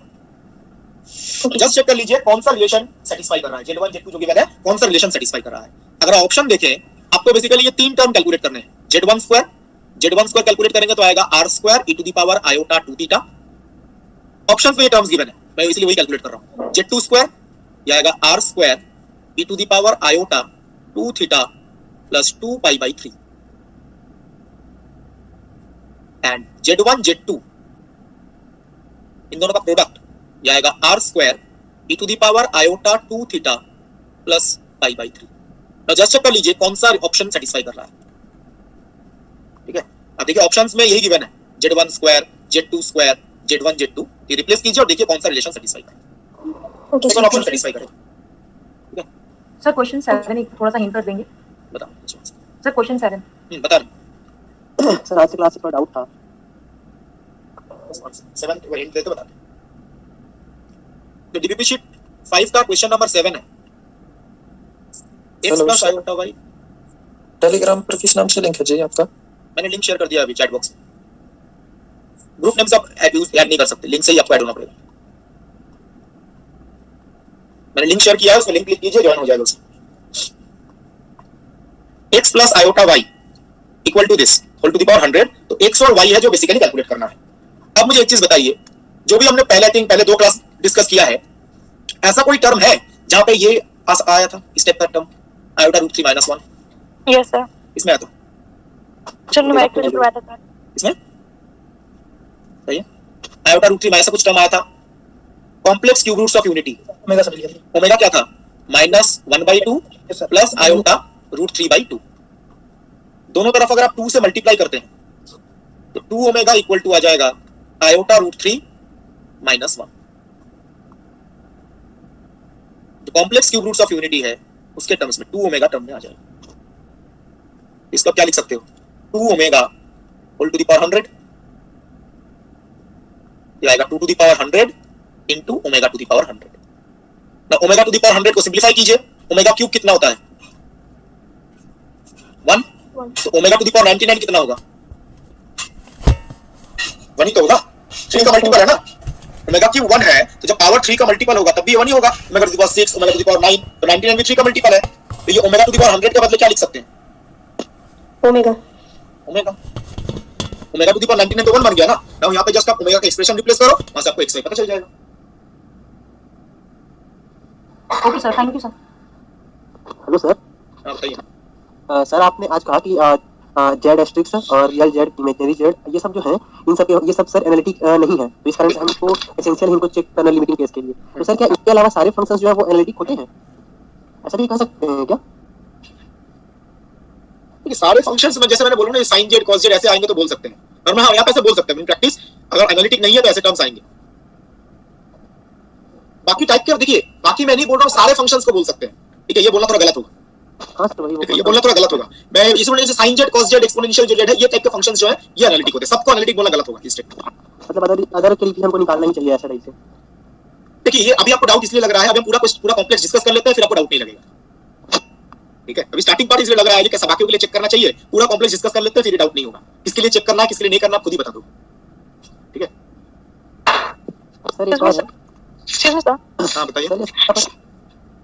A: जस्ट चेक कर लीजिए कौन सा रिलेशन सेटिस्फाई कर रहा है, z1 z2 जो गिवन है कौन सा रिलेशन सेटिस्फाई कर रहा है। अगर ऑप्शन देखें आपको बेसिकली ये 3 टर्म कैलकुलेट करने हैं, z1 square Z1 square calculate करेंगे तो आएगा r square e to the power iota 2 theta. Options में ये टर्म्स गिवन है, मैं इसलिए वही कैलकुलेट कर रहा हूं। Z2 स्क्वायर ये आएगा r square e to the power iota 2 theta plus 2 pi by 3 and Z1 Z2 इन दोनों का प्रोडक्ट ये आएगा r square e to the power iota 2 theta plus pi by 3। तो जस्ट चेक कर लीजिए कौन सा ऑप्शन सेटिस्फाई कर रहा है। ठीक है, अब देखिए ऑप्शंस में यही गिवन है, Z1 square, Z2 square, Z1 Z2, ये रिप्लेस कीजिए और देखिए कौन सा रिलेशन सेटिस्फाई कर रहा है।
F: ओके
A: कौन ऑप्शन सेटिस्फाई करेगा। ठीक है
K: सर, क्वेश्चन 7 एक थोड़ा सा हिंट कर देंगे।
A: बताओ
K: सर, क्वेश्चन 7
A: बता रहे
B: सर आज से क्लास से थोड़ा डाउट था।
A: 7 हिंट देते बता। तो डीबीपी शीट 5 का क्वेश्चन नंबर 7 है, x plus iota y।
H: Telegram पर किस नाम से लिंक है जी आपका?
A: मैंने लिंक शेयर कर दिया अभी चैट बॉक्स में। ग्रुप नेम से आप ऐड नहीं कर सकते, लिंक से ही आपको ऐड होना पड़ेगा। मैंने लिंक शेयर किया है, उसमें लिंक क्लिक कीजिए, ज्वाइन हो जाएगा उसमें। x plus iota y equal to this whole to the power 100। तो x और y है जो बेसिकली कैलकुलेट करना है। अब मुझे एक चीज बताइए, जो भी हमने पहले 2 क्लास डिस्कस किया है, ऐसा कोई टर्म है जहां पे ये आया था स्टेप का term iota root 3 minus 1?
C: Yes sir,
A: इसमें आता
C: चलो न्यूमेरिक में जो करवाया था
A: इसमें सही है। आयोटा रूट 3 माइनस कुछ टर्म आया था, complex cube roots of unity.
J: Omega समझ लिया।
A: ओमेगा क्या था? -1/2 प्लस आयोटा रूट 3/2। दोनों तरफ अगर आप 2 से मल्टीप्लाई करते हैं तो 2 ओमेगा इक्वल टू आ जाएगा आयोटा रूट 3 माइनस 1। जो complex cube roots of unity है उसके टर्म्स में 2 ओमेगा टर्म में आ जाएगा। इसको क्या लिख सकते हो? 2 omega whole to the power 100 ये आएगा 2 to the power 100 into omega to the power 100। ना ओमेगा टू द पावर 100 को सिंपलीफाई कीजिए, ओमेगा क्यूब कितना होता है? 1। तो ओमेगा टू द पावर 99 कितना होगा? 1 ही तो होगा, 3 का मल्टीपल है ना। ओमेगा क्यूब 1 है तो जब पावर 3 का मल्टीपल होगा तब भी 1 ही होगा। Omega to the power 6, omega to the power 9, तो 99 भी 3 का मल्टीपल है। तो ये ओमेगा टू द पावर 100 के बदले क्या लिख सकते हैं?
F: Omega
A: omega omega to the power 99 तो 1 बन गया ना। नाउ यहां पे जस्ट आप ओमेगा का एक्सप्रेशन रिप्लेस करो, वहां से आपको x पता चल जाएगा।
K: Okay sir, thank you sir.
B: Hello sir.
A: हां बताइए।
B: सर आपने आज कहा कि जेड एस्ट्रिक्स और रियल जेड, इमेजिनरी जेड, ये सब जो है इन सब ये सब सर एनालिटिक नहीं है, तो इस कारण से हमको एसेंशियल इनको चेक करना लिमिटिंग केस के लिए। तो सर क्या इसके अलावा सारे फंक्शंस जो है वो एनालिटिक होते हैं, ऐसा भी कह सकते हैं क्या?
A: देखिए सारे फंक्शंस में जैसे मैंने बोला ना, sin z cos z ऐसे आएंगे तो बोल सकते हैं, और मैं यहां पे ऐसे बोल सकते हैं। इन प्रैक्टिस अगर एनालिटिक नहीं है तो ऐसे टर्म्स आएंगे। बाकी टाइप के देखिए, बाकी मैं नहीं बोल रहा हूं सारे फंक्शंस को बोल सकते हैं। ठीक है, ये बोलना थोड़ा गलत होगा।
B: हां सर वही
A: ये बोलना थोड़ा गलत होगा। मैं इस वजह से sin z cos z exponential z है, ये टाइप के फंक्शंस जो है ये एनालिटिक होते हैं। सबको एनालिटिक बोलना गलत होगा इस टाइप।
B: मतलब अदर के लिए हमको निकालना ही चाहिए ऐसा टाइप से।
A: देखिए ये अभी आपको डाउट इसलिए लग रहा है, अभी हम पूरा कॉम्प्लेक्स डिस्कस कर लेते हैं, फिर आपको डाउट नहीं लगेगा। ठीक है, अभी स्टार्टिंग पार्ट इसलिए लग रहा है कि बाकियों के लिए चेक करना चाहिए, पूरा कॉम्प्लेक्स डिस्कस कर लेते हैं, फिर डाउट नहीं होगा। किसके लिए चेक करना है, किसके लिए नहीं करना, आप खुद ही बता दो। ठीक है
B: सर एक बात
C: एक्सक्यूज मी सर।
A: हां बताइए।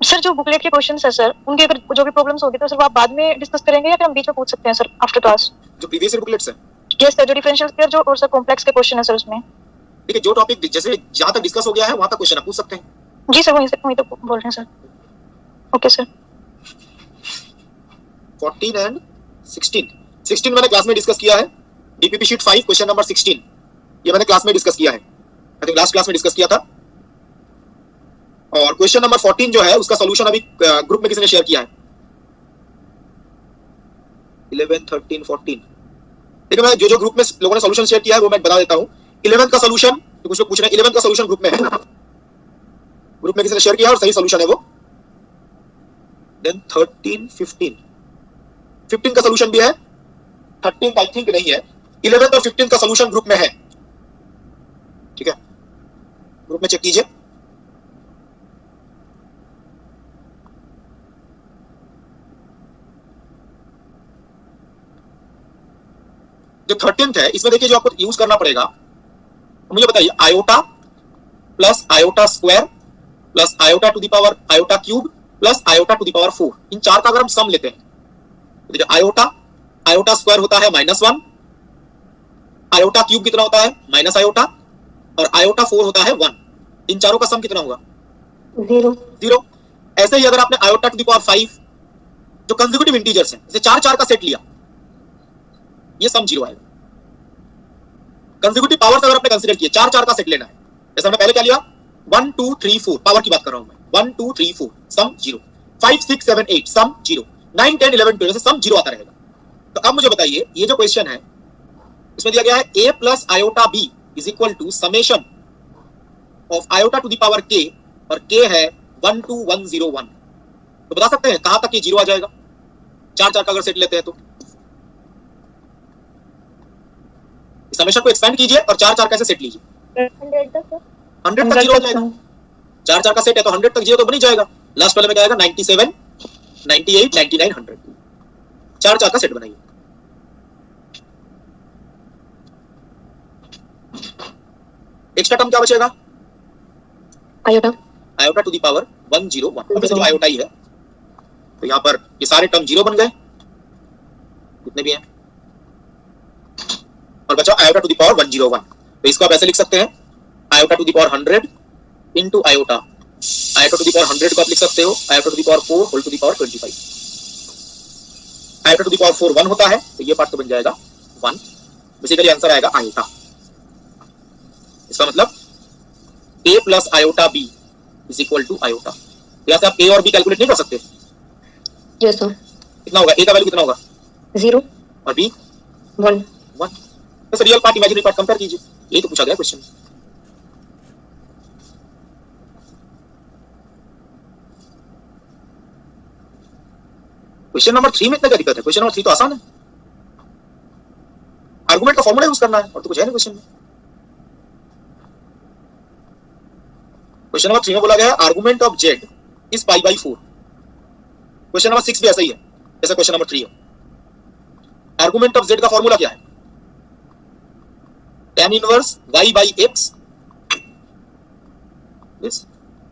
C: सर जो बुकलेट के क्वेश्चंस है सर, उनके अगर जो भी प्रॉब्लम्स होगी तो सर वो आप बाद में डिस्कस करेंगे या फिर हम बीच में पूछ सकते हैं सर आफ्टर क्लास?
A: जो प्रीवियस बुकलेट्स है,
C: यस सर, जो डिफरेंशियल स्क्वायर जो और सर कॉम्प्लेक्स के क्वेश्चन है सर उसमें।
A: ठीक है, जो टॉपिक जैसे जहां तक डिस्कस हो गया है वहां तक क्वेश्चन आप पूछ सकते हैं।
C: जी सर, वही तो बोल रहे हैं सर। Okay sir.
A: 14 एंड 16 मैंने क्लास में डिस्कस किया है। डीपीपी शीट 5 क्वेश्चन नंबर 16 ये मैंने क्लास में डिस्कस किया है, आई थिंक लास्ट क्लास में डिस्कस किया था। और क्वेश्चन नंबर 14 जो है उसका सॉल्यूशन अभी ग्रुप में किसी ने शेयर किया है। 11, 13, 14 देखिए, मैं जो ग्रुप में लोगों ने सॉल्यूशन शेयर किया है वो मैं बता देता हूं। 11 का सॉल्यूशन, तो कुछ लोग पूछ रहे हैं 11 का सॉल्यूशन ग्रुप में है, ग्रुप में किसी ने शेयर किया और सही सॉल्यूशन है वो। देन 13, 15 का सॉल्यूशन भी है, 13 आई थिंक नहीं है। 11 और 15 का सॉल्यूशन ग्रुप में है। ठीक है, ग्रुप में चेक कीजिए। जो 13th है इसमें देखिए जो आपको यूज करना पड़ेगा, तो मुझे बताइए iota plus iota square plus iota to the power iota cube plus iota to the power 4, इन चार का अगर हम सम लेते हैं तो देखिए आयोटा स्क्वायर होता है -1, आयोटा क्यूब कितना होता है माइनस आयोटा, और आयोटा 4 होता है 1। इन चारों का सम कितना होगा 0। ऐसे ही अगर आपने आयोटा टू द पावर 5 जो कंसेक्यूटिव इंटीजर्स हैं, जैसे 4 का सेट लिया, ये सम 0 आएगा। कंसेक्यूटिव पावर्स अगर आपने कंसीडर किए, 4 का सेट लेना है, जैसे हमने पहले क्या लिया 1 2 3 4, पावर की बात कर रहा हूं मैं, 1 2 3 4 सम 0, 5 6 7 8 सम 0, 9 10 11 12 से सम 0 आता रहेगा। तो अब मुझे बताइए ये जो क्वेश्चन है इसमें दिया गया है a plus iota b is equal to summation of iota to the power k, और k है 12101। तो बता सकते हैं कहां तक ये 0 आ जाएगा 4 का अगर सेट लेते हैं तो। समेशन को एक्सपेंड कीजिए और 4 कैसे सेट लीजिए 100 तक 0 आ जाएगा। 4 का सेट है तो 100 तक 0 तो बन ही जाएगा। लास्ट वाले में क्या आएगा 97 98 99 100। 4 का सेट बनाइए। एक्स्ट्रा टर्म क्या बचेगा आयोटा टू द पावर 101। अब जो आयोटा ही है तो यहां पर ये सारे टर्म 0 बन गए जितने भी हैं, और बचा आयोटा टू द पावर 101। तो इसको आप ऐसे लिख सकते हैं iota to the power 100 into iota. Iota to the power 100 को आप लिख सकते हो iota to the power 4 whole to the power 25। Iota to the power 4 1 होता है तो ये पार्ट तो बन जाएगा 1। बेसिकली आंसर आएगा आयोटा। इसका मतलब a plus iota b is equal to iota. यहां से आप a और b कैलकुलेट नहीं कर सकते।
F: Yes sir.
A: कितना होगा a का वैल्यू कितना होगा
F: 0
A: और b
F: 1।
A: तो real part imaginary part compare कीजिए, यही तो पूछा गया क्वेश्चन। क्वेश्चन नंबर 3 में इतना क्या दिक्कत है, क्वेश्चन नंबर 3 तो आसान है। आर्गुमेंट का फॉर्मूला यूज करना है और तो कुछ है नहीं क्वेश्चन में। क्वेश्चन नंबर 3 में बोला गया है argument of z is pi by 4। Question number 6 भी ऐसा ही है जैसा क्वेश्चन नंबर 3 है। आर्गुमेंट ऑफ z का फॉर्मूला क्या है tan inverse y by x। तो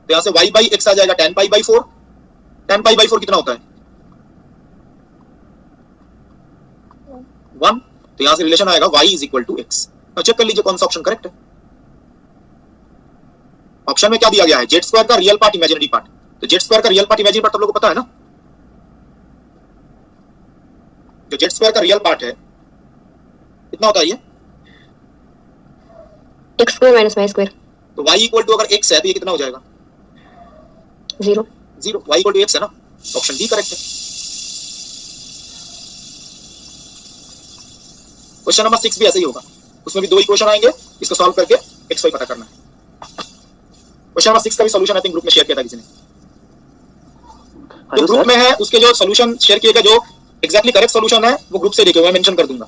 A: यहां से y बाई x आ जाएगा tan pi by 4। tan pi by 4 कितना होता है 1। तो यहां से रिलेशन आएगा y is equal to x। तो चेक कर लीजिए कौन सा ऑप्शन करेक्ट है। ऑप्शन में क्या दिया गया है जेड स्क्वायर का रियल पार्ट इमेजिनरी पार्ट। तो जेड स्क्वायर का रियल पार्ट इमेजिनरी पार्ट आप लोगों को पता है ना। जो जेड स्क्वायर का रियल पार्ट है कितना होता है ये
F: x square minus y square.
A: तो y इक्वल टू अगर x है तो ये कितना हो जाएगा
F: 0
A: y इक्वल टू x है ना। ऑप्शन डी करेक्ट है। क्वेश्चन नंबर 6 भी ऐसे ही होगा, उसमें भी 2 इक्वेशन आएंगे, इसको सॉल्व करके xy पता करना है। क्वेश्चन नंबर 6 का भी सॉल्यूशन आई थिंक ग्रुप में शेयर किया था किसी ने। जो ग्रुप में है उसके जो सॉल्यूशन शेयर किए गए जो एग्जैक्टली करेक्ट सॉल्यूशन है वो ग्रुप से देखिए, मैं मेंशन कर दूंगा,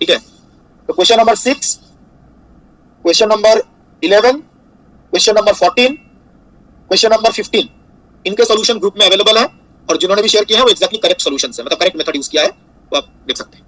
A: ठीक है। तो question number 6, question number 11, question number 14, question number 15 इनके सॉल्यूशन ग्रुप में अवेलेबल है, और जिन्होंने भी शेयर किया है वो एग्जैक्टली करेक्ट सॉल्यूशन है, मतलब करेक्ट मेथड यूज किया है, तो आप देख सकते हैं।